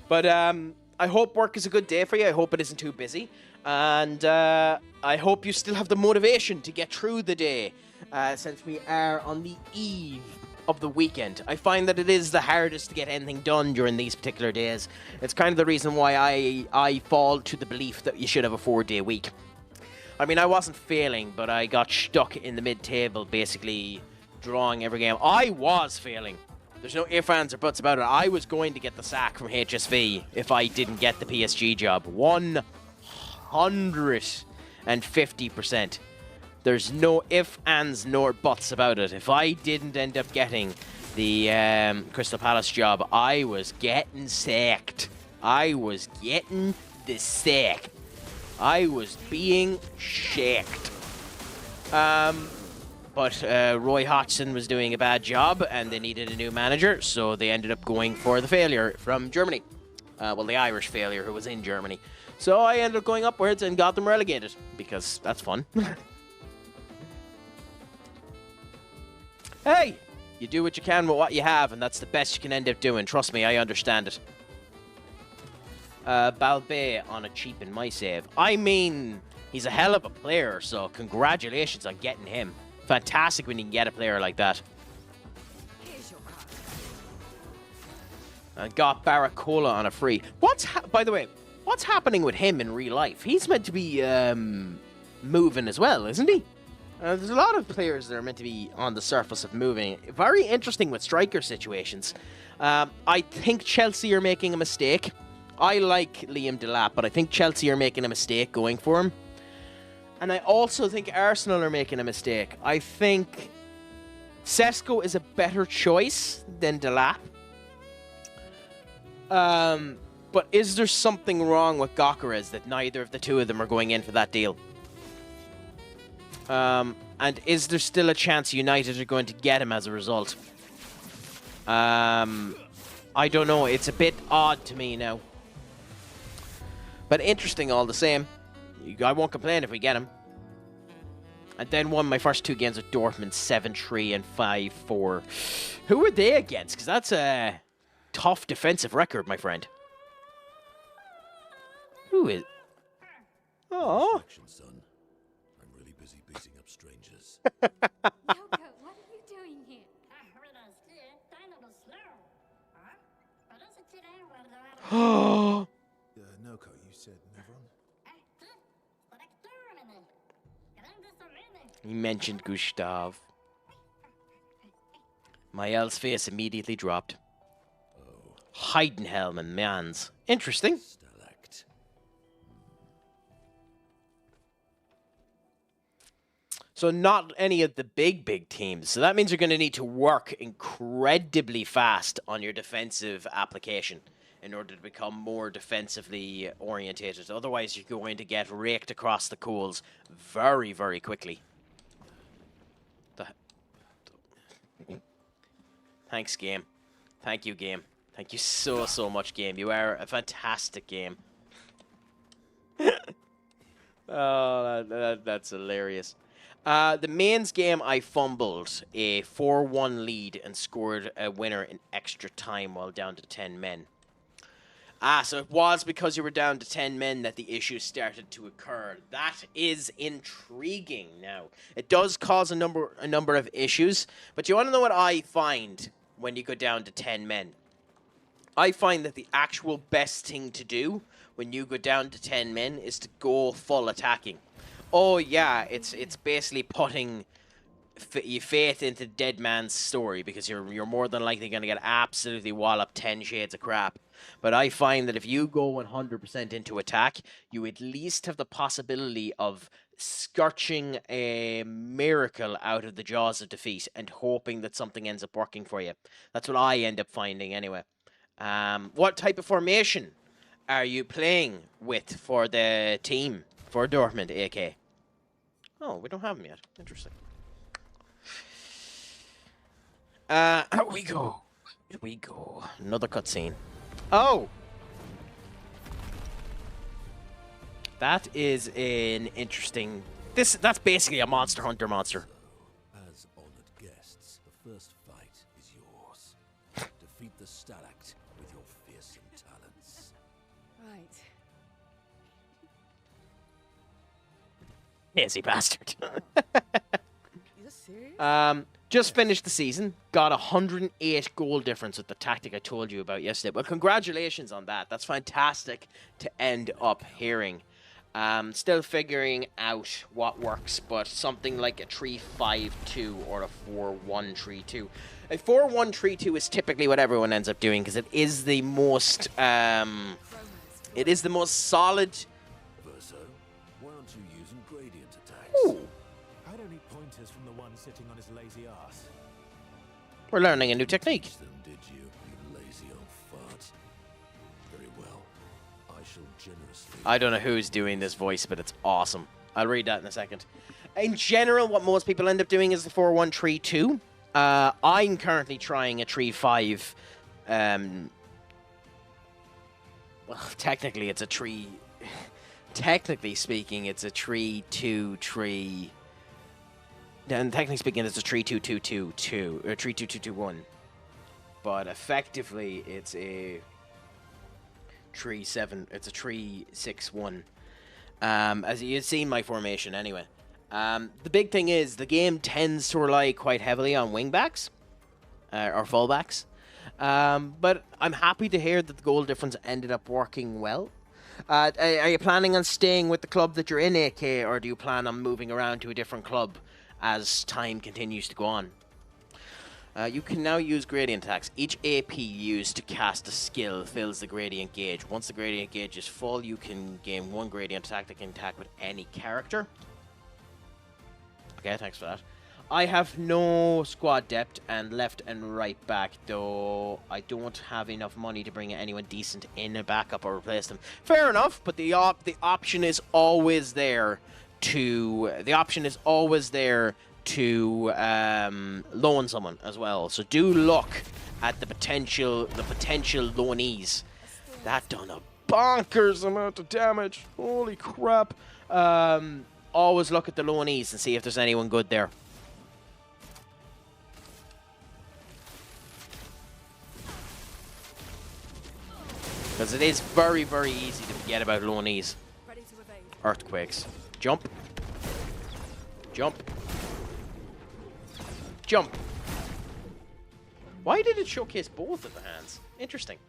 But I hope work is a good day for you. I hope it isn't too busy. And I hope you still have the motivation to get through the day. Since we are on the eve of the weekend. I find that it is the hardest to get anything done during these particular days. It's kind of the reason why I fall to the belief that you should have a 4-day week. I mean, I wasn't failing, but I got stuck in the mid-table, basically drawing every game. I was failing. There's no ifs, ands, or buts about it. I was going to get the sack from HSV if I didn't get the PSG job. 150%. There's no ifs, ands, nor buts about it. If I didn't end up getting the Crystal Palace job, I was getting sacked. I was getting the sack. I was being shacked. But Roy Hodgson was doing a bad job, and they needed a new manager, so they ended up going for the failure from Germany. Well, the Irish failure who was in Germany. So I ended up going upwards and got them relegated, because that's fun. Hey, you do what you can with what you have, and that's the best you can end up doing. Trust me, I understand it. Balbay on a cheap in my save. I mean, he's a hell of a player, so congratulations on getting him. Fantastic when you can get a player like that. And got Barracola on a free. By the way, what's happening with him in real life? He's meant to be moving as well, isn't he? There's a lot of players that are meant to be on the surface of moving. Very interesting with striker situations. I think Chelsea are making a mistake. I like Liam Delap, but I think Chelsea are making a mistake going for him. And I also think Arsenal are making a mistake. I think Sesko is a better choice than Delap. But is there something wrong with Gyökeres that neither of the two of them are going in for that deal? And is there still a chance United are going to get him as a result? I don't know. It's a bit odd to me now. But interesting all the same. I won't complain if we get him. And then won my first 2 games with Dortmund, 7-3 and 5-4. Who were they against? Because that's a tough defensive record, my friend. Who is... Oh. Son. I'm really busy beating up strangers. Yoko, what are you doing here? Noko, you said Nevron? He mentioned Gustav. Mael's face immediately dropped. Heidenhelm and Mans. Interesting. Stalakt. So not any of the big teams. So that means you're going to need to work incredibly fast on your defensive application in order to become more defensively orientated. Otherwise, you're going to get raked across the coals very, very quickly. Thanks, game. Thank you, game. Thank you so much, game. You are a fantastic game. Oh, that's hilarious. The mains game, I fumbled a 4-1 lead and scored a winner in extra time while down to 10 men. So it was because you were down to 10 men that the issues started to occur. That is intriguing now. It does cause a number of issues, but you want to know what I find when you go down to 10 men? I find that the actual best thing to do when you go down to 10 men is to go full attacking. Oh yeah, it's basically putting your faith into Dead Man's story, because you're more than likely going to get absolutely walloped 10 shades of crap. But I find that if you go 100% into attack, you at least have the possibility of scorching a miracle out of the jaws of defeat and hoping that something ends up working for you. That's what I end up finding anyway. What type of formation are you playing with for the team for Dortmund, AK? Oh, we don't have them yet. Interesting. Here we go. Here we go. Another cutscene. Oh! That is an interesting... That's basically a Monster Hunter monster. As honored guests, the first fight is yours. Defeat the Stalakt with your fearsome talents. Right. Lazy bastard. You just serious? Just finished the season. Got 108 goal difference with the tactic I told you about yesterday. Well, congratulations on that. That's fantastic to end up hearing. Still figuring out what works, but something like a 3-5-2 or a 4-1-3-2. A 4-1-3-2 is typically what everyone ends up doing because it is the most solid. Verso, why aren't you using gradient attacks? Ooh. I don't need pointers from the one sitting on his lazy ass. We're learning a new technique. Them, did you, you lazy old fart? Very well. I shall generously... I don't know who's doing this voice, but it's awesome. I'll read that in a second. In general, what most people end up doing is the 4-1-3-2. I'm currently trying a 3-5. Well, technically, it's a 3... Technically speaking, it's a 3-2-3... And technically speaking, it's a 3-2-2-2-2, or 3-2-2-2-1. But effectively, it's a 3-7. It's a 3-6-1. As you've seen my formation anyway. The big thing is the game tends to rely quite heavily on wingbacks or fullbacks. But I'm happy to hear that the goal difference ended up working well. Are you planning on staying with the club that you're in, AK, or do you plan on moving around to a different club as time continues to go on? You can now use gradient attacks. Each AP used to cast a skill fills the gradient gauge. Once the gradient gauge is full, you can gain one gradient attack that can attack with any character. Okay, thanks for that. I have no squad depth and left and right back, though I don't have enough money to bring anyone decent in a backup or replace them. Fair enough, but the option is always there to loan someone as well. So do look at the potential loanees. That done a bonkers amount of damage. Holy crap. Always look at the loanees and see if there's anyone good there. Because it is very, very easy to forget about loanees. Ready to evade. Earthquakes. Jump. Jump. Jump. Why did it showcase both of the hands? Interesting.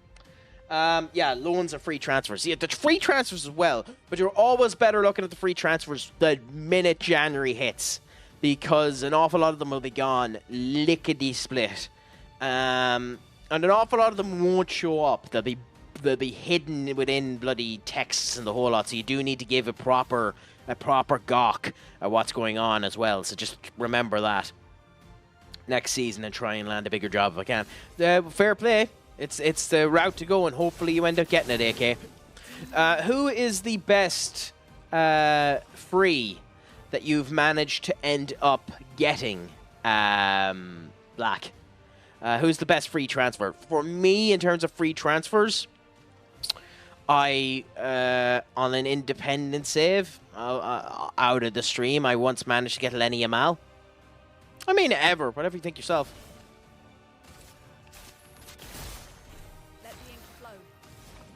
Yeah, loans and free transfers. Yeah, the free transfers as well, but you're always better looking at the free transfers the minute January hits, because an awful lot of them will be gone lickety-split. And an awful lot of them won't show up. They'll be hidden within bloody texts and the whole lot, so you do need to give a proper gawk at what's going on as well, so just remember that next season and try and land a bigger job if I can. Fair play. It's the route to go, and hopefully you end up getting it, AK. Who is the best free that you've managed to end up getting, Black? Who's the best free transfer? For me, in terms of free transfers, I, on an independent save, out of the stream, I once managed to get Lenny Yamal. I mean, whatever you think yourself.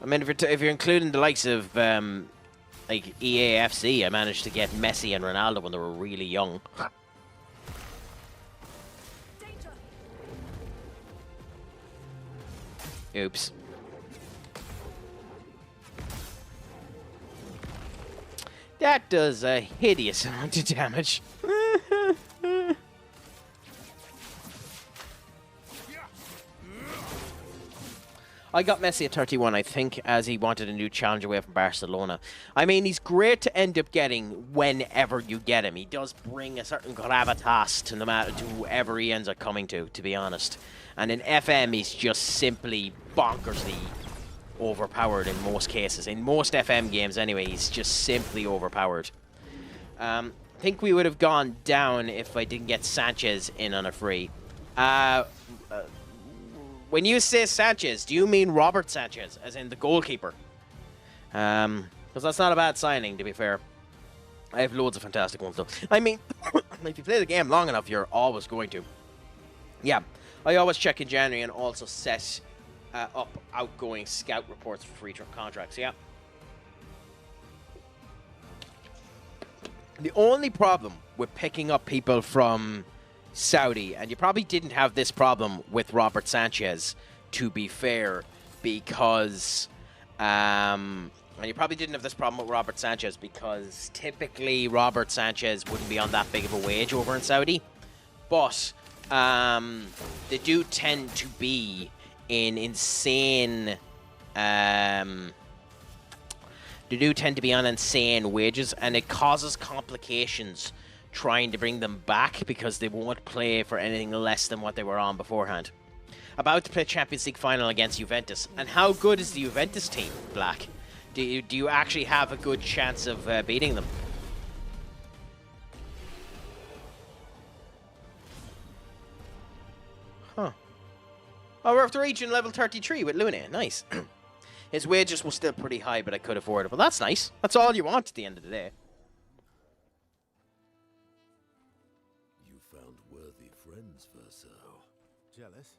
I mean, if you're including the likes of like EAFC, I managed to get Messi and Ronaldo when they were really young. Oops. That does a hideous amount of damage. I got Messi at 31, I think, as he wanted a new challenge away from Barcelona. I mean, he's great to end up getting whenever you get him. He does bring a certain gravitas to to whoever he ends up coming to be honest. And in FM, he's just simply bonkersly overpowered in most cases. In most FM games, anyway, he's just simply overpowered. I think we would have gone down if I didn't get Sanchez in on a free. When you say Sanchez, do you mean Robert Sanchez, as in the goalkeeper? Because that's not a bad signing, to be fair. I have loads of fantastic ones, though. I mean, if you play the game long enough, you're always going to. Yeah, I always check in January and also set up outgoing scout reports for free contracts, yeah. The only problem with picking up people from Saudi, and you probably didn't have this problem with Robert Sanchez, to be fair, because and you probably didn't have this problem with Robert Sanchez because typically Robert Sanchez wouldn't be on that big of a wage over in Saudi, but they do tend to be in insane they do tend to be on insane wages, and it causes complications trying to bring them back because they won't play for anything less than what they were on beforehand. About to play Champions League final against Juventus. And how good is the Juventus team, Black? Do you actually have a good chance of beating them? Huh. Oh, we're after reaching level 33 with Luna. Nice. His wages were still pretty high, but I could afford it. But that's nice. That's all you want at the end of the day. Friends, Verso. Jealous?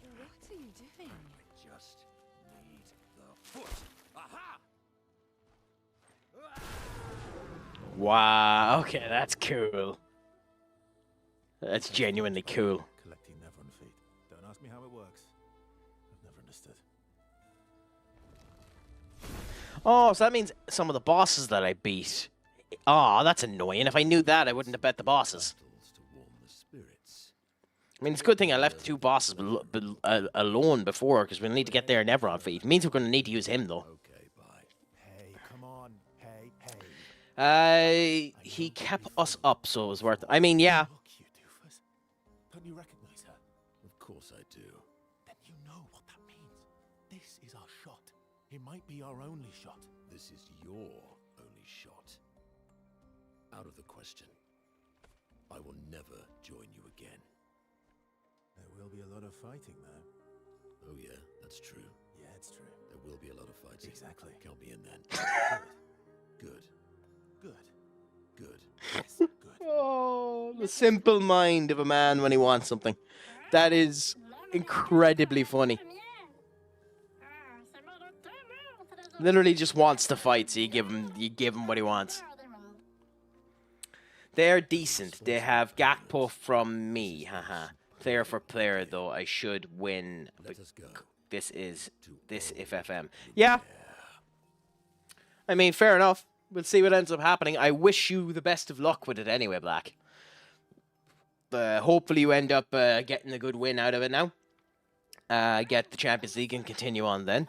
What are you doing? I just need the foot. Aha! Wow, okay, that's cool. That's genuinely cool. Collecting Nevron feet. Don't ask me how it works. I've never understood. Oh, so that means some of the bosses that I beat. Oh, that's annoying. If I knew that, I wouldn't have bet the bosses. I mean, it's a good thing I left the two bosses alone before, because we'll need to get there Nevron feet. It means we're going to need to use him, though. Okay, bye. Hey, come on. Hey. He kept us up, so it was worth it. I mean, yeah. Look, you doofus. Don't you recognize her? Of course I do. Then you know what that means. This is our shot. It might be our only shot. This is your only shot. Out of the question. I will never join you again. There will be a lot of fighting, though. Oh yeah, that's true. Yeah, it's true. There will be a lot of fighting. Exactly. Count me in then. Good. Good. Good. Yes, good. Oh, the simple mind of a man when he wants something. That is incredibly funny. Literally just wants to fight, so you give him what he wants. They're decent. They have Gakpo from me, haha. Player for player, though, I should win. Let us go. This if FM. Yeah. I mean, fair enough. We'll see what ends up happening. I wish you the best of luck with it anyway, Black. Hopefully you end up getting a good win out of it now. Get the Champions League and continue on then.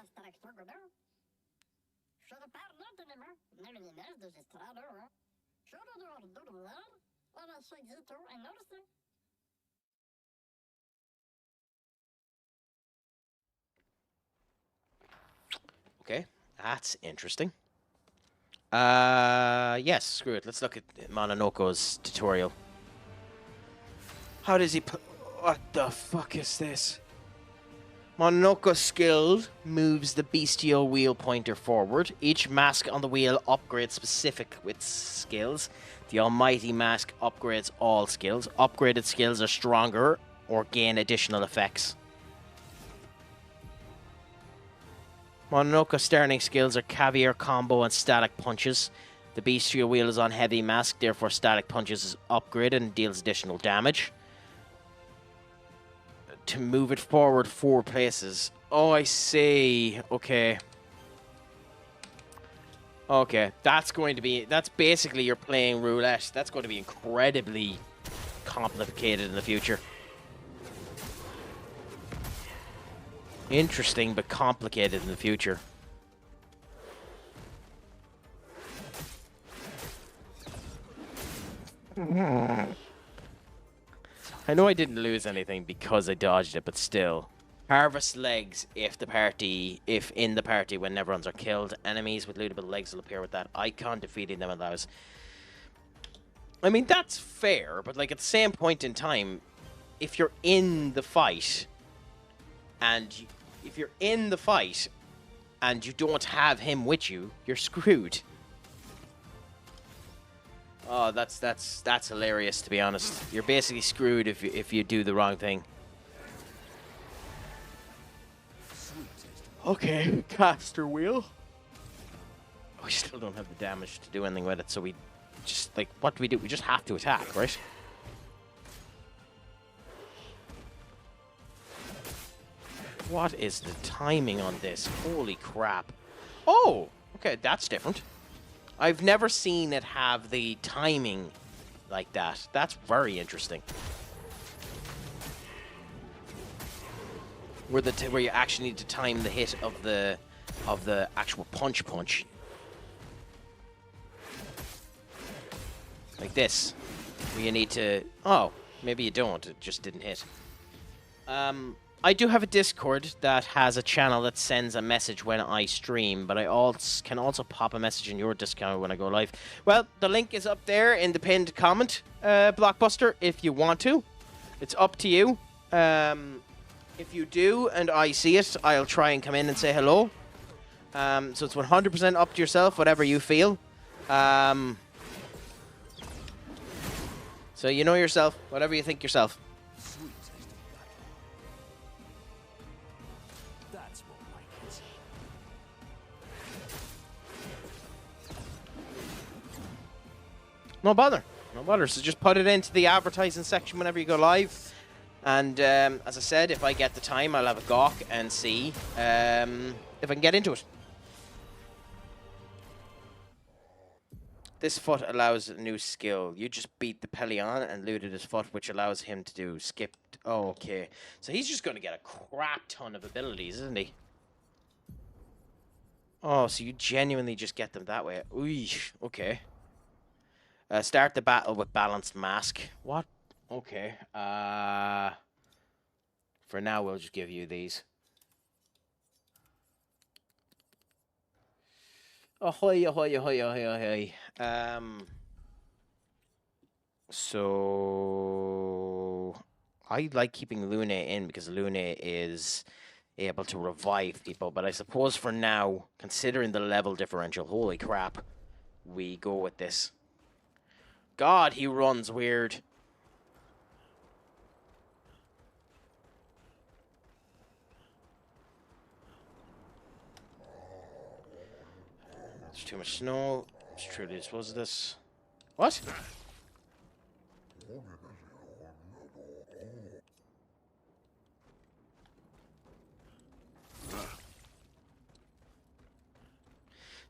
Okay, that's interesting. Yes, screw it. Let's look at Mononoko's tutorial. How does he what the fuck is this? Mononoko skilled moves the bestial wheel pointer forward. Each mask on the wheel upgrades specific with skills. The almighty mask upgrades all skills. Upgraded skills are stronger or gain additional effects. Mononoko starting skills are caviar combo and static punches. The bestial wheel is on heavy mask, therefore static punches is upgraded and deals additional damage. To move it forward 4 places. Oh, I see. Okay. Okay, that's basically you're playing roulette. That's going to be incredibly complicated in the future. Interesting, but complicated in the future. I know I didn't lose anything because I dodged it, but still. Harvest legs if in the party when Neverons are killed. Enemies with lootable legs will appear with that icon. Defeating them allows... I mean, that's fair, but like at the same point in time, if you're in the fight and you don't have him with you, you're screwed. Oh, that's hilarious, to be honest. You're basically screwed if you do the wrong thing. Okay, caster wheel. We still don't have the damage to do anything with it, so we just, like, what do? We just have to attack, right? What is the timing on this? Holy crap. Oh, okay, that's different. I've never seen it have the timing like that. That's very interesting. Where you actually need to time the hit of the actual punch. Like this. Where you need to... Oh, maybe you don't. It just didn't hit. I do have a Discord that has a channel that sends a message when I stream, but I can also pop a message in your Discord when I go live. Well, the link is up there in the pinned comment, Blockbuster, if you want to. It's up to you. If you do and I see it, I'll try and come in and say hello. So it's 100% up to yourself, whatever you feel. So you know yourself, whatever you think yourself. No bother. No bother. So just put it into the advertising section whenever you go live. And as I said, if I get the time, I'll have a gawk and see if I can get into it. This foot allows a new skill. You just beat the Pelion and looted his foot, which allows him to do skip. Oh, okay. So he's just going to get a crap ton of abilities, isn't he? Oh, so you genuinely just get them that way. Ooh, okay. Start the battle with balanced mask. What? Okay. For now, we'll just give you these. Ahoy, ahoy, ahoy, ahoy, ahoy. So I like keeping Lune in because Lune is able to revive people. But I suppose for now, considering the level differential, holy crap, we go with this. God, he runs weird. There's too much snow. It's truly dispose of this. What?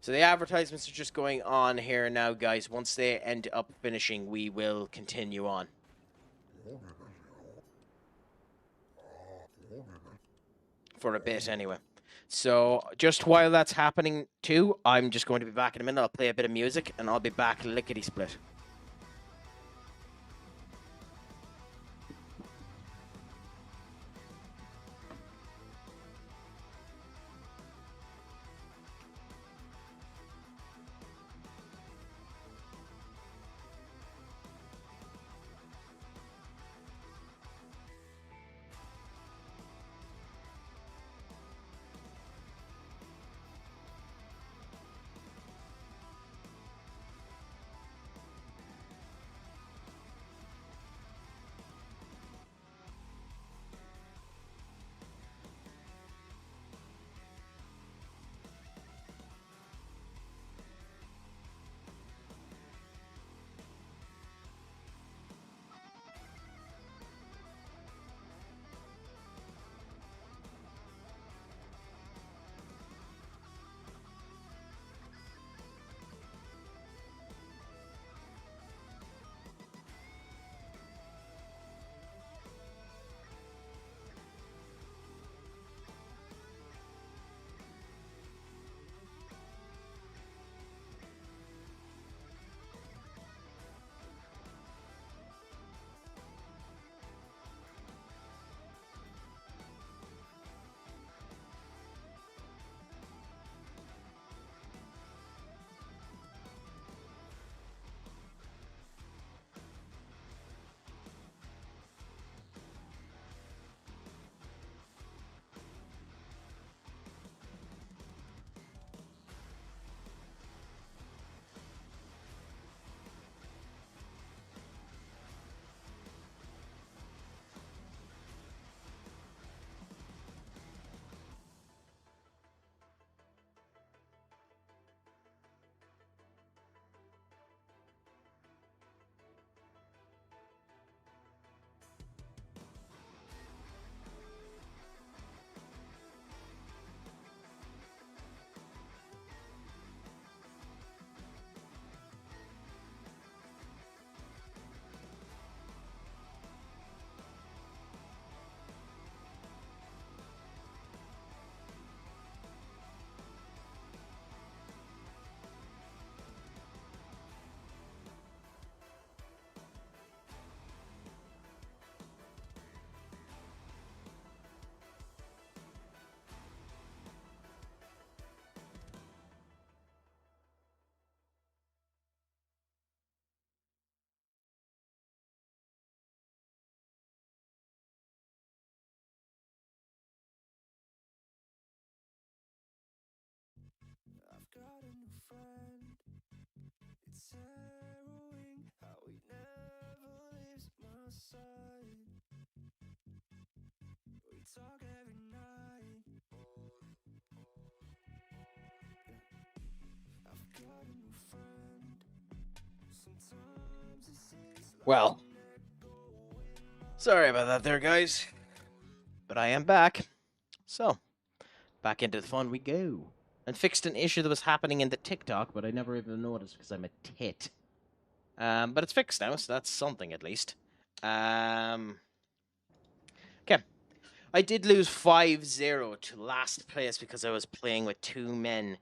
So the advertisements are just going on here now, guys. Once they end up finishing, we will continue on. For a bit, anyway. So just while that's happening, too, I'm just going to be back in a minute. I'll play a bit of music, and I'll be back lickety-split. I've got a new friend. It's harrowing how he never leaves my side. We talk every night. Yeah. I've got a new friend. Sometimes it seems like Well, sorry about that there, guys. But I am back. So, back into the fun we go. And fixed an issue that was happening in the TikTok, but I never even noticed because I'm a tit. But it's fixed now, so that's something at least. Okay. I did lose 5-0 to last place because I was playing with two men.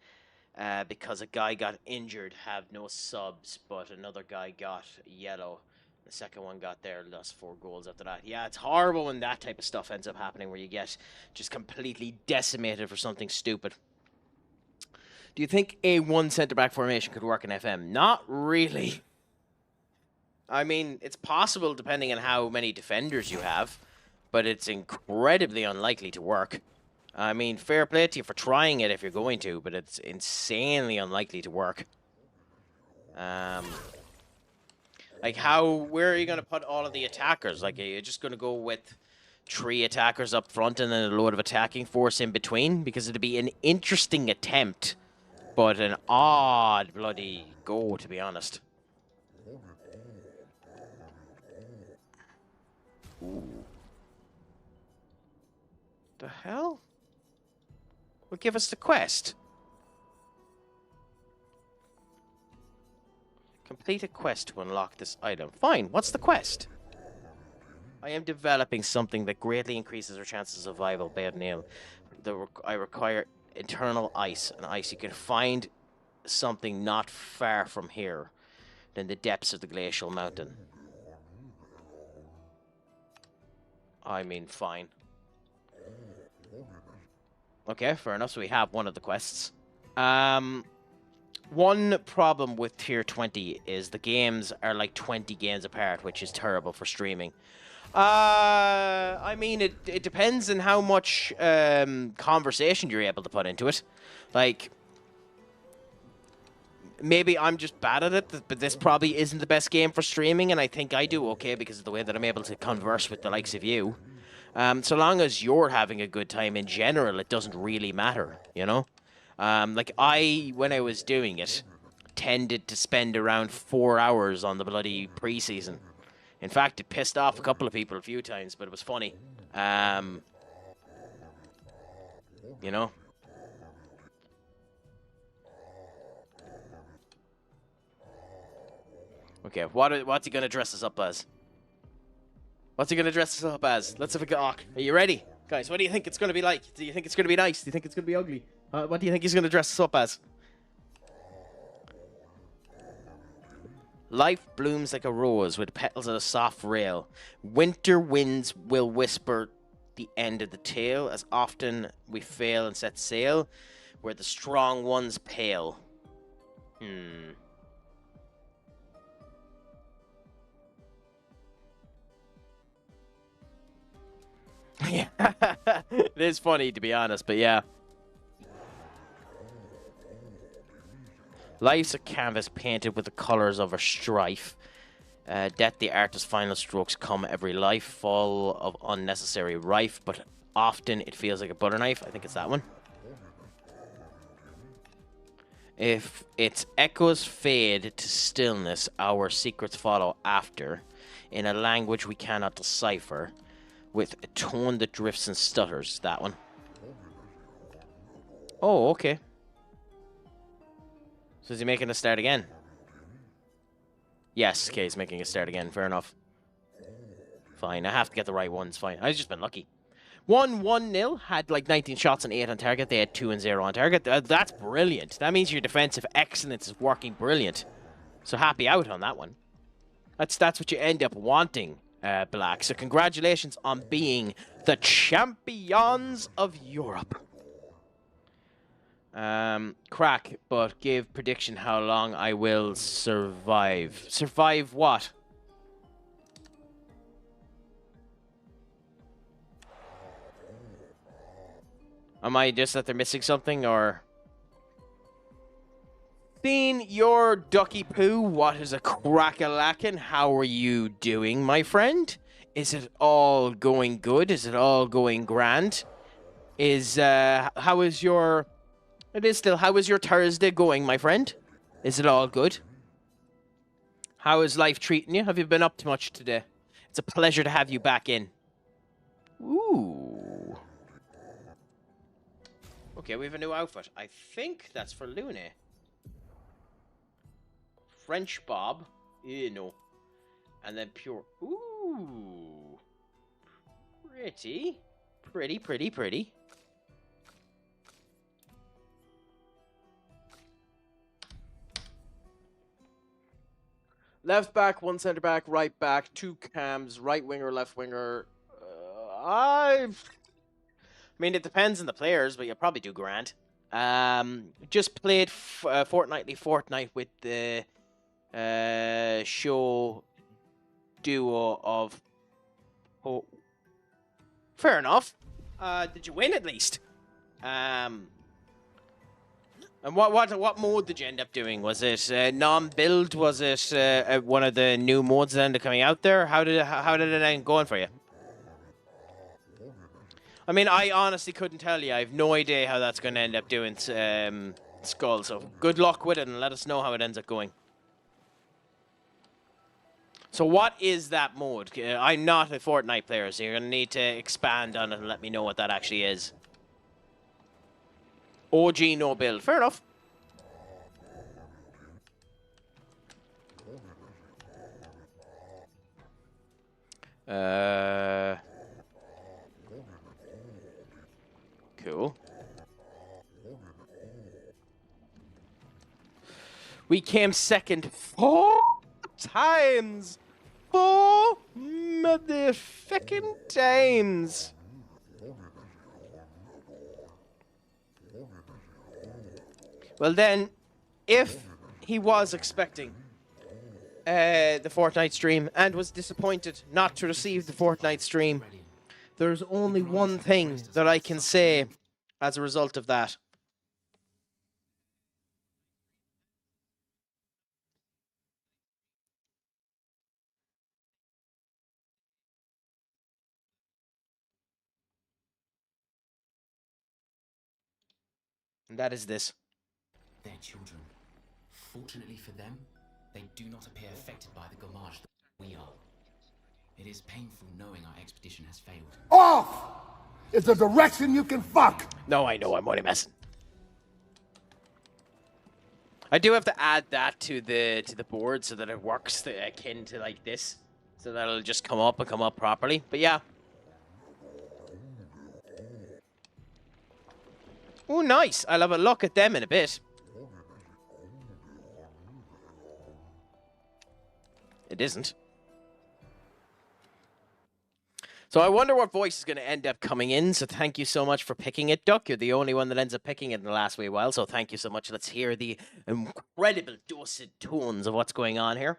Because a guy got injured, have no subs, but another guy got yellow. The second one got there, lost 4 goals after that. Yeah, it's horrible when that type of stuff ends up happening, where you get just completely decimated for something stupid. Do you think a one centre-back formation could work in FM? Not really. I mean, it's possible depending on how many defenders you have, but it's incredibly unlikely to work. I mean, fair play to you for trying it if you're going to, but it's insanely unlikely to work. Like, where are you going to put all of the attackers? Like, are you just going to go with 3 attackers up front and then a load of attacking force in between? Because it'd be an interesting attempt, but an odd bloody go, to be honest. Ooh. The hell? Well, give us the quest. Complete a quest to unlock this item. Fine, what's the quest? I am developing something that greatly increases our chances of survival. Bad nail. I require internal ice. And ice, you can find something not far from here. In the depths of the glacial mountain. I mean, fine. Okay, fair enough. So we have one of the quests. One problem with tier 20 is the games are like 20 games apart, which is terrible for streaming. I mean, it depends on how much conversation you're able to put into it. Like, maybe I'm just bad at it, but this probably isn't the best game for streaming, and I think I do okay because of the way that I'm able to converse with the likes of you. So long as you're having a good time in general, it doesn't really matter, you know? Like, when I was doing it, tended to spend around 4 hours on the bloody preseason. In fact, it pissed off a couple of people a few times, but it was funny. You know? Okay, what's he gonna dress us up as? What's he gonna dress us up as? Let's have a go. Are you ready? Guys, what do you think it's gonna be like? Do you think it's gonna be nice? Do you think it's gonna be ugly? What do you think he's gonna dress us up as? Life blooms like a rose with petals of a soft rail. Winter winds will whisper the end of the tale. As often we fail and set sail, where the strong ones pale. Yeah, it is funny to be honest, but yeah. Life's a canvas painted with the colours of a strife. Death, the artist's final strokes come every life, full of unnecessary rife, but often it feels like a butter knife. I think it's that one. If its echoes fade to stillness, our secrets follow after, in a language we cannot decipher, with a tone that drifts and stutters. That one. Oh, okay. So is he making us start again? Yes, okay, he's making us start again. Fair enough. Fine, I have to get the right ones. Fine, I've just been lucky. 1-1-0, had like 19 shots and 8 on target. They had 2 and 0 on target. That's brilliant. That means your defensive excellence is working brilliant. So happy out on that one. That's what you end up wanting, Black. So congratulations on being the champions of Europe. Crack, but give prediction how long I will survive. Survive what? Am I just that they're missing something, or? Bean, your ducky poo, what is a crack-a-lackin'? How are you doing, my friend? Is it all going good? Is it all going grand? How is your... It is still, how is your Thursday going, my friend? Is it all good? How is life treating you? Have you been up to much today? It's a pleasure to have you back in. Ooh. Okay, we have a new outfit. I think that's for Lune. French Bob. No. And then pure... Ooh. Pretty. Pretty. Left back, one centre back, right back, 2 cams, right winger, left winger. I mean, it depends on the players, but you'll probably do grand. Just played fortnight with the show duo of... Oh, fair enough. Did you win at least? And what mode did you end up doing? Was it non-build? Was it one of the new modes that ended up coming out there? How did it end going for you? I mean, I honestly couldn't tell you. I have no idea how that's going to end up doing Skull. So good luck with it, and let us know how it ends up going. So what is that mode? I'm not a Fortnite player, so you're going to need to expand on it and let me know what that actually is. OG no build. Fair enough. Cool. We came second 4 times. 4 motherfucking times. Well then, if he was expecting the Fortnite stream and was disappointed not to receive the Fortnite stream, there's only one thing that I can say as a result of that. And that is this. Their children. Fortunately for them, they do not appear affected by the gomage that we are. It is painful knowing our expedition has failed. Off! It's a direction you can fuck! No, I know, I'm only messing. I do have to add that to the board so that it works akin to like this. So that it'll just come up and come up properly. But yeah. Oh, nice. I'll have a look at them in a bit. It isn't. So I wonder what voice is going to end up coming in. So thank you so much for picking it, Duck. You're the only one that ends up picking it in the last wee while. So thank you so much. Let's hear the incredible dulcet tones of what's going on here.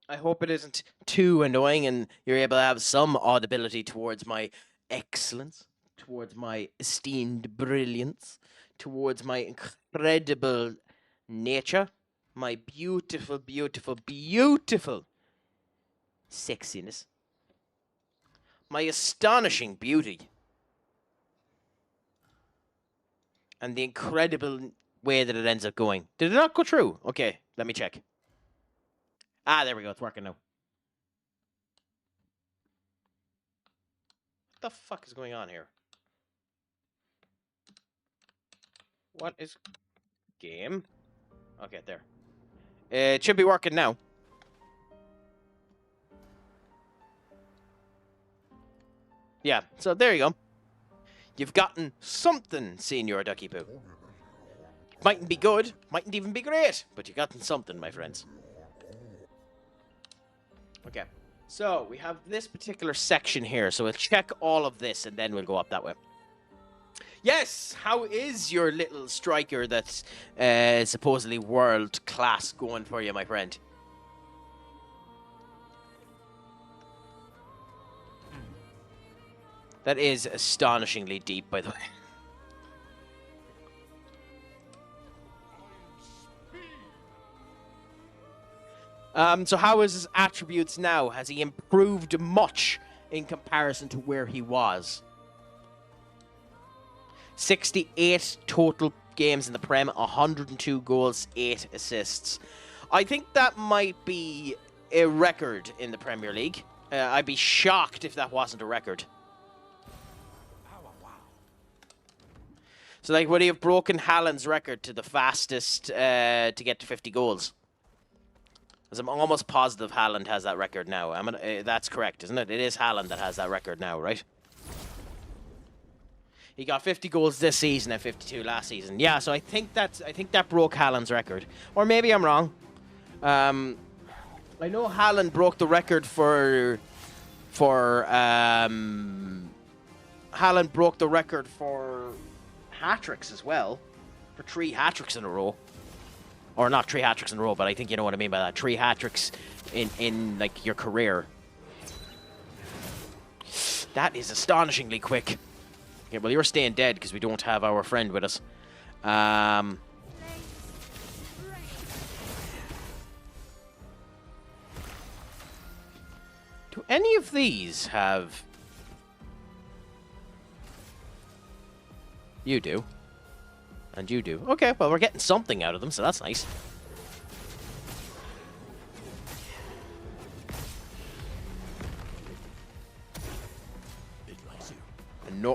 I hope it isn't too annoying and you're able to have some audibility towards my excellence, towards my esteemed brilliance, towards my incredible nature, my beautiful, beautiful, beautiful sexiness, my astonishing beauty, and the incredible way that it ends up going. Did it not go through? Okay, let me check. Ah, there we go. It's working now. What the fuck is going on here? What is... Game? Okay, there. It should be working now. Yeah, so there you go. You've gotten something, Senior Ducky Poo. Mightn't be good, mightn't even be great, but you've gotten something, my friends. Okay, so we have this particular section here, so we'll check all of this and then we'll go up that way. Yes, how is your little striker that's supposedly world class going for you, my friend? That is astonishingly deep, by the way. So how is his attributes now? Has he improved much in comparison to where he was? 68 total games in the Prem, 102 goals, 8 assists. I think that might be a record in the Premier League. I'd be shocked if that wasn't a record. So, like, would he have broken Haaland's record to the fastest to get to 50 goals? Because I'm almost positive Haaland has that record now. That's correct, isn't it? It is Haaland that has that record now, right? He got 50 goals this season and 52 last season. Yeah, so I think that broke Haaland's record. Or maybe I'm wrong. I know Haaland broke the record for Haaland broke the record for hat-tricks as well. For 3 hat-tricks in a row. Or not 3 hat-tricks in a row, but I think you know what I mean by that. 3 hat-tricks in like your career. That is astonishingly quick. Okay, well, you're staying dead because we don't have our friend with us. Do any of these have... You do. And you do. Okay, well, we're getting something out of them, so that's nice.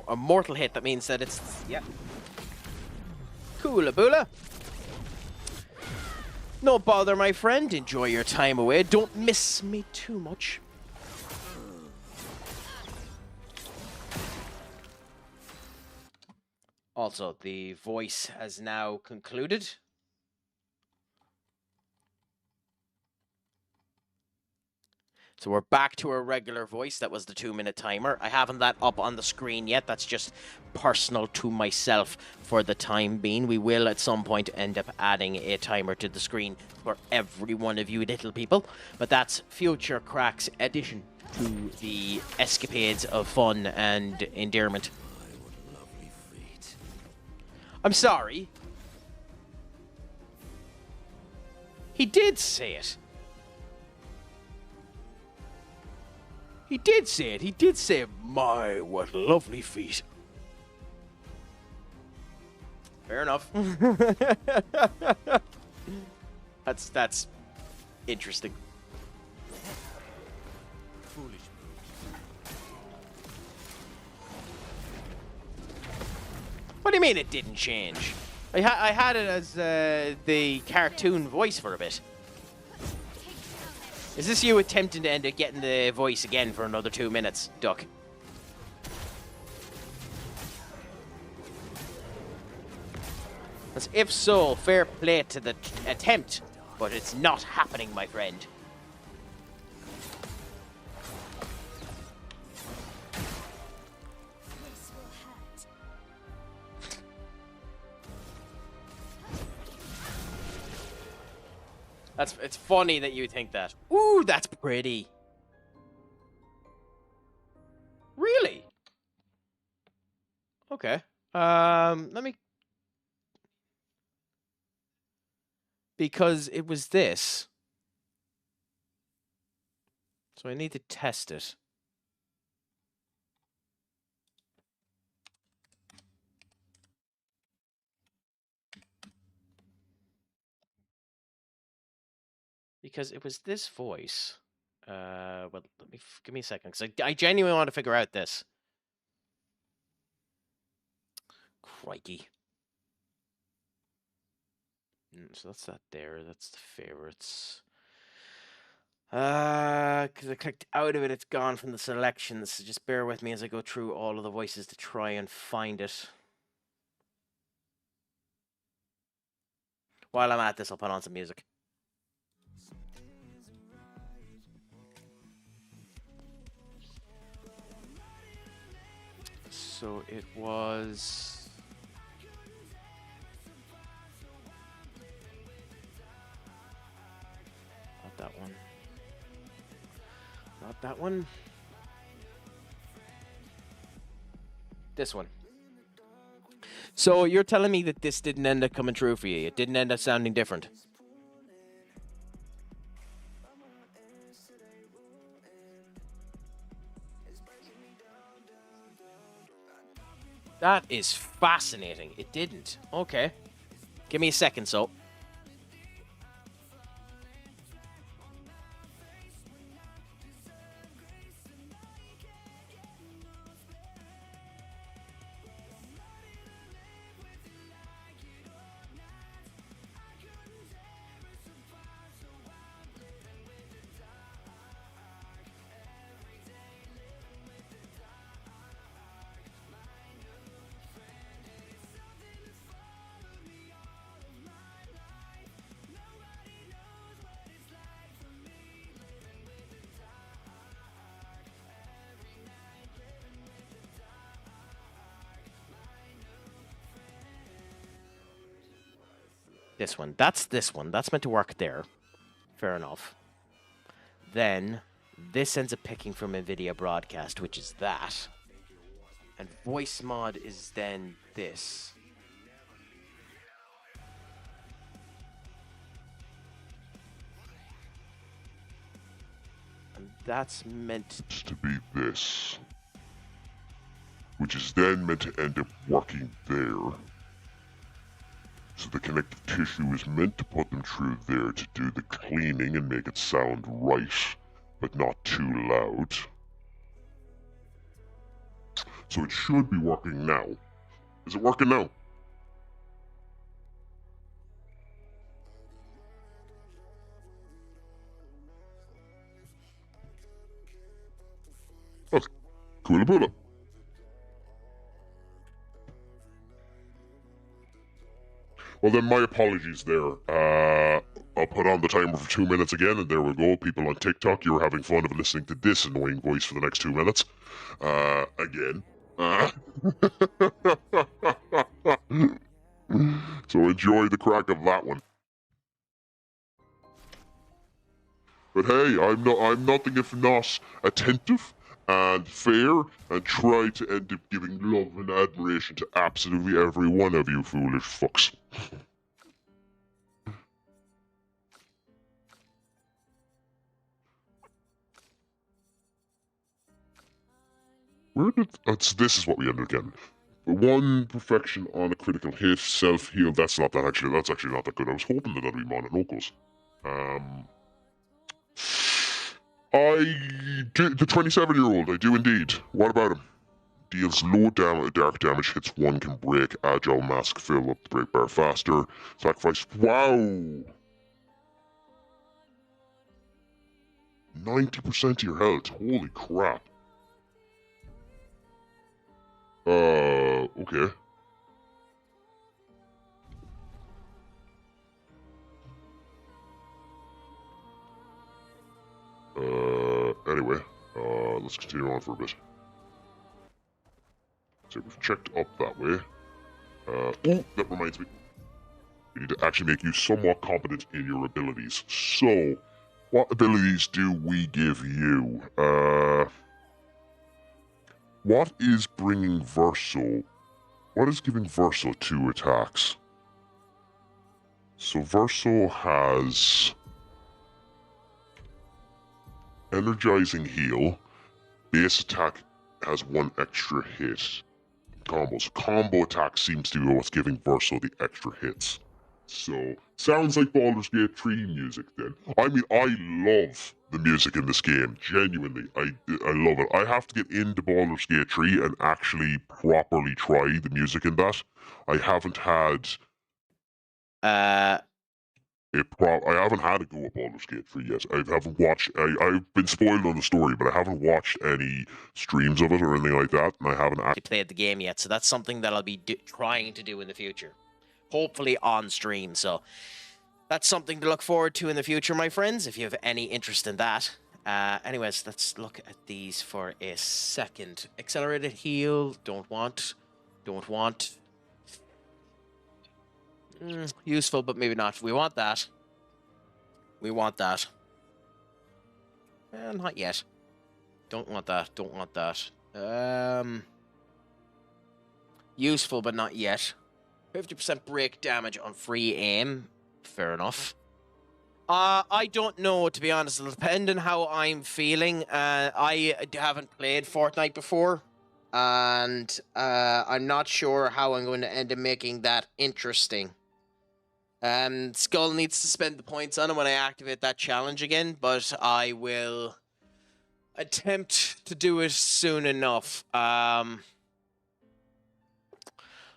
A mortal hit, that means that it's... Yeah. Coola boola. No bother, my friend. Enjoy your time away. Don't miss me too much. Also, the voice has now concluded. So we're back to our regular voice. That was the 2-minute timer. I haven't that up on the screen yet. That's just personal to myself for the time being. We will at some point end up adding a timer to the screen for every one of you little people. But that's future Craic's addition to the escapades of fun and endearment. I'm sorry. He did say it. He did say it. He did say, my, what lovely feet. Fair enough. That's interesting. Foolish What do you mean it didn't change? I had it as the cartoon voice for a bit. Is this you attempting to end up getting the voice again for another 2 minutes, Duck? As if so, fair play to the attempt, but it's not happening, my friend. This will hurt. It's funny that you think that. Ooh, that's pretty. Really? Okay. Let me... Because it was this. So I need to test it. Because it was this voice. Well, give me a second, because I genuinely want to figure out this. Crikey. So that's that there. That's the favorites. Because I clicked out of it, it's gone from the selections. So just bear with me as I go through all of the voices to try and find it. While I'm at this, I'll put on some music. So it was... Not that one. Not that one. This one. So you're telling me that this didn't end up coming true for you? It didn't end up sounding different? That is fascinating. It didn't. Okay. Give me a second, so. This one. That's this one. That's meant to work there. Fair enough. Then, this ends up picking from NVIDIA Broadcast, which is that. And voice mod is then this. And that's meant to be this. Which is then meant to end up working there. So the connective tissue is meant to put them through there to do the cleaning and make it sound right, but not too loud. So it should be working now. Is it working now? Cool Pula. Well then, my apologies there. I'll put on the timer for 2 minutes again, and there we go. People on TikTok, you were having fun of listening to this annoying voice for the next 2 minutes. Again. So enjoy the crack of that one. But hey, I'm nothing if not attentive and fair, and try to end up giving love and admiration to absolutely every one of you foolish fucks. Where did... this is what we ended up getting. One perfection on a critical hit, self-heal, that's actually not that good. I was hoping that that'd be Mononokos. The 27-year-old, I do indeed. What about him? Deals low dark damage, hits 1, can break, agile mask, fill up the break bar faster, sacrifice, wow! 90% of your health, holy crap. Okay. Anyway, let's continue on for a bit. So we've checked up that way. Oh, that reminds me. We need to actually make you somewhat competent in your abilities. So, what abilities do we give you? What is bringing Verso? What is giving Verso 2 attacks? So Verso has Energizing Heal. Base attack has 1 extra hit. Combos. Combo attack seems to be what's giving Verso the extra hits. So, sounds like Baldur's Gate 3 music then. I mean, I love the music in this game. Genuinely, I love it. I have to get into Baldur's Gate 3 and actually properly try the music in that. I haven't had... I haven't had a go at Baldur's Gate 3 yet. I haven't watched... I've been spoiled on the story, but I haven't watched any streams of it or anything like that, and I haven't actually played the game yet, so that's something that I'll be trying to do in the future. Hopefully on stream, so that's something to look forward to in the future, my friends, if you have any interest in that. Anyways, let's look at these for a second. Accelerated heal, don't want. Useful, but maybe not. We want that. Not yet. Don't want that. Useful, but not yet. 50% break damage on free aim. Fair enough. I don't know, to be honest. It'll depend on how I'm feeling. I haven't played Fortnite before. And I'm not sure how I'm going to end up making that interesting. Skull needs to spend the points on it when I activate that challenge again. But I will attempt to do it soon enough.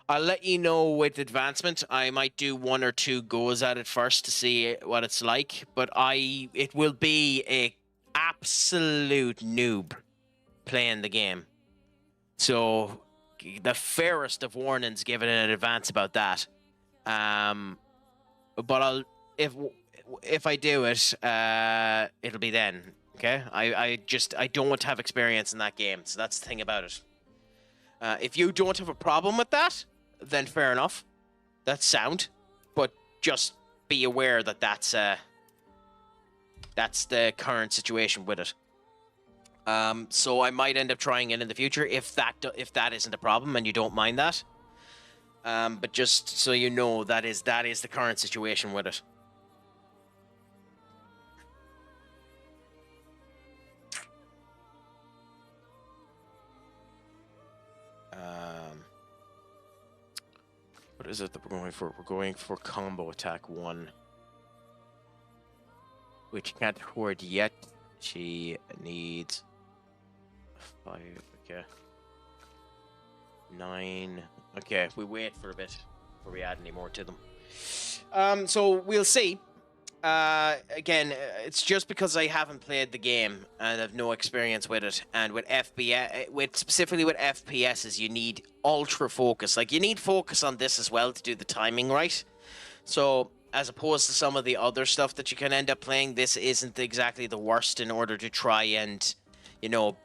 I'll let you know with advancement. I might do 1 or 2 goes at it first to see what it's like, but it will be a absolute noob playing the game. So the fairest of warnings given in advance about that. But if I do it, it'll be then. Okay? I don't want to have experience in that game, so that's the thing about it. If you don't have a problem with that, then fair enough. That's sound. But just be aware that that's the current situation with it. So I might end up trying it in the future if that isn't a problem and you don't mind that. But just so you know, that is the current situation with it. What is it that we're going for? We're going for combo attack 1. Which can't afford yet. She needs 5. Okay. 9. Okay, we wait for a bit before we add any more to them. So we'll see. again, it's just because I haven't played the game and have no experience with it. And with specifically with FPSs, you need ultra focus. Like, you need focus on this as well to do the timing right. So, as opposed to some of the other stuff that you can end up playing, this isn't exactly the worst in order to try and,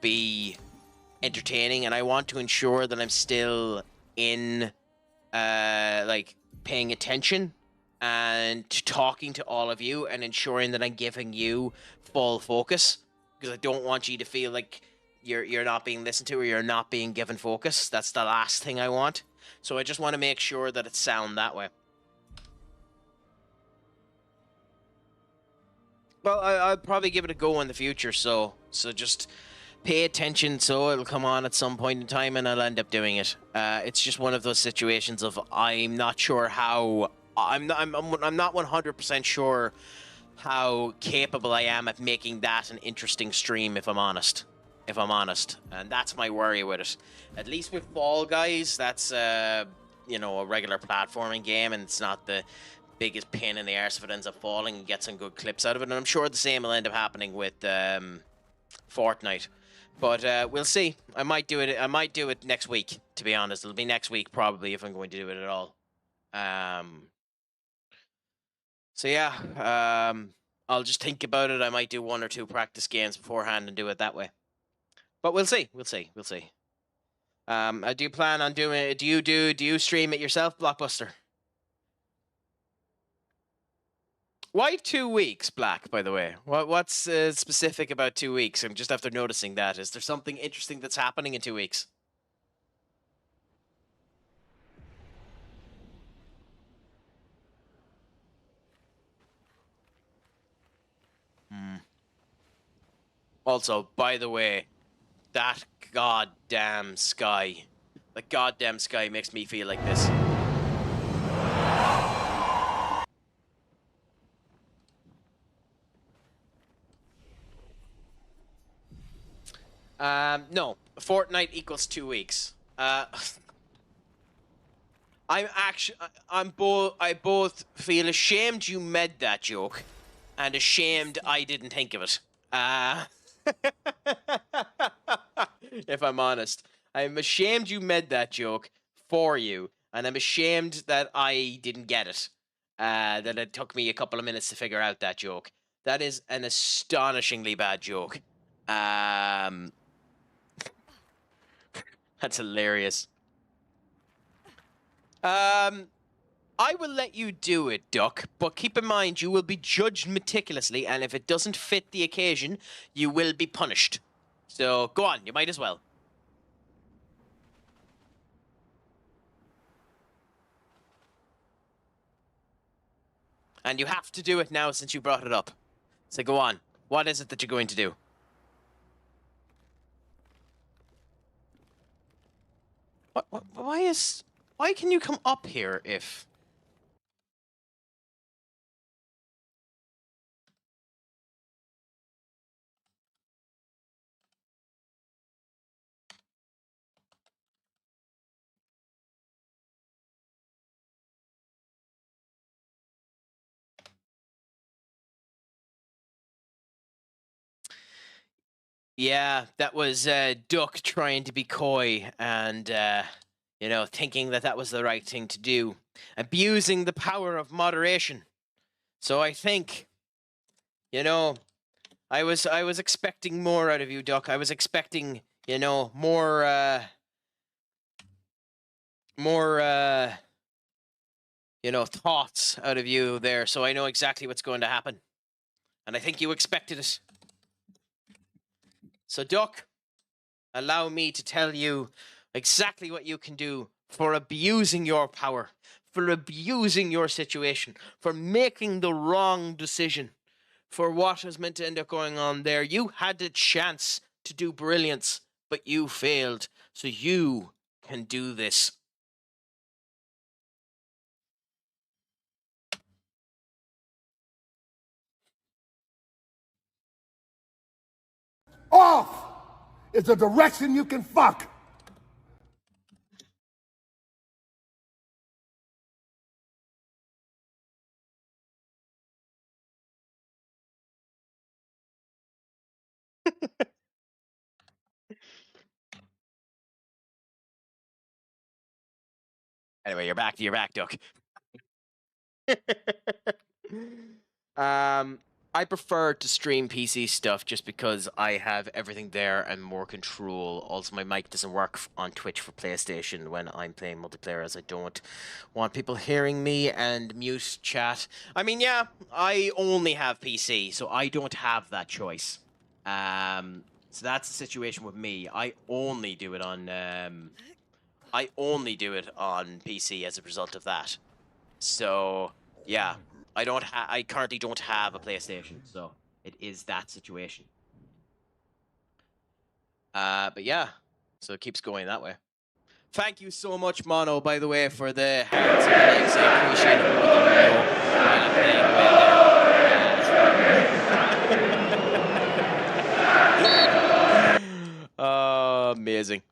be entertaining. And I want to ensure that I'm still in, paying attention and talking to all of you and ensuring that I'm giving you full focus, because I don't want you to feel like you're not being listened to or you're not being given focus. That's the last thing I want. So I just want to make sure that it's sound that way. Well, I'll probably give it a go in the future, so just pay attention, so it'll come on at some point in time and I'll end up doing it. It's just one of those situations of I'm not sure how... I'm not 100% sure how capable I am at making that an interesting stream, if I'm honest. And that's my worry with it. At least with Fall Guys, that's, a regular platforming game, and it's not the biggest pain in the arse if it ends up falling and get some good clips out of it. And I'm sure the same will end up happening with Fortnite. But we'll see. I might do it next week, to be honest. It'll be next week probably if I'm going to do it at all. So yeah, I'll just think about it. I might do 1 or 2 practice games beforehand and do it that way. But we'll see. I do plan on doing it. Do you stream it yourself, Blockbuster? Why 2 weeks, Black, by the way? What's specific about 2 weeks? I'm just after noticing that. Is there something interesting that's happening in 2 weeks? Also, by the way, that goddamn sky. The goddamn sky makes me feel like this. No. Fortnite equals 2 weeks. I both feel ashamed you made that joke, and ashamed I didn't think of it. If I'm honest, I'm ashamed you made that joke for you, and I'm ashamed that I didn't get it. That it took me a couple of minutes to figure out that joke. That is an astonishingly bad joke. That's hilarious. I will let you do it, Duck, but keep in mind you will be judged meticulously, and if it doesn't fit the occasion, you will be punished. So, go on, you might as well. And you have to do it now since you brought it up. So go on. What is it that you're going to do? Why can you come up here if... Yeah, that was Duck trying to be coy and, thinking that was the right thing to do. Abusing the power of moderation. So I think, I was expecting more out of you, Duck. I was expecting, more, thoughts out of you there. So I know exactly what's going to happen. And I think you expected it. So, Duck, allow me to tell you exactly what you can do for abusing your power, for abusing your situation, for making the wrong decision, for what was meant to end up going on there. You had the chance to do brilliance, but you failed. So you can do this. Off is the direction you can fuck. Anyway, you're back, Duck. I prefer to stream PC stuff just because I have everything there and more control. Also, my mic doesn't work on Twitch for PlayStation when I'm playing multiplayer, as I don't want people hearing me and mute chat. I mean, yeah, I only have PC, so I don't have that choice. So that's the situation with me. I only do it on PC as a result of that. So yeah, I currently don't have a PlayStation, so it is that situation. But yeah, so it keeps going that way. Thank you so much, Mono, by the way, for the hearts and the likes. I appreciate it more than you know while I'm playing away there. Oh, amazing.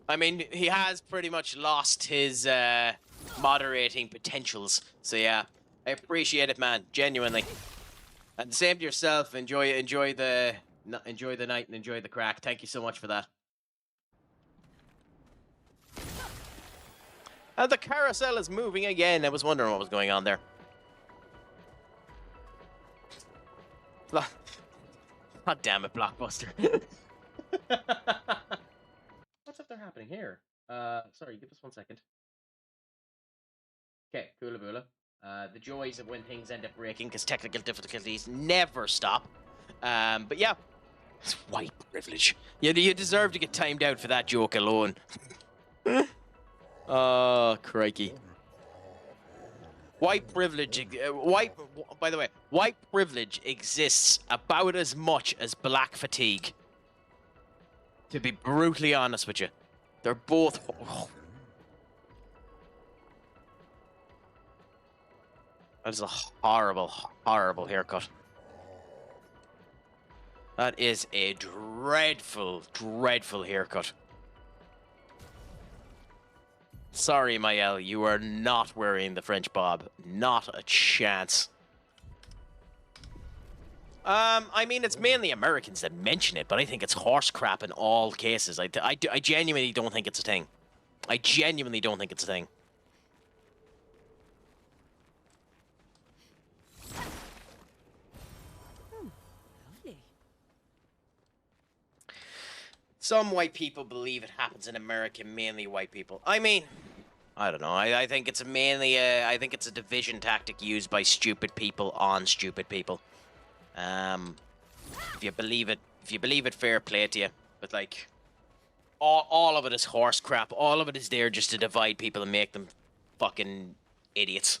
I mean, he has pretty much lost his moderating potentials. So yeah, I appreciate it, man. Genuinely. And the same to yourself. Enjoy the night and enjoy the crack. Thank you so much for that. And the carousel is moving again. I was wondering what was going on there. God damn it, Blockbuster. What's up there happening here? Sorry, give us 1 second. Okay, Kula Bula. The joys of when things end up breaking, because technical difficulties never stop. But yeah, it's white privilege. You deserve to get timed out for that joke alone. Oh, crikey. White privilege, by the way, white privilege exists about as much as black fatigue. To be brutally honest with you. They're both... Oh. That is a horrible, horrible haircut. That is a dreadful, dreadful haircut. Sorry, Mael, you are not wearing the French bob. Not a chance. I mean, it's mainly Americans that mention it, but I think it's horse crap in all cases. I genuinely don't think it's a thing. I genuinely don't think it's a thing. Lovely. Some white people believe it happens in America, mainly white people. I mean, I don't know. I think it's mainly I think it's a division tactic used by stupid people on stupid people. If you believe it, fair play to you. But like, all of it is horse crap. All of it is there just to divide people and make them fucking idiots.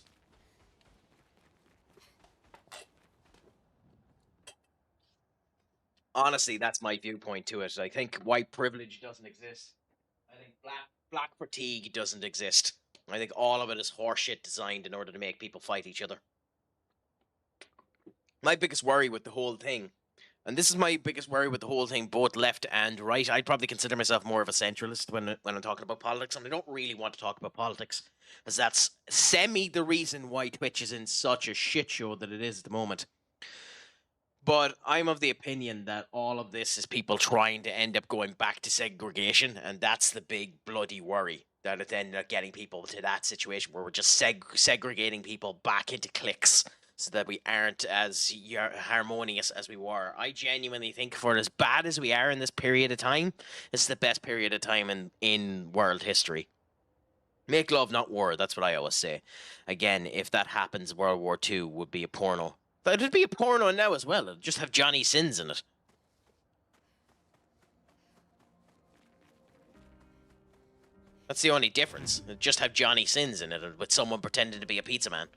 Honestly, that's my viewpoint to it. I think white privilege doesn't exist. I think black fatigue doesn't exist. I think all of it is horseshit designed in order to make people fight each other. My biggest worry with the whole thing, and this is my biggest worry with the whole thing, both left and right. I'd probably consider myself more of a centralist when I'm talking about politics, and I don't really want to talk about politics, as that's the reason why Twitch is in such a shit show that it is at the moment. But I'm of the opinion that all of this is people trying to end up going back to segregation, and that's the big bloody worry, that it ended up getting people to that situation where we're just segregating people back into cliques so that we aren't as harmonious as we were. I genuinely think for as bad as we are in this period of time, it's the best period of time in world history. Make love, not war. That's what I always say. Again, if that happens, World War II would be a porno. But it'd be a porno now as well. It'd just have Johnny Sins in it. That's the only difference. It'd just have Johnny Sins in it with someone pretending to be a pizza man.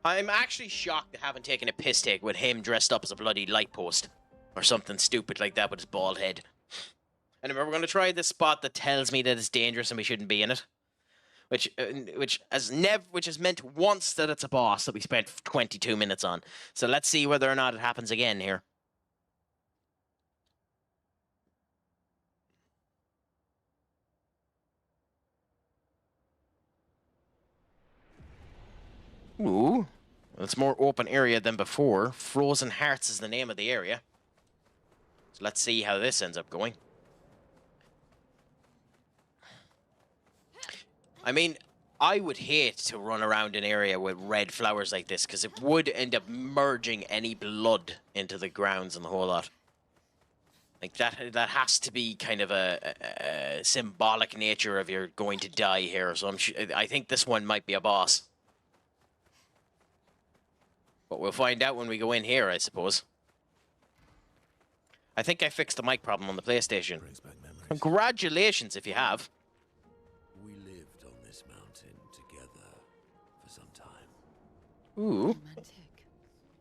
I'm actually shocked they haven't taken a piss take with him dressed up as a bloody light post. Or something stupid like that with his bald head. Anyway, we're going to try this spot that tells me that it's dangerous and we shouldn't be in it. Which has meant once that it's a boss that we spent 22 minutes on. So let's see whether or not it happens again here. Ooh. It's more open area than before. Frozen Hearts is the name of the area. So let's see how this ends up going. I mean, I would hate to run around an area with red flowers like this, because it would end up merging any blood into the grounds and the whole lot. Like, that has to be kind of a symbolic nature of you're going to die here, so I think this one might be a boss. But we'll find out when we go in here, I suppose. I think I fixed the mic problem on the PlayStation. Brings back memories. Congratulations if you have. We lived on this mountain together for some time. Ooh. Romantic.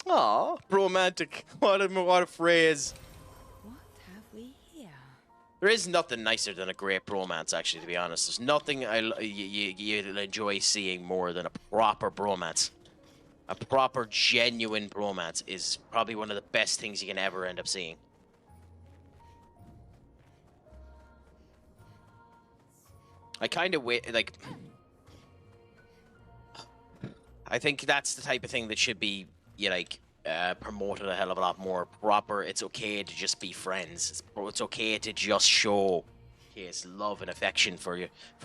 Aw, romantic. What a phrase. What have we here? There is nothing nicer than a great bromance, actually, to be honest. There's nothing you'll enjoy seeing more than a proper bromance. A proper, genuine bromance is probably one of the best things you can ever end up seeing. I kind of wait, like... I think that's the type of thing that should be, promoted a hell of a lot more. Proper, it's okay to just be friends. It's okay to just show love and affection for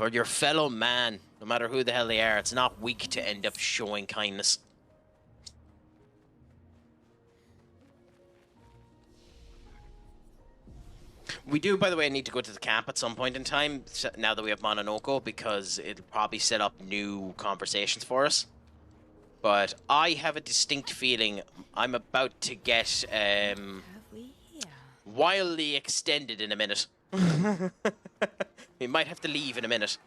your fellow man, no matter who the hell they are. It's not weak to end up showing kindness. We do, by the way, need to go to the camp at some point in time, now that we have Mononoko, because it'll probably set up new conversations for us. But I have a distinct feeling I'm about to get Have we here? wildly extended in a minute. We might have to leave in a minute.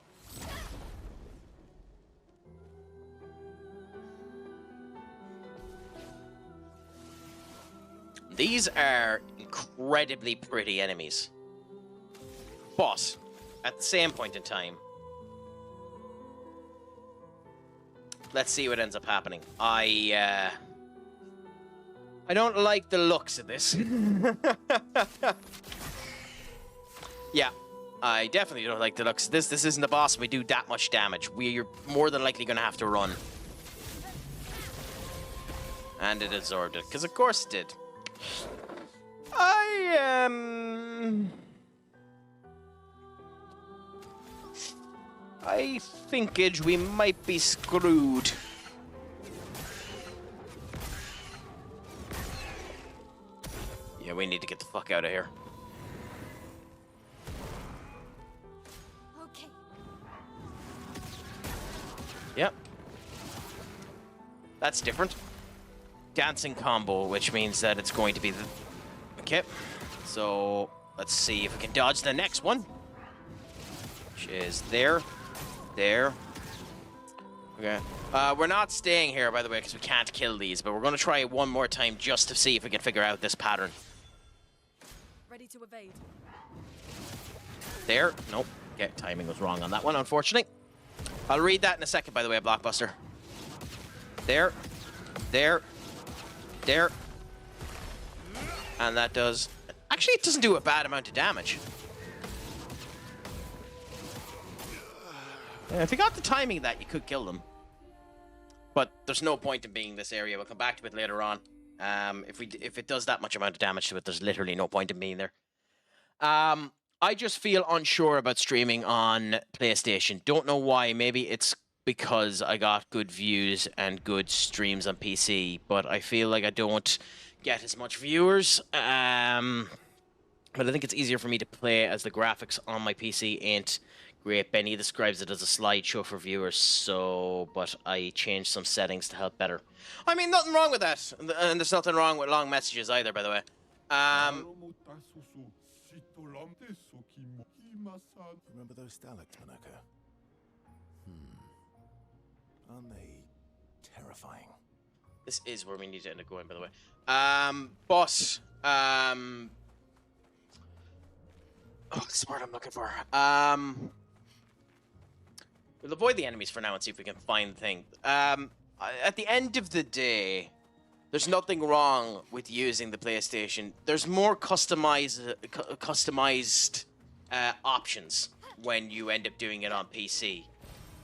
These are incredibly pretty enemies. But, at the same point in time, let's see what ends up happening. I don't like the looks of this. Yeah, I definitely don't like the looks of this. This isn't a boss. We do that much damage. We're more than likely going to have to run. And it absorbed it, because of course it did. I thinkage we might be screwed. Yeah, we need to get the fuck out of here. Okay. Yep. That's different. Dancing combo, which means that it's going to be the... Okay. So, let's see if we can dodge the next one. Which is there. There. Okay. We're not staying here, by the way, because we can't kill these, but we're going to try it one more time just to see if we can figure out this pattern. Ready to evade. There. Nope. Okay, timing was wrong on that one, unfortunately. I'll read that in a second, by the way, Blockbuster. There. There. There. And that does... Actually, it doesn't do a bad amount of damage. Yeah, if you got the timing of that, you could kill them. But there's no point in being in this area. We'll come back to it later on. If it does that much amount of damage to it, there's literally no point in being there. I just feel unsure about streaming on PlayStation. Don't know why. Maybe it's because I got good views and good streams on PC, but I feel like I don't get as much viewers. But I think it's easier for me to play as the graphics on my PC ain't great. Benny describes it as a slideshow for viewers, but I changed some settings to help better. I mean, nothing wrong with that. And there's nothing wrong with long messages either, by the way. Remember those stalactites, Monaco? Aren't they terrifying? This is where we need to end up going, by the way. Boss. What's the word I'm looking for? We'll avoid the enemies for now and see if we can find the thing. At the end of the day, there's nothing wrong with using the PlayStation. There's more customized options when you end up doing it on PC.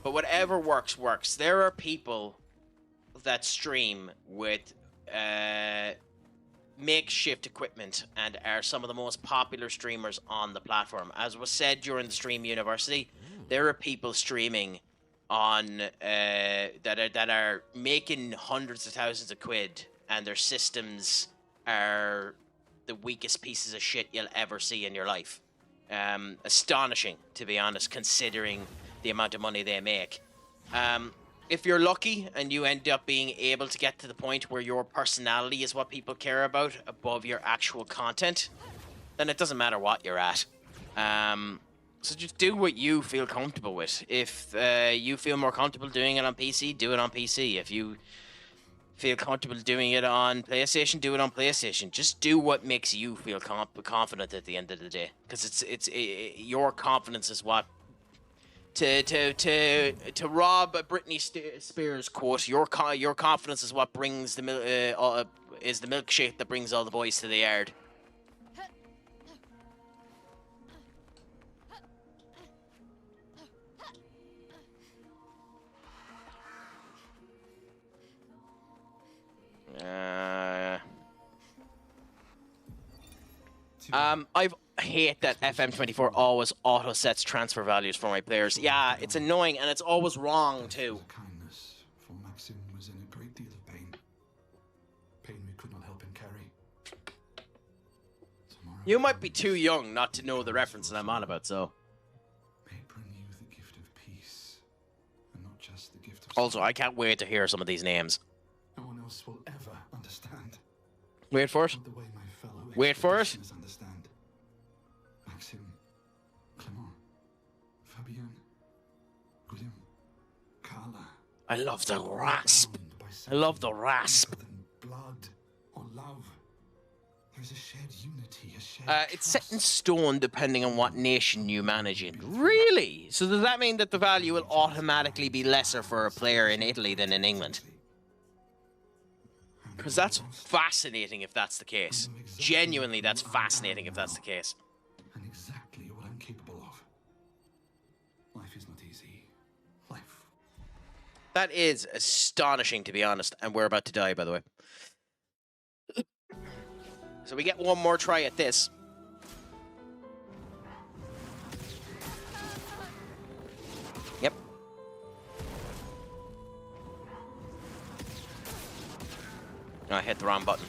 But whatever works, works. There are people that stream with makeshift equipment and are some of the most popular streamers on the platform. As was said during the Stream University, there are people streaming on that are making hundreds of thousands of quid, and their systems are the weakest pieces of shit you'll ever see in your life. Astonishing, to be honest, considering the amount of money they make. If you're lucky and you end up being able to get to the point where your personality is what people care about above your actual content, then it doesn't matter what you're at. So just do what you feel comfortable with. If you feel more comfortable doing it on PC, do it on PC. If you feel comfortable doing it on PlayStation, do it on PlayStation. Just do what makes you feel confident at the end of the day, because your confidence is what. To rob Britney Spears quote, your confidence is what brings the milkshake that brings all the boys to the yard. I hate that FM24 always auto sets transfer values for my players. Yeah, it's annoying and it's always wrong too. Kindness for Maxim was in a great deal of pain. Pain we could not help him carry. Tomorrow You might be too young not to know the reference that I'm on about, so. may bring you the gift of peace, and not just the gift of. Also, I can't wait to hear some of these names. No one else will ever understand. Wait for it. Not the way my fellow Wait for it. expeditioners understand. Maxim, Clement, Fabien, William, Carla. I love the rasp. bound by I love the something rasp. deeper than blood or love. There's a shared unity, a shared It's set in trust. stone depending on what nation you manage in. Really? So does that mean that the value will automatically be lesser for a player in Italy than in England? Because that's fascinating if that's the case. Genuinely, that's fascinating if that's the case. And exactly what I'm capable of. Life is not easy. Life. That is astonishing, to be honest. And we're about to die, by the way. So we get one more try at this. Yep. Oh, I hit the wrong button.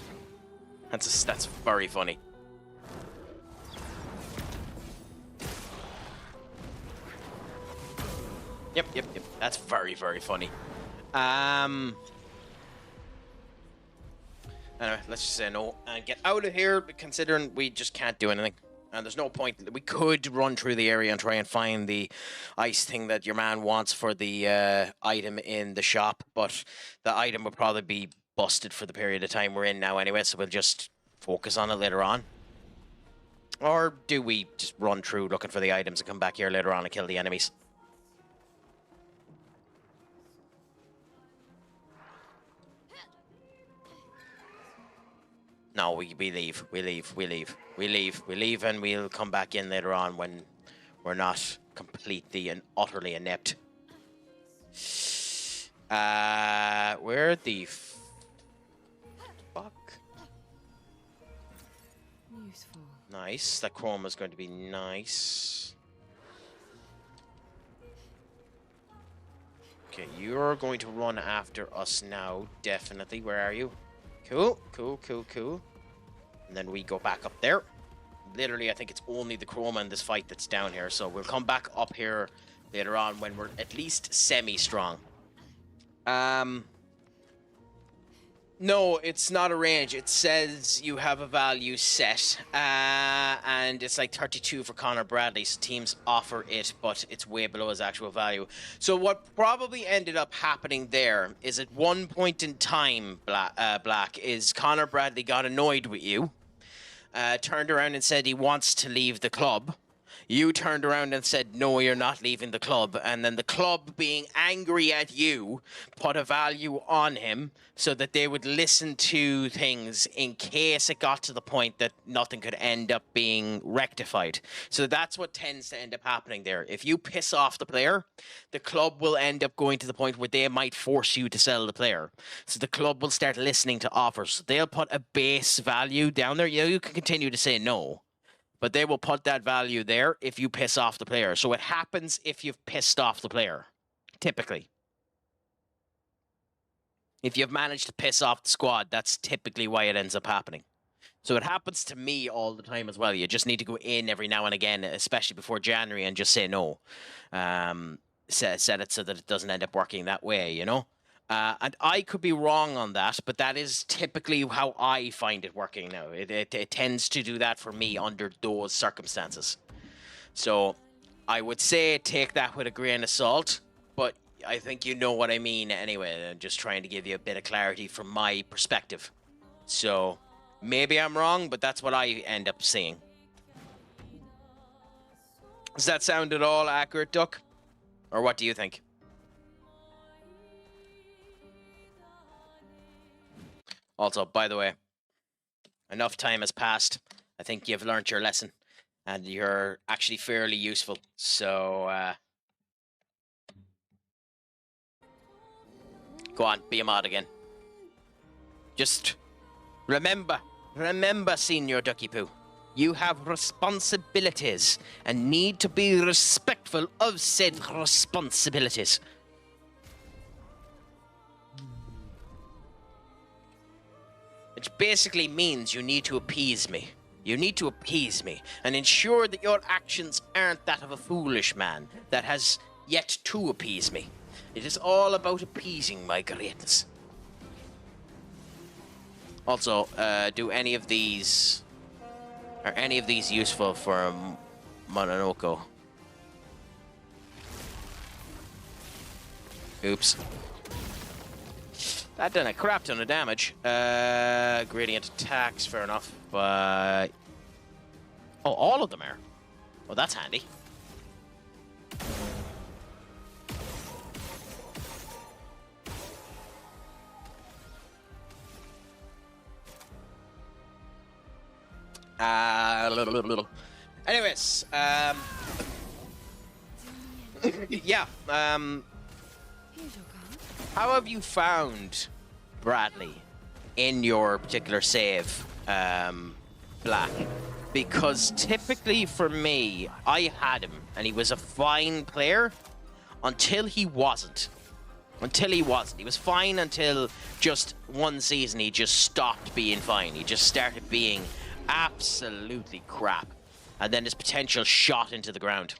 That's very funny. Yep. That's very, very funny. Anyway, let's just say no and get out of here, considering we just can't do anything. And there's no point. We could run through the area and try and find the ice thing that your man wants for the item in the shop, but the item will probably be busted for the period of time we're in now anyway, so we'll just focus on it later on. Or do we just run through looking for the items and come back here later on and kill the enemies? No, we leave, and we'll come back in later on when we're not completely and utterly inept. Where the fuck? Useful. Nice, that chrome is going to be nice. Okay, you're going to run after us now, definitely. Where are you? Cool. And then we go back up there. Literally, I think it's only the chroma in this fight that's down here, so we'll come back up here later on when we're at least semi-strong. No, it's not a range. It says you have a value set, and it's like 32 for Connor Bradley, so teams offer it, but it's way below his actual value. So what probably ended up happening there is at one point in time, Black, is Connor Bradley got annoyed with you, turned around and said he wants to leave the club, You turned around and said, no, you're not leaving the club. And then the club, being angry at you, put a value on him so that they would listen to things in case it got to the point that nothing could end up being rectified. So that's what tends to end up happening there. If you piss off the player, the club will end up going to the point where they might force you to sell the player. So the club will start listening to offers. They'll put a base value down there. You can continue to say no, but they will put that value there if you piss off the player. So it happens if you've pissed off the player, typically. If you've managed to piss off the squad, that's typically why it ends up happening. So it happens to me all the time as well. You just need to go in every now and again, especially before January, and just say no. Set it so that it doesn't end up working that way, you know? And I could be wrong on that, but that is typically how I find it working now. It tends to do that for me under those circumstances. So I would say take that with a grain of salt, but I think you know what I mean anyway. I'm just trying to give you a bit of clarity from my perspective. So maybe I'm wrong, but that's what I end up seeing. Does that sound at all accurate, Duck? Or what do you think? Also, by the way, enough time has passed. I think you've learnt your lesson, and you're actually fairly useful. So, go on, be a mod again. Just remember, Senior Ducky Poo, you have responsibilities and need to be respectful of said responsibilities. Which basically means you need to appease me. You need to appease me and ensure that your actions aren't that of a foolish man that has yet to appease me. It is all about appeasing my greatness. Also, are any of these useful for Mononoko? Oops. That done a crap ton of damage. Gradient attacks, fair enough, but... Oh, all of them are. Well, that's handy. Anyways, yeah, how have you found Bradley in your particular save, Black? Because typically for me, I had him, and he was a fine player until he wasn't. He was fine until just one season he just stopped being fine. He just started being absolutely crap. And then his potential shot into the ground.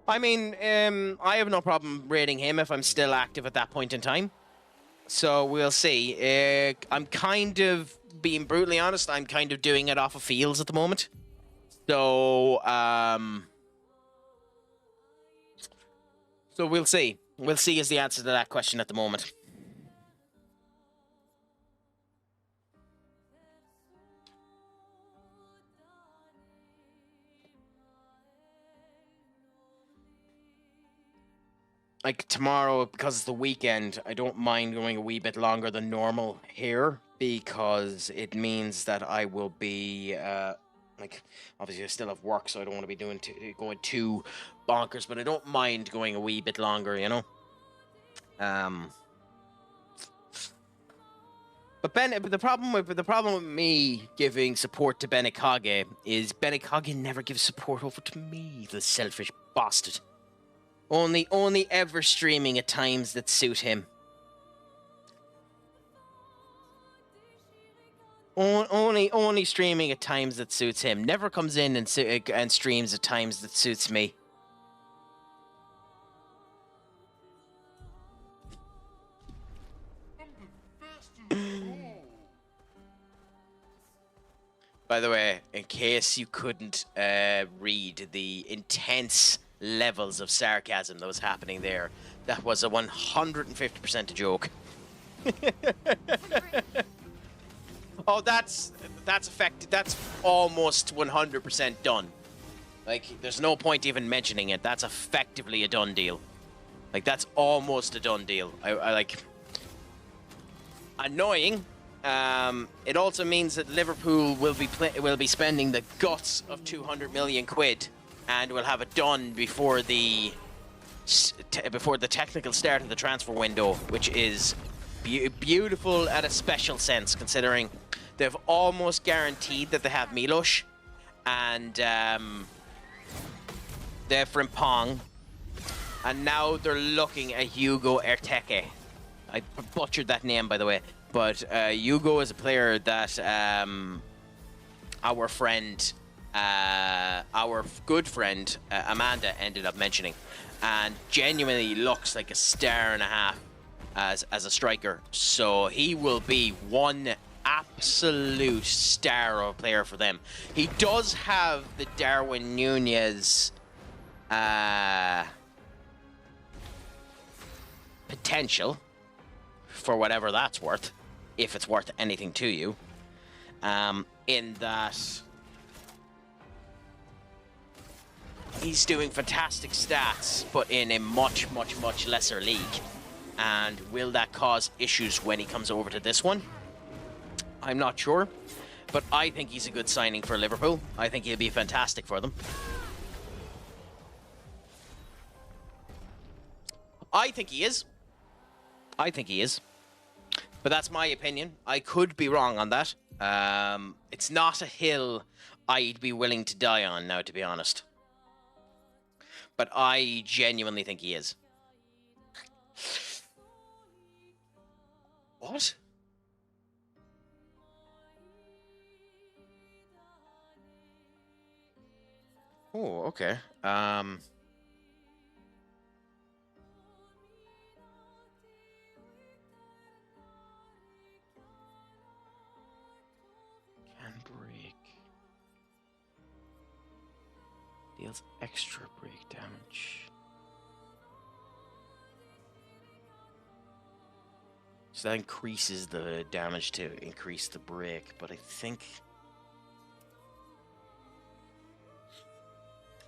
I mean, I have no problem rating him if I'm still active at that point in time. So we'll see. I'm kind of, being brutally honest, I'm kind of doing it off of feels at the moment. So, so we'll see. We'll see is the answer to that question at the moment. Like tomorrow, because it's the weekend, I don't mind going a wee bit longer than normal here, because it means that I will be, like, obviously I still have work, so I don't want to be going too bonkers, but I don't mind going a wee bit longer, you know? But the problem with me giving support to Benekage is Benekage never gives support over to me, the selfish bastard. Only ever streaming at times that suit him. Only streaming at times that suits him. Never comes in and streams at times that suits me. By the way, in case you couldn't read the intense levels of sarcasm that was happening there. That was a 150% a joke. Oh, that's affected. That's almost 100% done. Like, there's no point even mentioning it. That's effectively a done deal. Like, that's almost a done deal. I like... Annoying. It also means that Liverpool will be spending the guts of 200 million quid, and will have it done before the technical start of the transfer window, which is beautiful at a special sense, considering they've almost guaranteed that they have Milos and they're Frimpong, and now they're looking at Hugo Erteke. I butchered that name, by the way, but Hugo is a player that our good friend Amanda ended up mentioning, and genuinely looks like a star and a half as a striker. So he will be one absolute star of a player for them. He does have the Darwin Nunez potential, for whatever that's worth, if it's worth anything to you, in that he's doing fantastic stats, but in a much, much, much lesser league. And will that cause issues when he comes over to this one? I'm not sure, but I think he's a good signing for Liverpool. I think he'll be fantastic for them. I think he is. But that's my opinion. I could be wrong on that. It's not a hill I'd be willing to die on now, to be honest. But I genuinely think he is. What? Oh, okay. Can break. Deals extra break damage. So that increases the damage to increase the break, but I think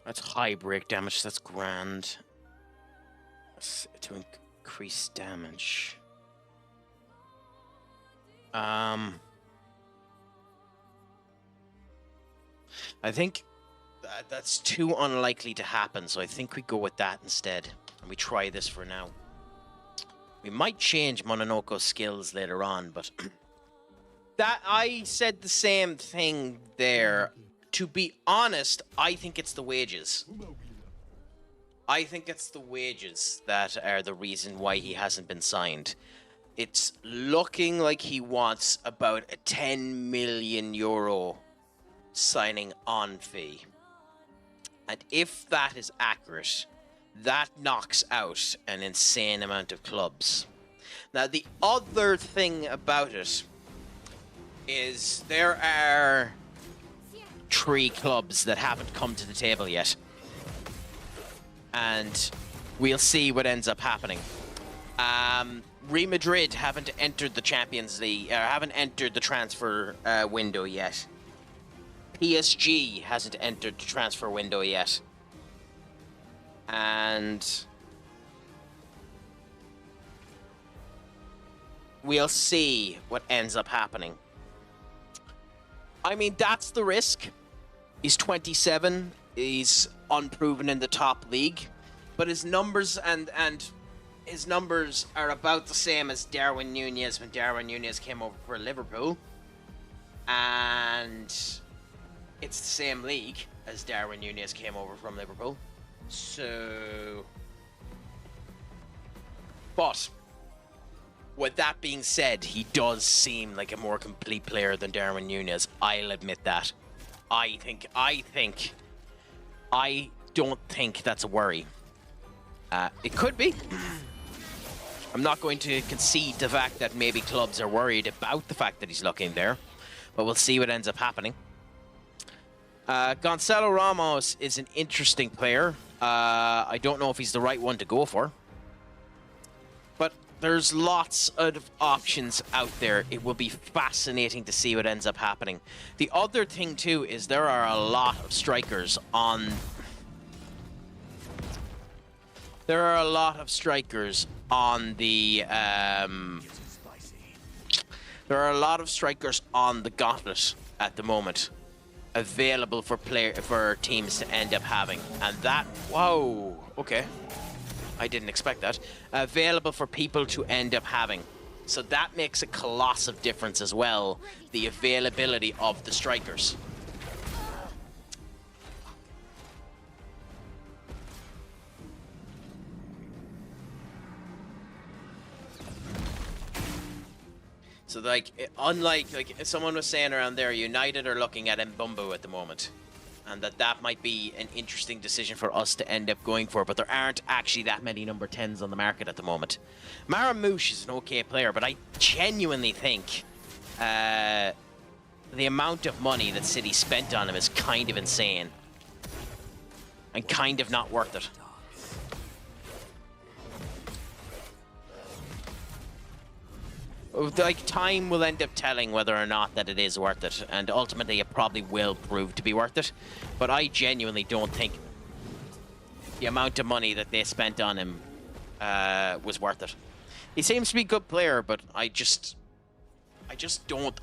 that's high break damage, so that's grand. To increase damage. I think that's too unlikely to happen, so I think we go with that instead, and we try this for now. We might change Mononoko's skills later on, but that I said the same thing there. To be honest, I think it's the wages. I think it's the wages that are the reason why he hasn't been signed. It's looking like he wants about a 10 million euro signing on fee. And if that is accurate, that knocks out an insane amount of clubs. Now, the other thing about it is there are 3 clubs that haven't come to the table yet. And we'll see what ends up happening. Real Madrid haven't entered the Champions League, or haven't entered the transfer window yet. PSG hasn't entered the transfer window yet. And we'll see what ends up happening. I mean, that's the risk. He's 27. He's unproven in the top league, but his numbers and his numbers are about the same as Darwin Nunez when Darwin Nunez came over for Liverpool, and it's the same league as Darwin Nunez came over from Liverpool. So, but with that being said, he does seem like a more complete player than Darwin Nunez. I'll admit that. I don't think that's a worry. It could be. I'm not going to concede the fact that maybe clubs are worried about the fact that he's looking there, but we'll see what ends up happening. Gonzalo Ramos is an interesting player. I don't know if he's the right one to go for. But there's lots of options out there. It will be fascinating to see what ends up happening. The other thing, too, is there are a lot of strikers on... There are a lot of strikers on the... There are a lot of strikers on the gauntlet at the moment, available for teams to end up having, and that, whoa, okay, I didn't expect that. Available for people to end up having, so that makes a colossal difference as well. The availability of the strikers. So, like, unlike, like, someone was saying around there, United are looking at Mbumbu at the moment. And that might be an interesting decision for us to end up going for, but there aren't actually that many number 10s on the market at the moment. Maramouche is an okay player, but I genuinely think the amount of money that City spent on him is kind of insane. And kind of not worth it. Like, time will end up telling whether or not that it is worth it, and ultimately it probably will prove to be worth it. But I genuinely don't think the amount of money that they spent on him was worth it. He seems to be a good player, but I just don't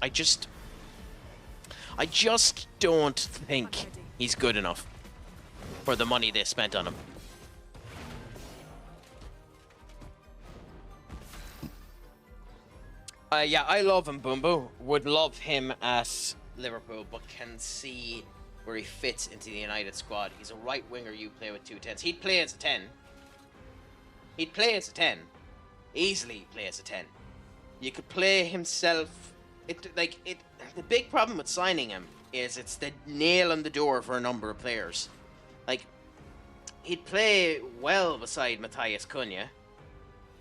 think he's good enough for the money they spent on him. Yeah, I love Mbumbu. Would love him at Liverpool, but can see where he fits into the United squad. He's a right winger you play with 2 10s. He'd play as a 10. He'd play as a 10. Easily play as a 10. You could play himself. The big problem with signing him is it's the nail on the door for a number of players. Like, he'd play well beside Matthias Cunha.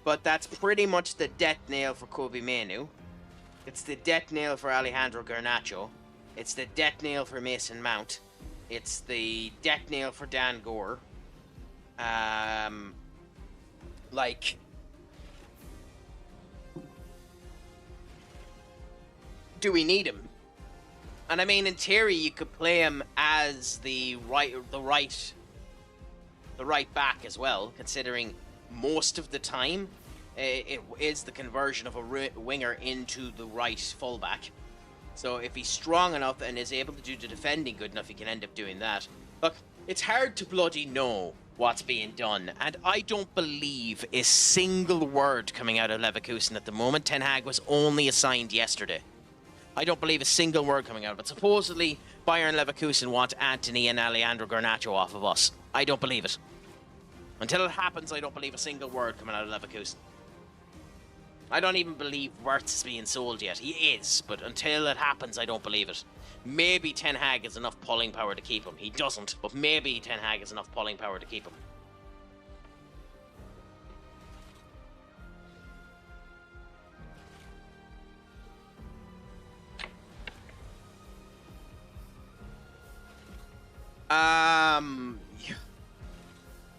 But that's pretty much the death nail for Kobe Mainoo. It's the death nail for Alejandro Garnacho. It's the death nail for Mason Mount. It's the death nail for Dan Gore. Like, do we need him? And I mean, in theory, you could play him as the right back as well, considering most of the time it is the conversion of a winger into the right fullback. So if he's strong enough and is able to do the defending good enough, he can end up doing that. Look, it's hard to bloody know what's being done, and I don't believe a single word coming out of Leverkusen at the moment. Ten Hag was only assigned yesterday. I don't believe a single word coming out of it. Supposedly, Bayern Leverkusen want Anthony and Alejandro Garnacho off of us. I don't believe it. Until it happens, I don't believe a single word coming out of Leverkusen. I don't even believe Wirtz is being sold yet. He is, but until it happens, I don't believe it. Maybe Ten Hag has enough pulling power to keep him. He doesn't, but maybe Ten Hag has enough pulling power to keep him.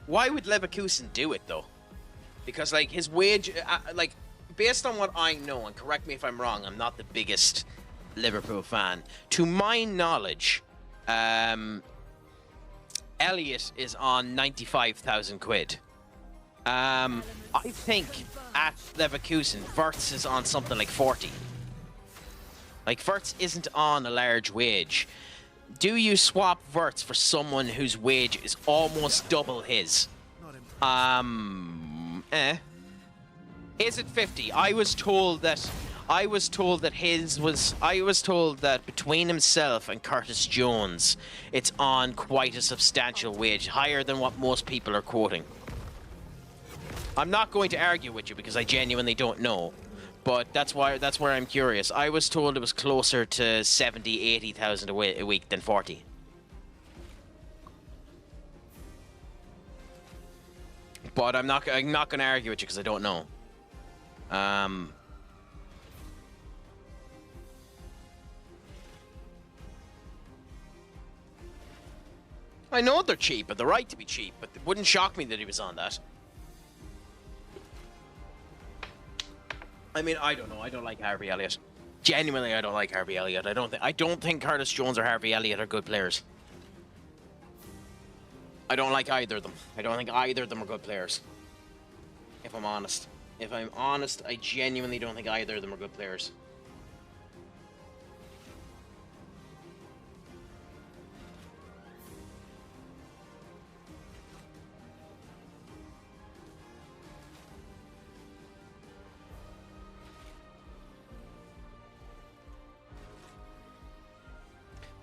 Why would Leverkusen do it, though? Because, like, his wage... based on what I know, and correct me if I'm wrong, I'm not the biggest Liverpool fan. To my knowledge, Elliot is on 95,000 quid. I think at Leverkusen, Wirtz is on something like 40. Like, Wirtz isn't on a large wage. Do you swap Wirtz for someone whose wage is almost double his? Is it 50? I was told that between himself and Curtis Jones, it's on quite a substantial wage, higher than what most people are quoting. I'm not going to argue with you because I genuinely don't know, but that's where I'm curious. I was told it was closer to 70, 80,000 a week than 40. But I'm not going to argue with you because I don't know. I know they're cheap, but they're right to be cheap, but it wouldn't shock me that he was on that. I mean, I don't know. I don't like Harvey Elliott. Genuinely, I don't like Harvey Elliott. I don't think Curtis Jones or Harvey Elliott are good players. I don't like either of them. I don't think either of them are good players. If I'm honest. If I'm honest, I genuinely don't think either of them are good players.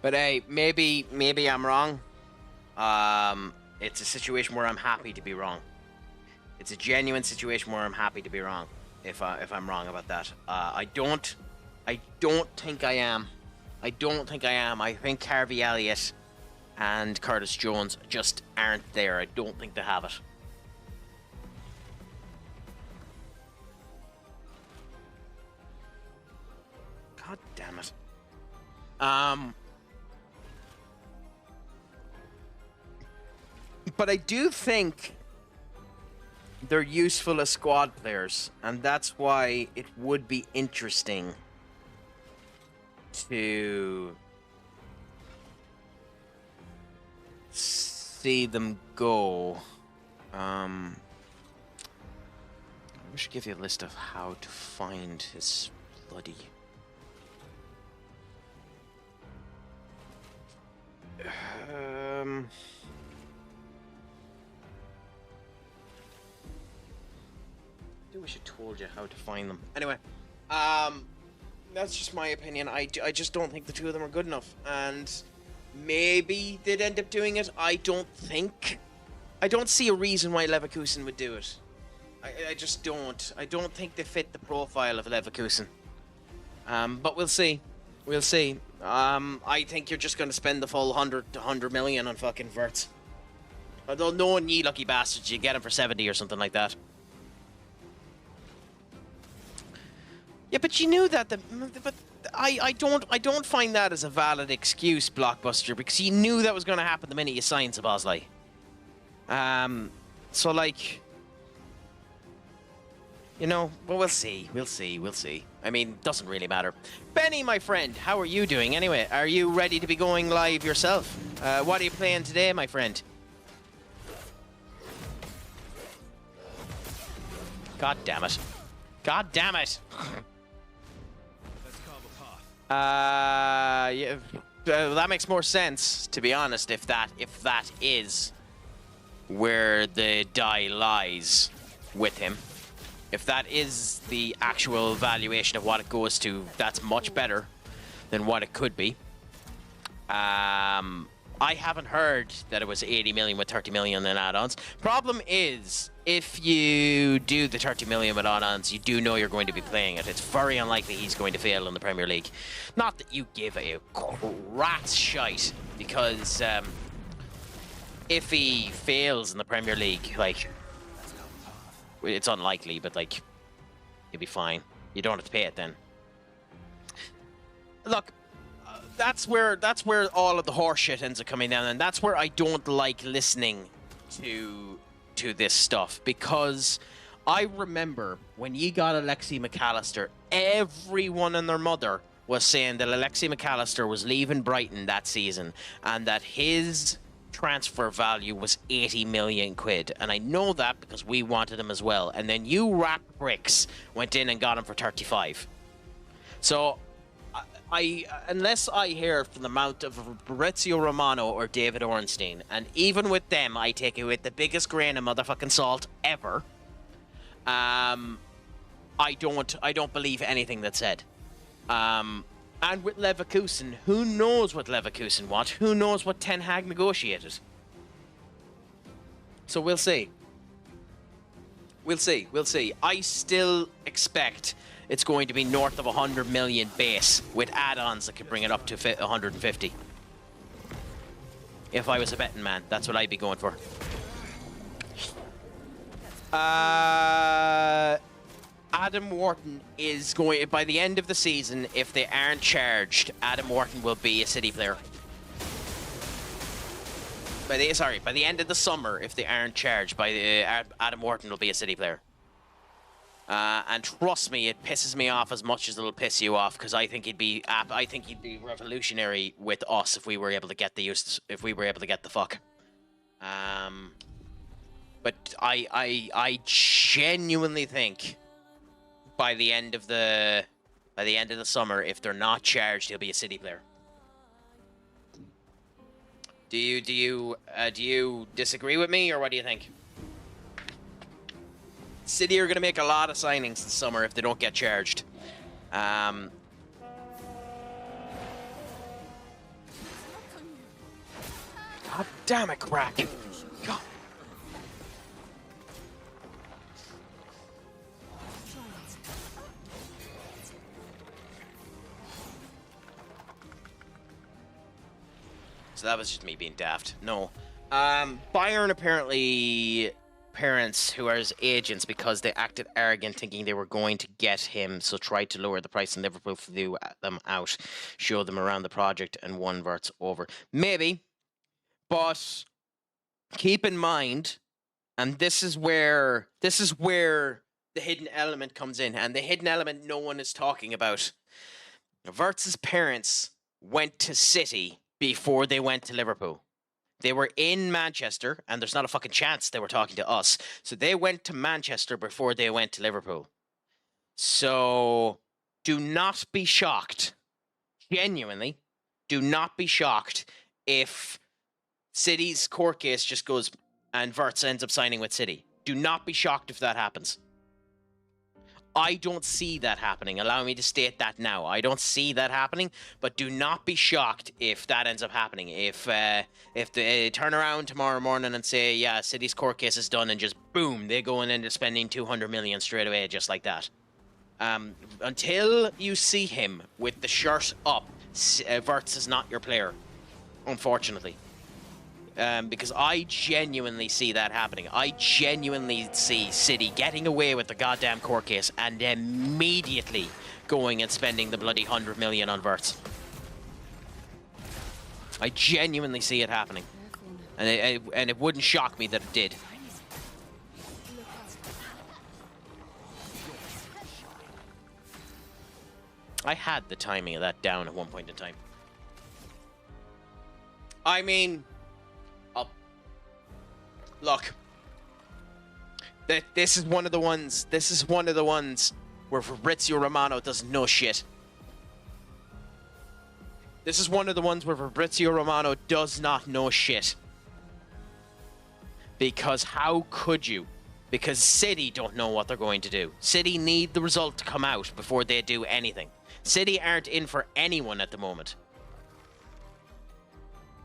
But hey, maybe I'm wrong. It's a situation where I'm happy to be wrong. It's a genuine situation where I'm happy to be wrong. If I'm wrong about that, I don't think I am. I don't think I am. I think Harvey Elliott and Curtis Jones just aren't there. I don't think they have it. God damn it. But I do think they're useful as squad players, and that's why it would be interesting to see them go. I should give you a list of how to find his bloody... I wish I told you how to find them. Anyway, that's just my opinion. I just don't think the two of them are good enough, and maybe they'd end up doing it. I don't see a reason why Leverkusen would do it. I just don't. I don't think they fit the profile of Leverkusen. But we'll see. We'll see. I think you're just going to spend the full 100 million on fucking Wirtz. Although knowing ye lucky bastards, you get him for 70 or something like that. Yeah, but you knew that. But I don't find that as a valid excuse, Blockbuster, because you knew that was going to happen the minute you signed Szoboszlai. So like, you know, but we'll see. We'll see. I mean, doesn't really matter. Benny, my friend, how are you doing? Anyway, are you ready to be going live yourself? What are you playing today, my friend? God damn it. God damn it. Yeah, that makes more sense, to be honest, if that is where the die lies with him. If that is the actual valuation of what it goes to, that's much better than what it could be. I haven't heard that it was 80 million with 30 million in add-ons. Problem is, if you do the 30 million with add-ons, you do know you're going to be playing it. It's very unlikely he's going to fail in the Premier League. Not that you give a rat's shite, because if he fails in the Premier League, like, it's unlikely, but like, he'll be fine. You don't have to pay it then. Look, that's where all of the horse shit ends up coming down, and that's where I don't like listening to this stuff, because I remember when you got Alexi McAllister, everyone and their mother was saying that Alexi McAllister was leaving Brighton that season and that his transfer value was 80 million quid, and I know that because we wanted him as well, and then you rat bricks went in and got him for 35. So unless I hear from the mouth of Fabrizio Romano or David Ornstein, and even with them, I take it with the biggest grain of motherfucking salt ever. I don't believe anything that's said. And with Leverkusen, who knows what Leverkusen want? Who knows what Ten Hag negotiated? So we'll see. We'll see. I still expect it's going to be north of 100 million base with add-ons that could bring it up to 150. If I was a betting man, that's what I'd be going for. Adam Wharton is going, by the end of the season, if they aren't charged, Adam Wharton will be a City player. by the end of the summer, if they aren't charged, Adam Wharton will be a City player. And trust me, it pisses me off as much as it'll piss you off, because I think he'd be revolutionary with us if we were able to get the fuck. But I genuinely think by the end of the summer, if they're not charged, he'll be a City player. Do you disagree with me, or what do you think? City are going to make a lot of signings this summer if they don't get charged. God damn it, Crack. God. So that was just me being daft. No. Bayern apparently parents who are his agents because they acted arrogant thinking they were going to get him, so tried to lower the price, and Liverpool flew them out, showed them around the project, and won Verts over. Maybe, but keep in mind, and this is where the hidden element comes in, and the hidden element no one is talking about. Verts' parents went to City before they went to Liverpool. They were in Manchester, and there's not a fucking chance they were talking to us. So they went to Manchester before they went to Liverpool. So do not be shocked. Genuinely, do not be shocked if City's court case just goes and Verts ends up signing with City. Do not be shocked if that happens. I don't see that happening. Allow me to state that now. I don't see that happening, but do not be shocked if that ends up happening. If they turn around tomorrow morning and say, yeah, City's court case is done, and just boom, they go in and they're spending 200 million straight away, just like that. Until you see him with the shirt up, Verts is not your player, unfortunately. Because I genuinely see that happening. I genuinely see City getting away with the goddamn court case and immediately going and spending the bloody 100 million on Verts. I genuinely see it happening. And it wouldn't shock me that it did. I had the timing of that down at one point in time. I mean, look, this is one of the ones. This is one of the ones where Fabrizio Romano doesn't know shit. This is one of the ones where Fabrizio Romano does not know shit. Because how could you? Because City don't know what they're going to do. City need the result to come out before they do anything. City aren't in for anyone at the moment.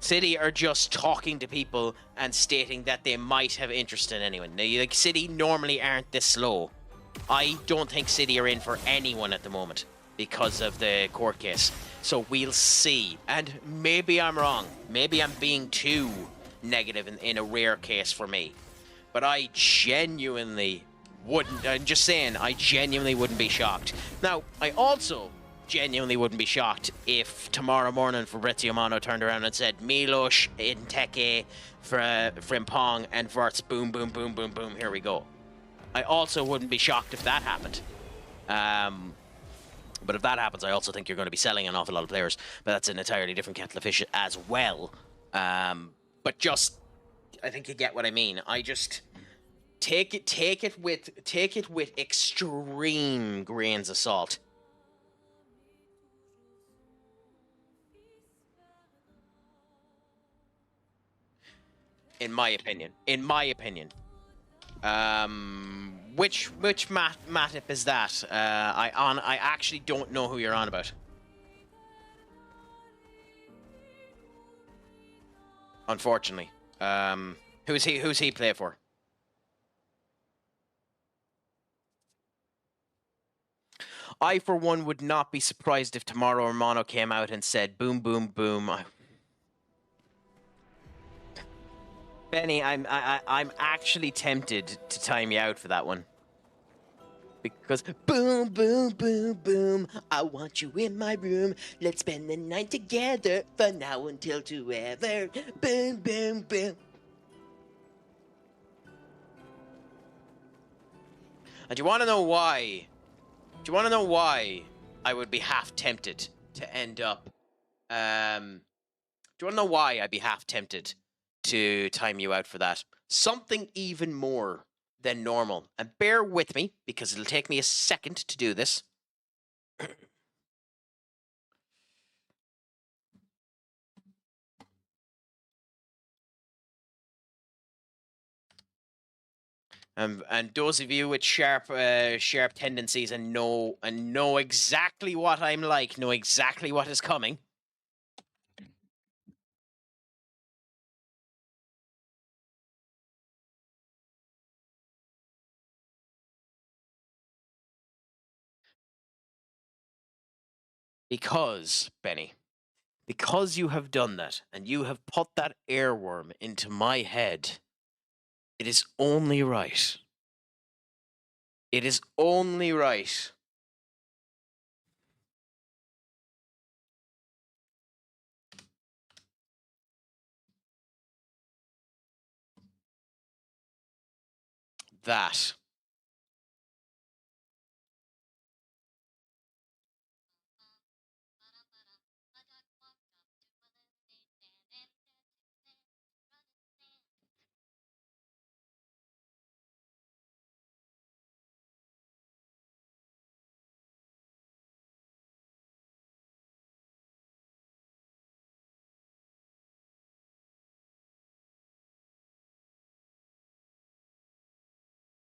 City are just talking to people and stating that they might have interest in anyone. Now, like, City normally aren't this slow. I don't think City are in for anyone at the moment because of the court case. So we'll see. And maybe I'm wrong. Maybe I'm being too negative in a rare case for me. But I genuinely wouldn't. I'm just saying, I genuinely wouldn't be shocked. Now, I also genuinely wouldn't be shocked if tomorrow morning Fabrizio Romano turned around and said Milos, Inteke, Frimpong, and Verts, boom, boom, boom, boom, boom, here we go. I also wouldn't be shocked if that happened. But if that happens, I also think you're going to be selling an awful lot of players. But that's an entirely different kettle of fish as well. But just, I think you get what I mean. I just take it with extreme grains of salt. In my opinion. Which Matip is that? I actually don't know who you're on about. Unfortunately. Who's he play for? I, for one, would not be surprised if tomorrow Romano came out and said, boom, boom, boom. Benny, I'm actually tempted to time you out for that one. Because boom, boom, boom, boom, I want you in my room. Let's spend the night together from now until forever. Boom, boom, boom. And do you want to know why? Do you want to know why I would be half tempted to end up? Do you want to know why I'd be half tempted to time you out for that? Something even more than normal. And bear with me, because it'll take me a second to do this. And those of you with sharp tendencies and know exactly what I'm like, know exactly what is coming. Because, Benny, because you have done that, and you have put that earworm into my head, it is only right. It is only right. That.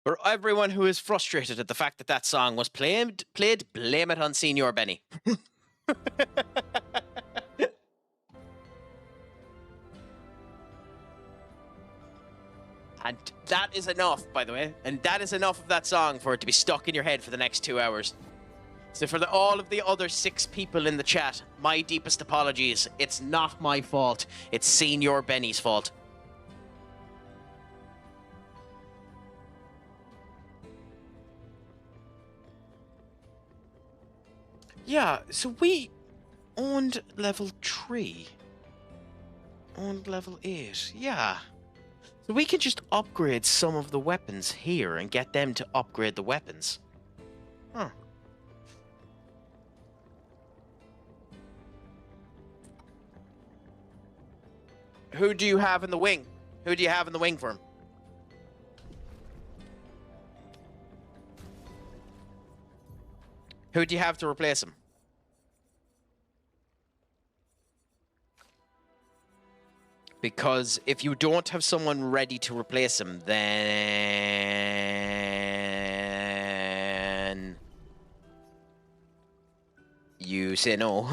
For everyone who is frustrated at the fact that that song was played, blame it on Senior Benny. And that is enough, by the way. And that is enough of that song for it to be stuck in your head for the next 2 hours. So for all of the other 6 people in the chat, my deepest apologies. It's not my fault. It's Senior Benny's fault. Yeah, so we owned level 3. Owned level 8, yeah. So we can just upgrade some of the weapons here and get them to upgrade the weapons. Huh. Who do you have in the wing? Who do you have in the wing for him? Who do you have to replace him? Because if you don't have someone ready to replace him, then you say no.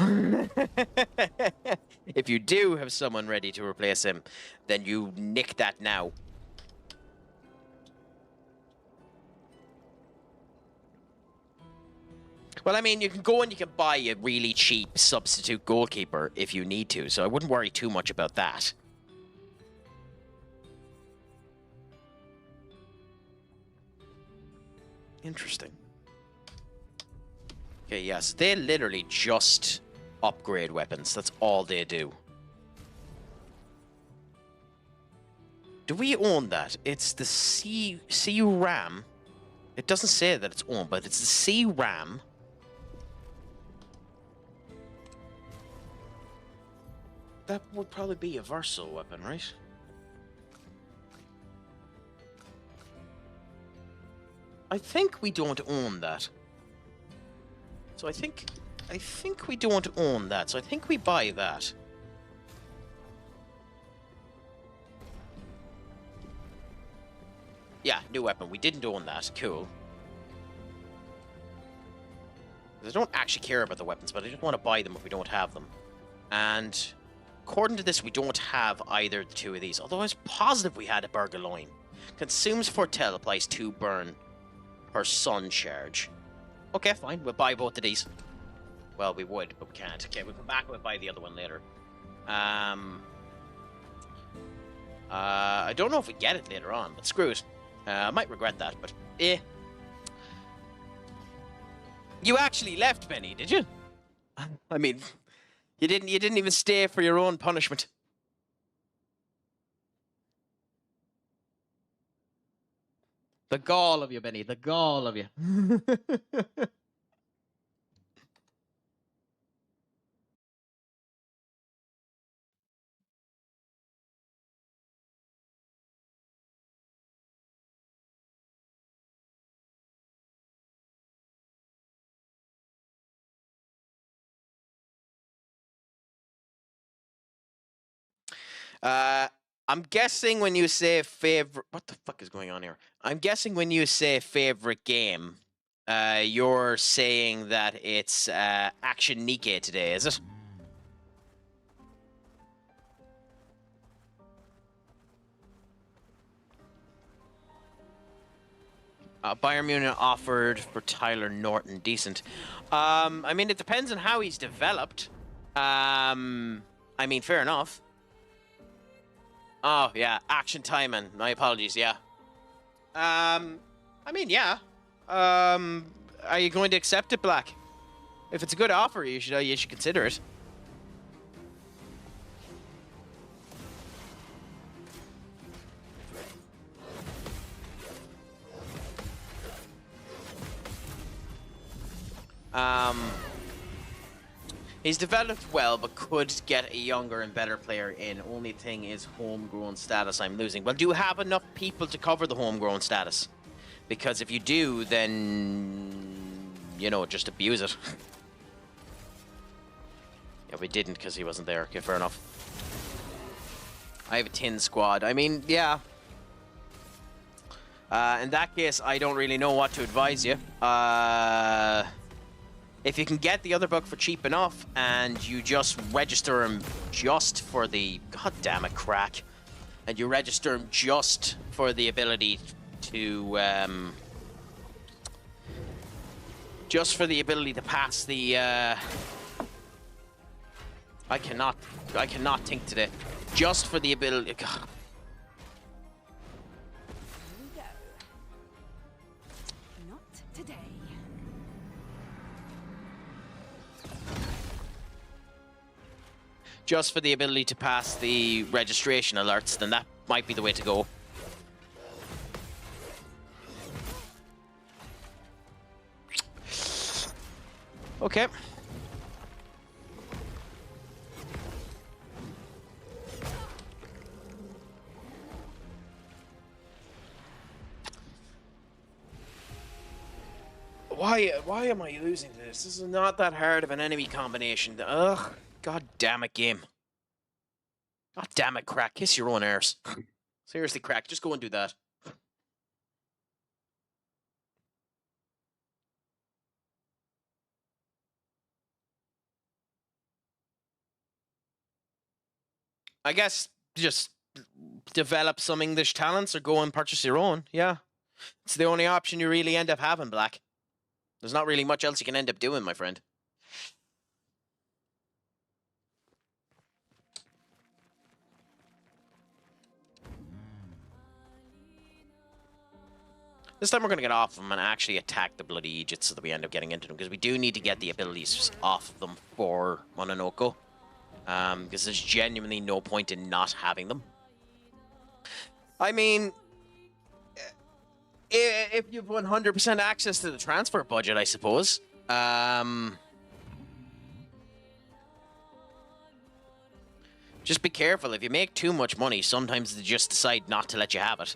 If you do have someone ready to replace him, then you nick that now. Well, I mean, you can go and you can buy a really cheap substitute goalkeeper if you need to, so I wouldn't worry too much about that. Interesting. Okay, yes, they literally just upgrade weapons. That's all they do. Do we own that? It's the C RAM. It doesn't say that it's owned, but it's the C RAM. That would probably be a Verso weapon, right? I think we don't own that. So I think we don't own that. So I think we buy that. Yeah, new weapon. We didn't own that. Cool. I don't actually care about the weapons, but I just want to buy them if we don't have them. And according to this, we don't have either the 2 of these. Although I was positive we had a Burgerloin. Consumes Fortel, applies 2 burn per sun charge. Okay, fine. We'll buy both of these. Well, we would, but we can't. Okay, we'll come back and we'll buy the other one later. I don't know if we get it later on, but screw it. I might regret that, but eh. You actually left, Benny, did you? I mean, you didn't even stay for your own punishment. The gall of you, Benny. The gall of you. I'm guessing when you say favorite, what the fuck is going on here? I'm guessing when you say favorite game, you're saying that it's Action Nikke today, is it? Bayern Munich offered for Tyler Norton, decent. I mean, it depends on how he's developed. I mean, fair enough. Oh, yeah, Action Timing. My apologies, yeah. I mean, yeah. Are you going to accept it, Black? If it's a good offer, you should consider it. He's developed well, but could get a younger and better player in. Only thing is homegrown status I'm losing. Well, do you have enough people to cover the homegrown status? Because if you do, then, you know, just abuse it. Yeah, we didn't because he wasn't there. Okay, fair enough. I have a tin squad. I mean, yeah. In that case, I don't really know what to advise you. If you can get the other book for cheap enough and you just register him just for the... God damn it, Crack. And you register him just for the ability to... just for the ability to pass the... I cannot think today. Just for the ability... God. Not today. Just for the ability to pass the registration alerts, then that might be the way to go. Okay. Why am I losing this? This is not that hard of an enemy combination. Ugh. God damn it, game. God damn it, Crack. Kiss your own arse. Seriously, Crack. Just go and do that. I guess just develop some English talents or go and purchase your own. Yeah. It's the only option you really end up having, Black. There's not really much else you can end up doing, my friend. This time we're going to get off them and actually attack the bloody Aegis so that we end up getting into them, because we do need to get the abilities off them for Mononoke. Because there's genuinely no point in not having them. I mean, if you've 100% access to the transfer budget, I suppose. Just be careful. If you make too much money, sometimes they just decide not to let you have it.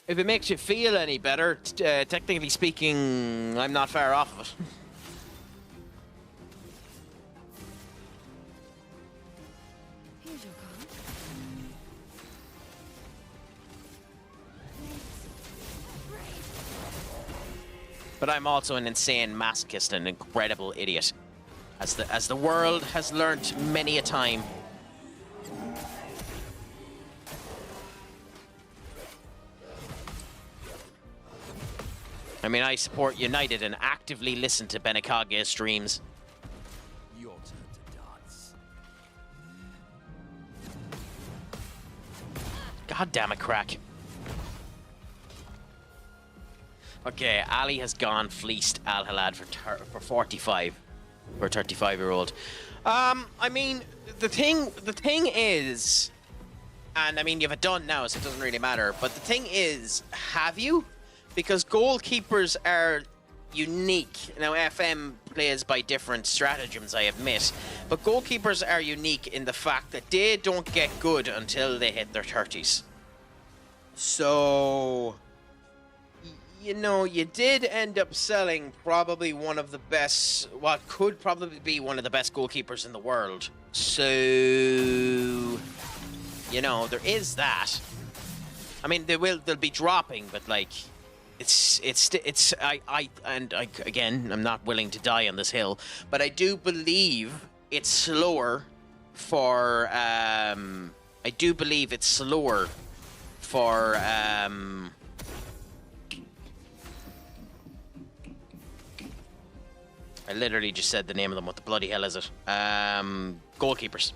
If it makes you feel any better, technically speaking, I'm not far off of it. Here's your card. But I'm also an insane masochist and an incredible idiot. As the world has learnt many a time. I mean, I support United and actively listen to Benekage streams. Your turn to dance. God damn it, Crack. Okay, Ali has gone fleeced Al Halad for 45, for a 35-year-old. I mean, the thing is, and I mean you have it done now, so it doesn't really matter. But the thing is, have you? Because goalkeepers are unique. Now, FM plays by different stratagems, I admit, but goalkeepers are unique in the fact that they don't get good until they hit their 30s. So, you know, you did end up selling probably one of the best, what could probably be one of the best goalkeepers in the world. So, you know, there is that. I mean, they'll be dropping, but like, again, I'm not willing to die on this hill, but I do believe it's slower for, I literally just said the name of them. What the bloody hell is it? Goalkeepers.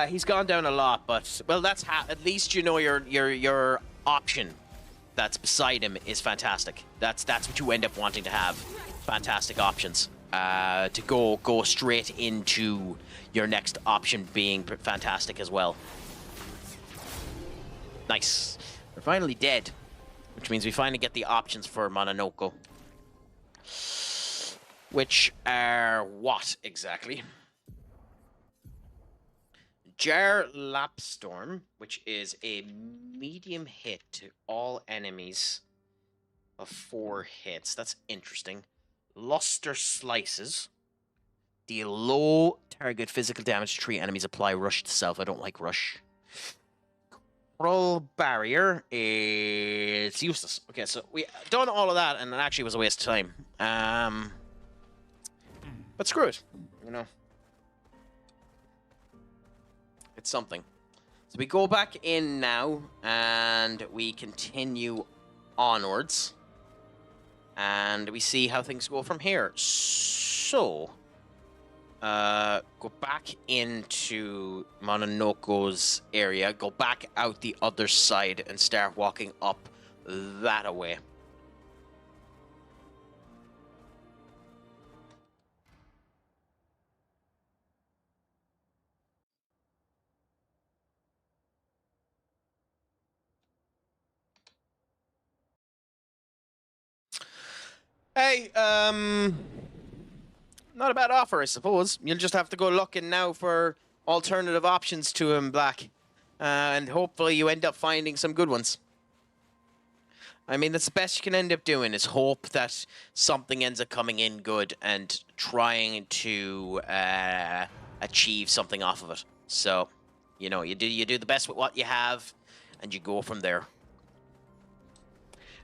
He's gone down a lot, but well, that's at least you know your option that's beside him is fantastic. That's what you end up wanting to have. Fantastic options. To go straight into your next option being fantastic as well. Nice. We're finally dead, which means we finally get the options for Mononoko. Which are what exactly? Jar Lapstorm, which is a medium hit to all enemies of 4 hits. That's interesting. Luster Slices. Deal low target physical damage to 3 enemies. Apply Rush to self. I don't like Rush. Roll Barrier is useless. Okay, so we done all of that, and it actually was a waste of time. But screw it, you know. It's something. So we go back in now, and we continue onwards. And we see how things go from here. So, go back into Mononoko's area, go back out the other side, and start walking up that way. Hey, not a bad offer, I suppose. You'll just have to go looking now for alternative options to him, Black. And hopefully you end up finding some good ones. I mean, that's the best you can end up doing, is hope that something ends up coming in good and trying to achieve something off of it. So, you know, you do the best with what you have, and you go from there.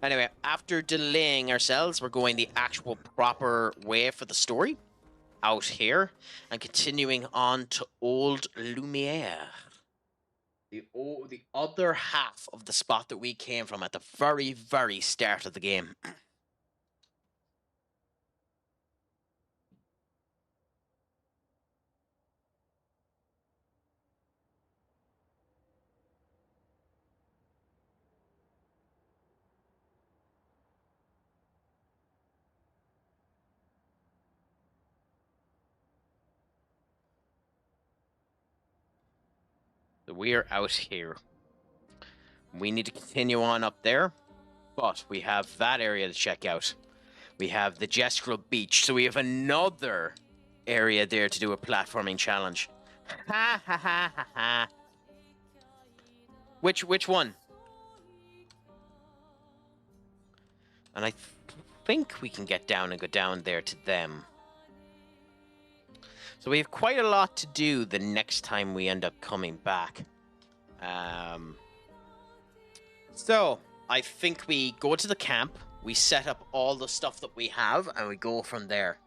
Anyway, after delaying ourselves, we're going the actual proper way for the story. Out here, and continuing on to Old Lumiere. The other half of the spot that we came from at the very, very start of the game. So we're out here. We need to continue on up there, but we have that area to check out. We have the Gestural Beach, so we have another area there to do a platforming challenge. Ha ha ha ha ha. Which one? And I think we can get down and go down there to them. So we have quite a lot to do the next time we end up coming back. So I think we go to the camp, we set up all the stuff that we have, and we go from there.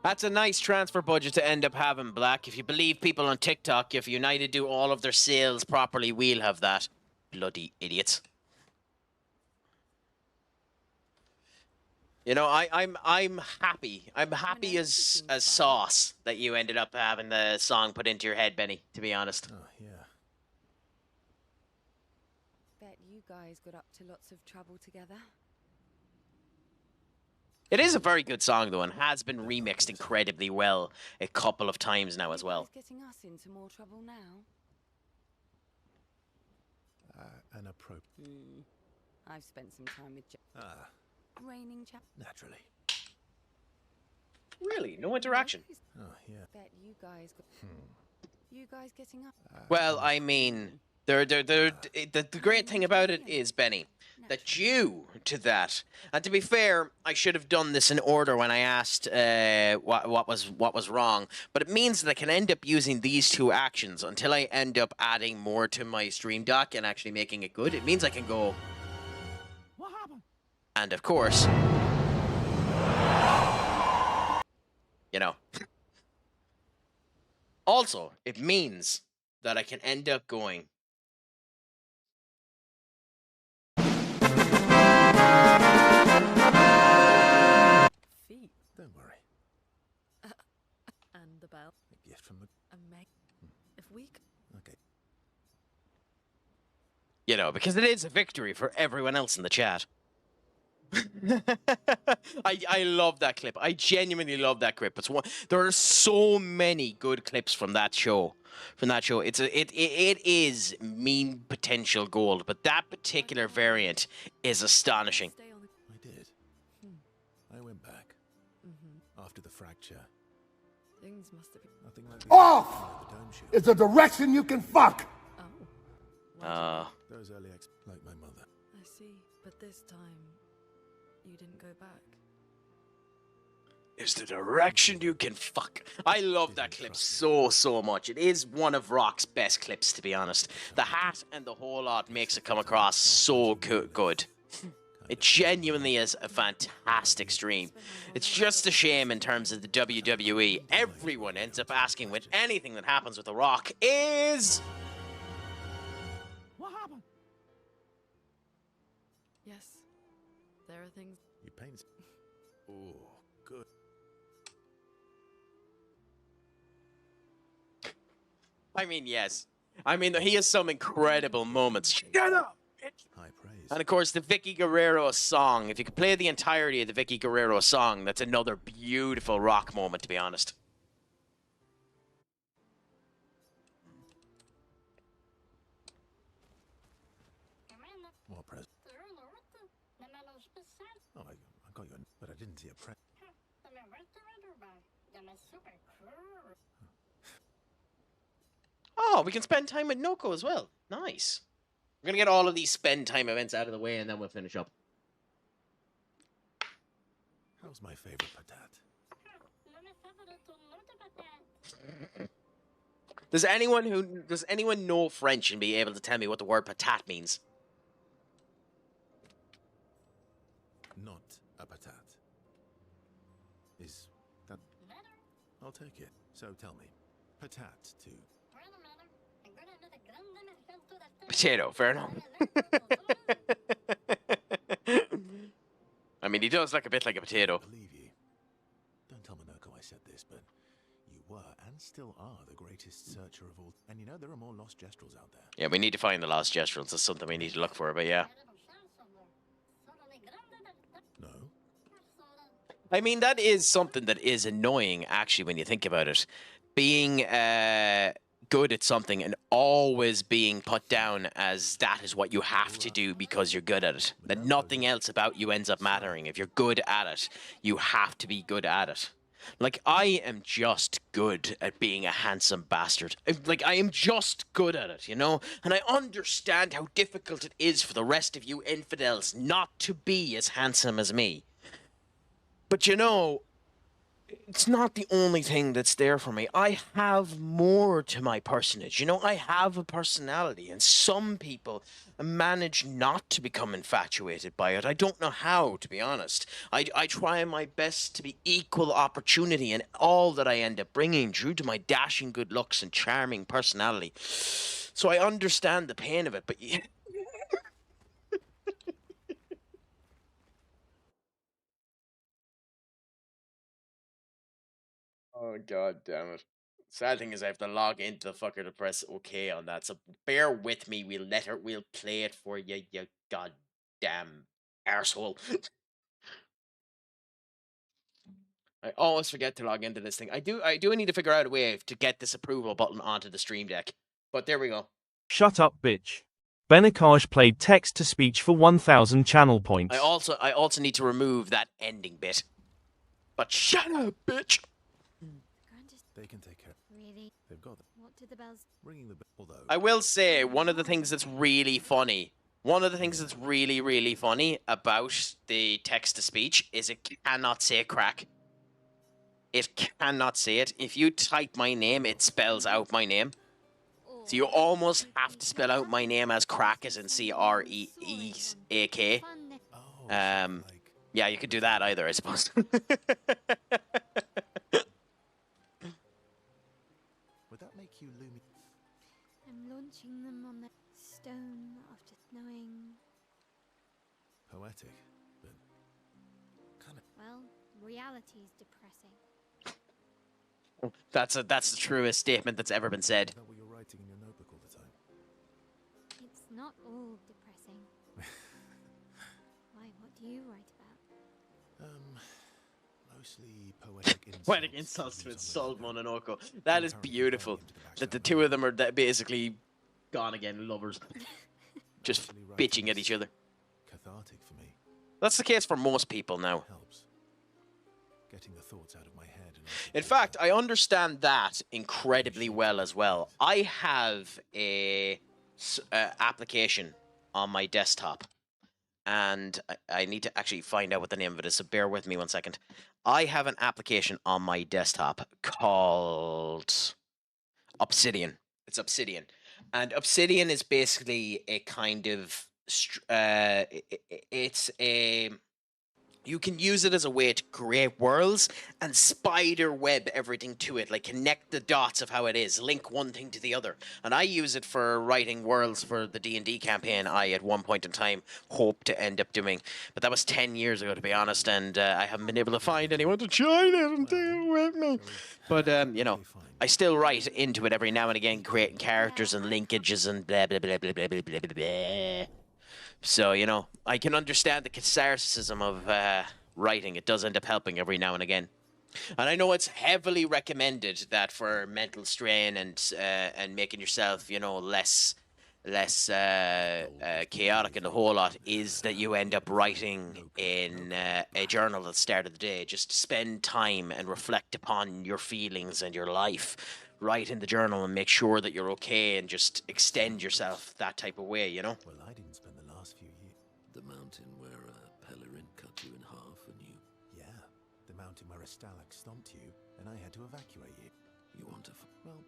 That's a nice transfer budget to end up having, Black. If you believe people on TikTok, if United do all of their sales properly, we'll have that. Bloody idiots. You know, I'm happy. I'm happy as sauce that you ended up having the song put into your head, Benny. To be honest. Oh, yeah. Bet you guys got up to lots of trouble together. It is a very good song though, and has been remixed incredibly well a couple of times now as well. Getting us into more trouble now. An approach. I've spent some time with raining chap. Naturally. Really, no interaction. Oh, yeah. Bet you guys got. You guys getting up. Well, I mean, the great thing about it is, Benny, that due to that, and to be fair, I should have done this in order when I asked what was wrong, but it means that I can end up using these two actions until I end up adding more to my stream dock and actually making it good. It means I can go. What happened? And of course, you know. Also, it means that I can end up going. Feet. Don't worry. And the bell. A gift from the... A meg. If we. Okay. You know, because it is a victory for everyone else in the chat. I love that clip. I genuinely love that clip. There are so many good clips from that show. It is mean potential gold, but that particular variant is astonishing. I did. I went back. After the fracture. Things must have been. Nothing like the Off! the dome shoot. It's a direction you can fuck! Oh. Those early like my mother. I see. But this time, you didn't go back. Is the direction you can fuck. I love that clip so much. It is one of Rock's best clips, to be honest. The hat and the whole lot makes it come across so good. It genuinely is a fantastic stream. It's just a shame in terms of the WWE. Everyone ends up asking with anything that happens with The Rock is... What happened? Yes. There are things. You paint. Oh, good. I mean, yes. I mean, he has some incredible moments. Shut up! High praise. And of course, the Vicky Guerrero song. If you could play the entirety of the Vicky Guerrero song, that's another beautiful Rock moment, to be honest. More present. Oh, I got you, but I didn't see a press. Oh, we can spend time with Noko as well. Nice. We're gonna get all of these spend time events out of the way, and then we'll finish up. How's my favorite patat? Does anyone know French and be able to tell me what the word patat means? Not a patat. Is that... I'll take it. So tell me. Patat to... Potato, fair enough. I mean, he does look a bit like a potato. Believe you. Don't tell Minoko I said this, but you were and still are the greatest searcher of all. And you know there are more lost gestrels out there. Yeah, we need to find the lost gestrels. That's something we need to look for, but yeah. No? I mean, that is something that is annoying, actually, when you think about it. Being good at something and always being put down as that is what you have to do because you're good at it. That nothing else about you ends up mattering. If you're good at it, you have to be good at it. Like, I am just good at being a handsome bastard. Like, I am just good at it, you know? And I understand how difficult it is for the rest of you infidels not to be as handsome as me. But, you know, it's not the only thing that's there for me. I have more to my personage. You know, I have a personality, and some people manage not to become infatuated by it. I don't know how, to be honest. I try my best to be equal opportunity in all that I end up bringing due to my dashing good looks and charming personality. So I understand the pain of it, but... Oh god damn it. Sad thing is I have to log into the fucker to press OK on that, so bear with me, we'll play it for you, you goddamn arsehole. I always forget to log into this thing. I do need to figure out a way to get this approval button onto the stream deck. But there we go. Shut up, bitch. Benicage played text to speech for 1,000 channel points. I also need to remove that ending bit. But shut up, bitch. They can take care. Really? They've got them. What did the bells? Ringing the bell. Although I will say one of the things that's really funny. One of the things that's really, really funny about the text to speech is it cannot say crack. It cannot say it. If you type my name, it spells out my name. So you almost have to spell out my name as crack, as in CREEAK. Yeah, you could do that either, I suppose. would that make you Lumi? I'm launching them on the stone after knowing. Poetic, but kind of. Well, reality's depressing. That's the truest statement that's ever been said. Is that what you're writing in your notebook all the time? It's not all depressing. Why? What do you write about? Mostly poetic insults. Poetic insults to insult Mononoko. That is beautiful. That the two of them are basically gone again lovers. Just bitching at each other. Cathartic for me. That's the case for most people now. Helps. Getting the thoughts out of my head. In fact, I understand that incredibly well as well. I have a application on my desktop, and I need to actually find out what the name of it is, so bear with me 1 second. I have an application on my desktop called Obsidian. It's Obsidian. And Obsidian is basically a kind of... it's a... You can use it as a way to create worlds and spider web everything to it, like connect the dots of how it is, link one thing to the other. And I use it for writing worlds for the D&D campaign I, at one point in time, hope to end up doing. But that was 10 years ago, to be honest, and I haven't been able to find anyone to join it and deal with me. But, you know, I still write into it every now and again, creating characters and linkages and blah, blah, blah, blah, blah, blah, blah, blah. So, you know, I can understand the catharticism of writing. It does end up helping every now and again. And I know it's heavily recommended that for mental strain and making yourself, you know, less chaotic and the whole lot, is that you end up writing in a journal at the start of the day. Just spend time and reflect upon your feelings and your life. Write in the journal and make sure that you're okay and just extend yourself that type of way, you know? Well, I didn't spend the last few years. The mountain where Pellerin cut you in half and you... Yeah, the mountain where a Stalak stomped you, and I had to evacuate you. You want to... Well,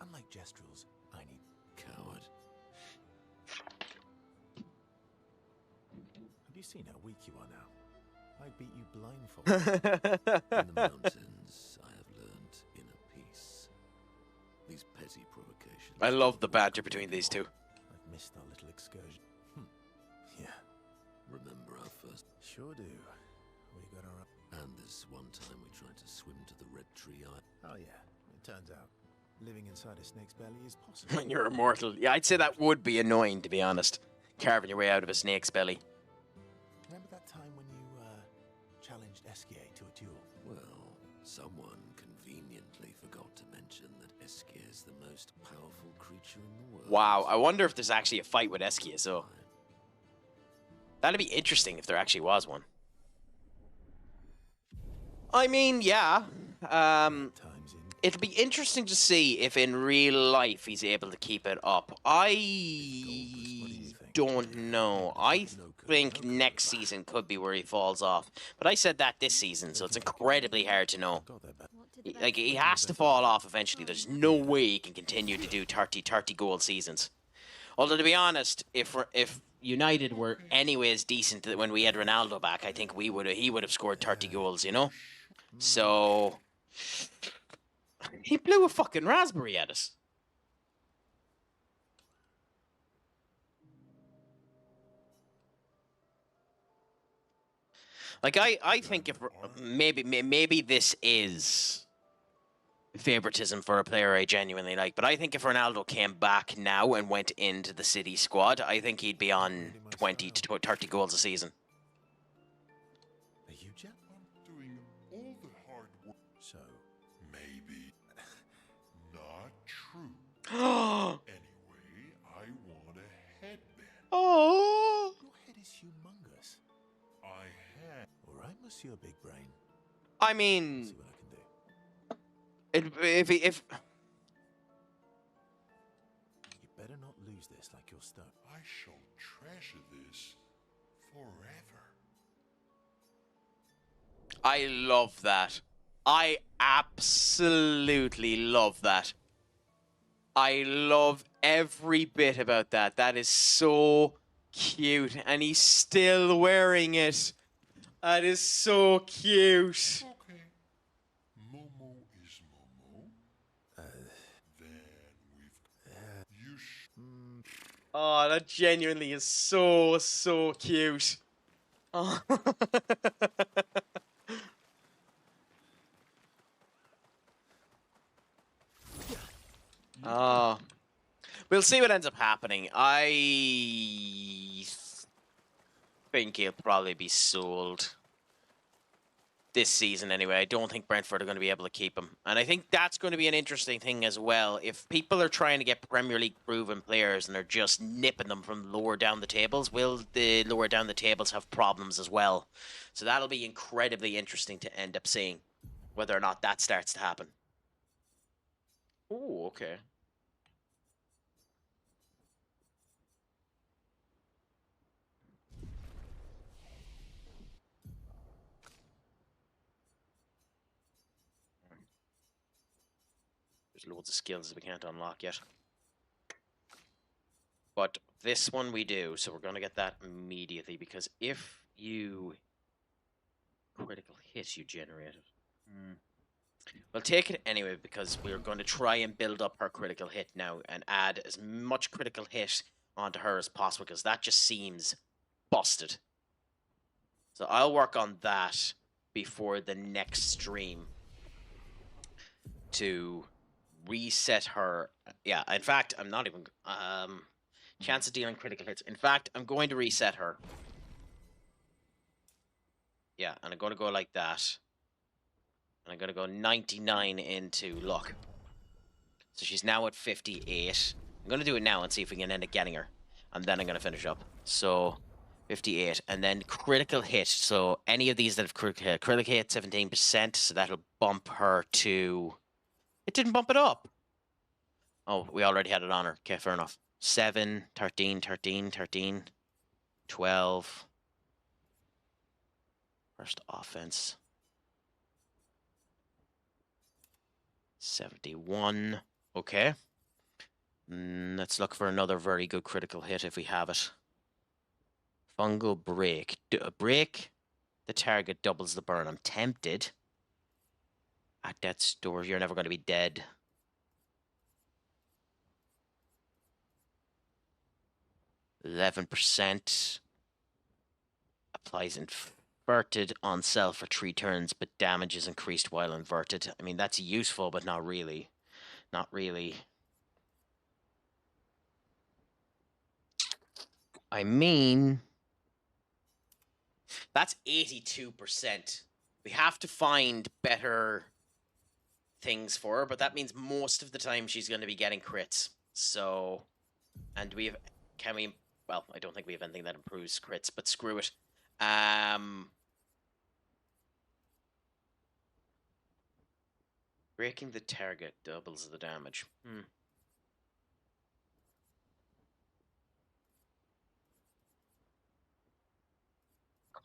unlike Gestrels, I need... Coward. Have you seen how weak you are now? I beat you blindfolded. In the mountains, I have learned inner peace. These petty provocations... I love the banter between these two. I've missed our little excursion. Yeah. Remember our first... Sure do. We got our... And this one time we tried to swim to the Red Tree Isle. Oh yeah, it turns out living inside a snake's belly is possible. When you're immortal. Yeah, I'd say that would be annoying, to be honest. Carving your way out of a snake's belly. Remember that time when you challenged Eskier to a duel? Well, someone conveniently forgot to mention that Eskier is the most powerful creature in the world. Wow, I wonder if there's actually a fight with Eskia, so... That'd be interesting if there actually was one. I mean, yeah. It'll be interesting to see if in real life he's able to keep it up. I don't know. I think next season could be where he falls off. But I said that this season, so it's incredibly hard to know. Like, he has to fall off eventually. There's no way he can continue to do 30 gold seasons. Although, to be honest, if United were anyways decent when we had Ronaldo back, I think he would have scored 30 goals, you know? So... He blew a fucking raspberry at us. Like, I think if maybe this is favoritism for a player I genuinely like. But I think if Ronaldo came back now and went into the City squad, I think he'd be on 20 to 30 goals a season. Are you Jack? I'm doing all the hard work. So, Maybe not true. Oh, Anyway, I want a headband. your head is humongous. I had. All right, Monsieur Big Brain. I Let's mean, see what I can do. if You better not lose this like you're stuck. I shall treasure this forever. I love that. I absolutely love that. I love every bit about that. That is so cute. And he's still wearing it. That is so cute. Okay. Momo is Momo. Then we've. You Oh, that genuinely is so, so cute. Oh. Oh. We'll see what ends up happening. I think he'll probably be sold this season anyway. I don't think Brentford are going to be able to keep him. And I think that's going to be an interesting thing as well. If people are trying to get Premier League proven players and they're just nipping them from lower down the tables, will the lower down the tables have problems as well? So that'll be incredibly interesting to end up seeing whether or not that starts to happen. Oh, okay. There's loads of skills that we can't unlock yet. But this one we do, so we're going to get that immediately, because if you critical hit you generated. We'll take it anyway, because we're going to try and build up her critical hit now and add as much critical hit onto her as possible, because that just seems busted. So I'll work on that before the next stream to reset her. Yeah, in fact, I'm not even chance of dealing critical hits. In fact, I'm going to reset her. Yeah, and I'm going to go like that. And I'm going to go 99 into luck. So she's now at 58. I'm going to do it now and see if we can end up getting her. And then I'm going to finish up. So 58. And then critical hit. So any of these that have critical hit, 17%. So that'll bump her to... It didn't bump it up. Oh, we already had it on her. Okay, fair enough. 7, 13, 13, 13, 12. First offense. 71. Okay. Let's look for another very good critical hit if we have it. Fungal break. Break the target doubles the burn. I'm tempted. At death's door, you're never going to be dead. %. Applies inverted on self for 3 turns, but damage is increased while inverted. I mean, that's useful, but not really. Not really. I mean, that's 82%. We have to find better things for her, but that means most of the time she's going to be getting crits. So, and we have, can we, well, I don't think we have anything that improves crits, but screw it. Breaking the target doubles the damage.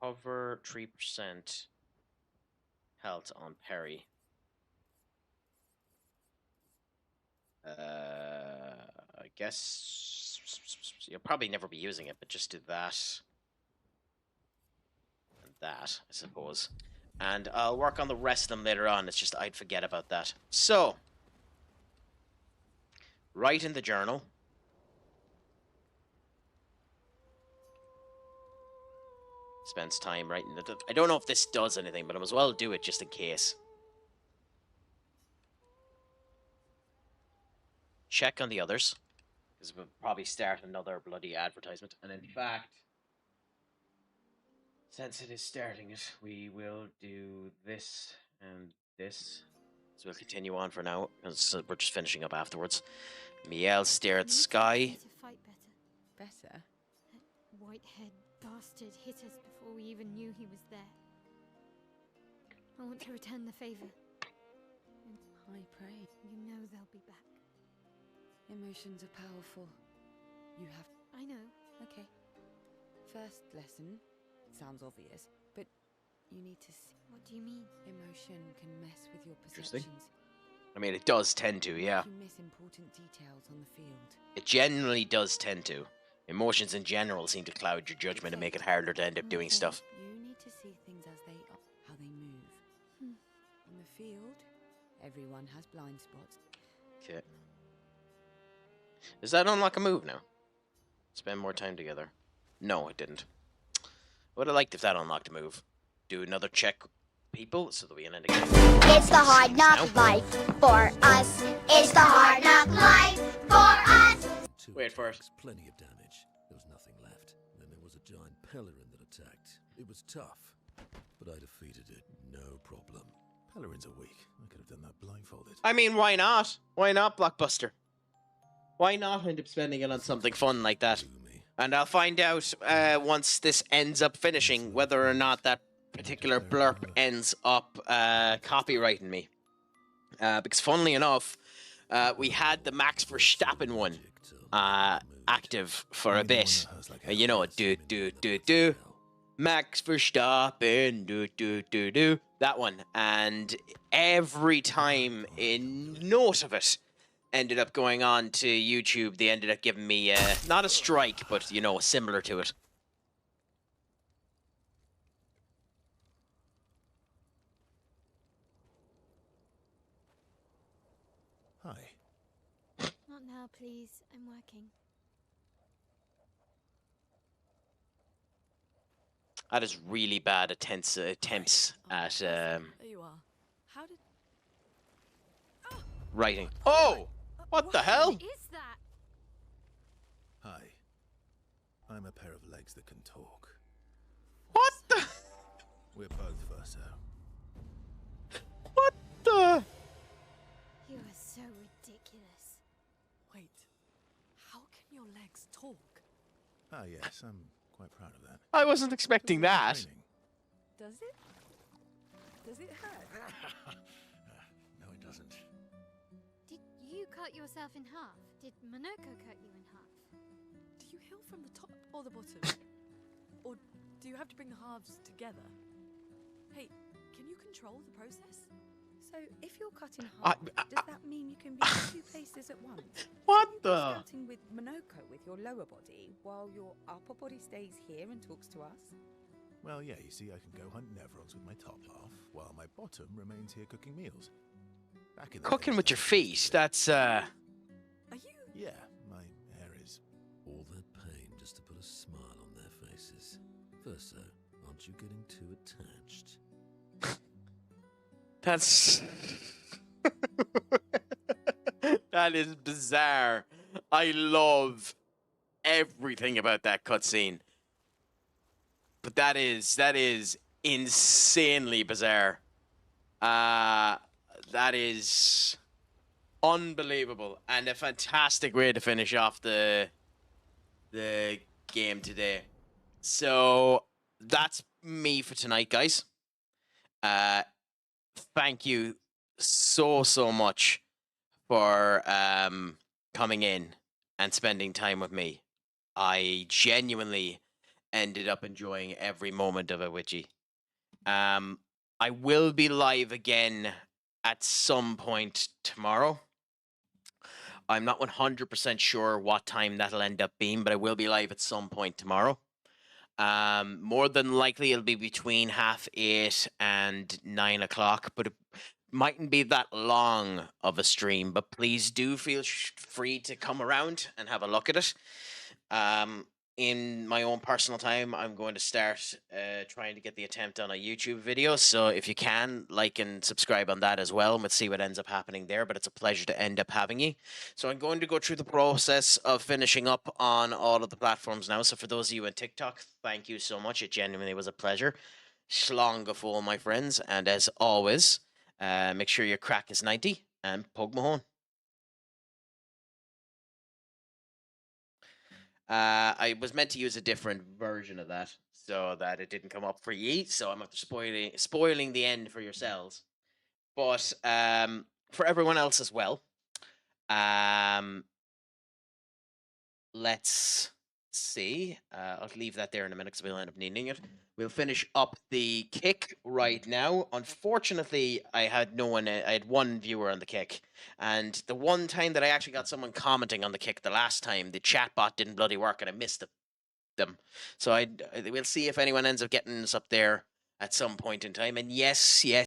Cover 3% health on parry. I guess you'll probably never be using it, but just do that. And that, I suppose. And I'll work on the rest of them later on. It's just I'd forget about that. So, write in the journal. Spends time writing it. I don't know if this does anything, but I might as well do it just in case. check on the others, because we'll probably start another bloody advertisement. And in fact, since it is starting it, we will do this and this. So we'll continue on for now, because we're just finishing up afterwards. Miel stare at the sky. To fight better. Better? That whitehead bastard hit us before we even knew he was there. I want to return the favor. And I pray. you know they'll be back. Emotions are powerful. You have... I know. Okay. First lesson. Sounds obvious, but you need to see... What do you mean? Emotion can mess with your Interesting. perceptions. I mean, it does tend to, yeah. You miss important details on the field. It generally does tend to. Emotions in general seem to cloud your judgment and make it harder to end up doing stuff. You need to see things as they are, how they move. On the field, everyone has blind spots. Okay. Does that unlock a move now? Spend more time together. No, it didn't. Would have liked if that unlocked a move. Do another check, people, so that we can end again. It's the hard knock life for us. It's the hard knock life for us. Wait for it. Plenty of damage. There was nothing left. Then there was a giant Pellerin that attacked. It was tough, but I defeated it. No problem. Pellerins are weak. I could have done that blindfolded. I mean, why not? Why not, Blockbuster? Why not end up spending it on something fun like that? And I'll find out once this ends up finishing whether or not that particular blurb ends up copyrighting me. Because funnily enough, we had the Max Verstappen one active for a bit. You know, do. Max Verstappen, do. That one. And every time a note of it ended up going on to YouTube, they ended up giving me, not a strike, but, you know, similar to it. Hi. Not now, please. I'm working. That is really bad attempts at, There you are. How did... writing. Oh! What the hell? What is that? Hi. I'm a pair of legs that can talk. What the? We're both Verso. What the? You are so ridiculous. Wait. How can your legs talk? Ah, yes, I'm quite proud of that. I wasn't expecting that. Training. Does it? Does it hurt? No, it doesn't. Did you cut yourself in half? Did Monoko cut you in half? Do you heal from the top or the bottom? Or do you have to bring the halves together? Hey, can you control the process? So, if you're cut in half, does that mean you can be in two places at once? What Can you the? be scouting with Monoko with your lower body, while your upper body stays here and talks to us? Well, yeah, you see, I can go hunt Nevrons with my top half, while my bottom remains here cooking meals. Back in the Cooking days, with your feet, that's, Are you? Yeah, my hair is... All that pain just to put a smile on their faces. Verso, aren't you getting too attached? That's... that is bizarre. I love everything about that cutscene. But that is insanely bizarre. That is unbelievable and a fantastic way to finish off the game today. So that's me for tonight, guys. Thank you so much for coming in and spending time with me. I genuinely ended up enjoying every moment of it, Witchy. I will be live again at some point tomorrow. I'm not 100% sure what time that'll end up being, but I will be live at some point tomorrow. More than likely it'll be between 8:30 and 9 o'clock, but it mightn't be that long of a stream, but please do feel free to come around and have a look at it. in my own personal time, I'm going to start trying to get the attempt on a YouTube video. So if you can, like and subscribe on that as well, and we'll see what ends up happening there. But it's a pleasure to end up having you. So I'm going to go through the process of finishing up on all of the platforms now. So for those of you on TikTok, thank you so much. It genuinely was a pleasure. Slongafol, my friends. And as always, make sure your crack is 90 and Pug Mahone. I was meant to use a different version of that so that it didn't come up for ye. So I'm after spoiling the end for yourselves. But for everyone else as well, let's see. I'll leave that there in a minute because we'll end up needing it. We'll finish up the kick right now. Unfortunately, I had no one. I had one viewer on the kick, and the one time that I actually got someone commenting on the kick, the last time the chat bot didn't bloody work, and I missed them. So we'll see if anyone ends up getting us up there at some point in time. And yes,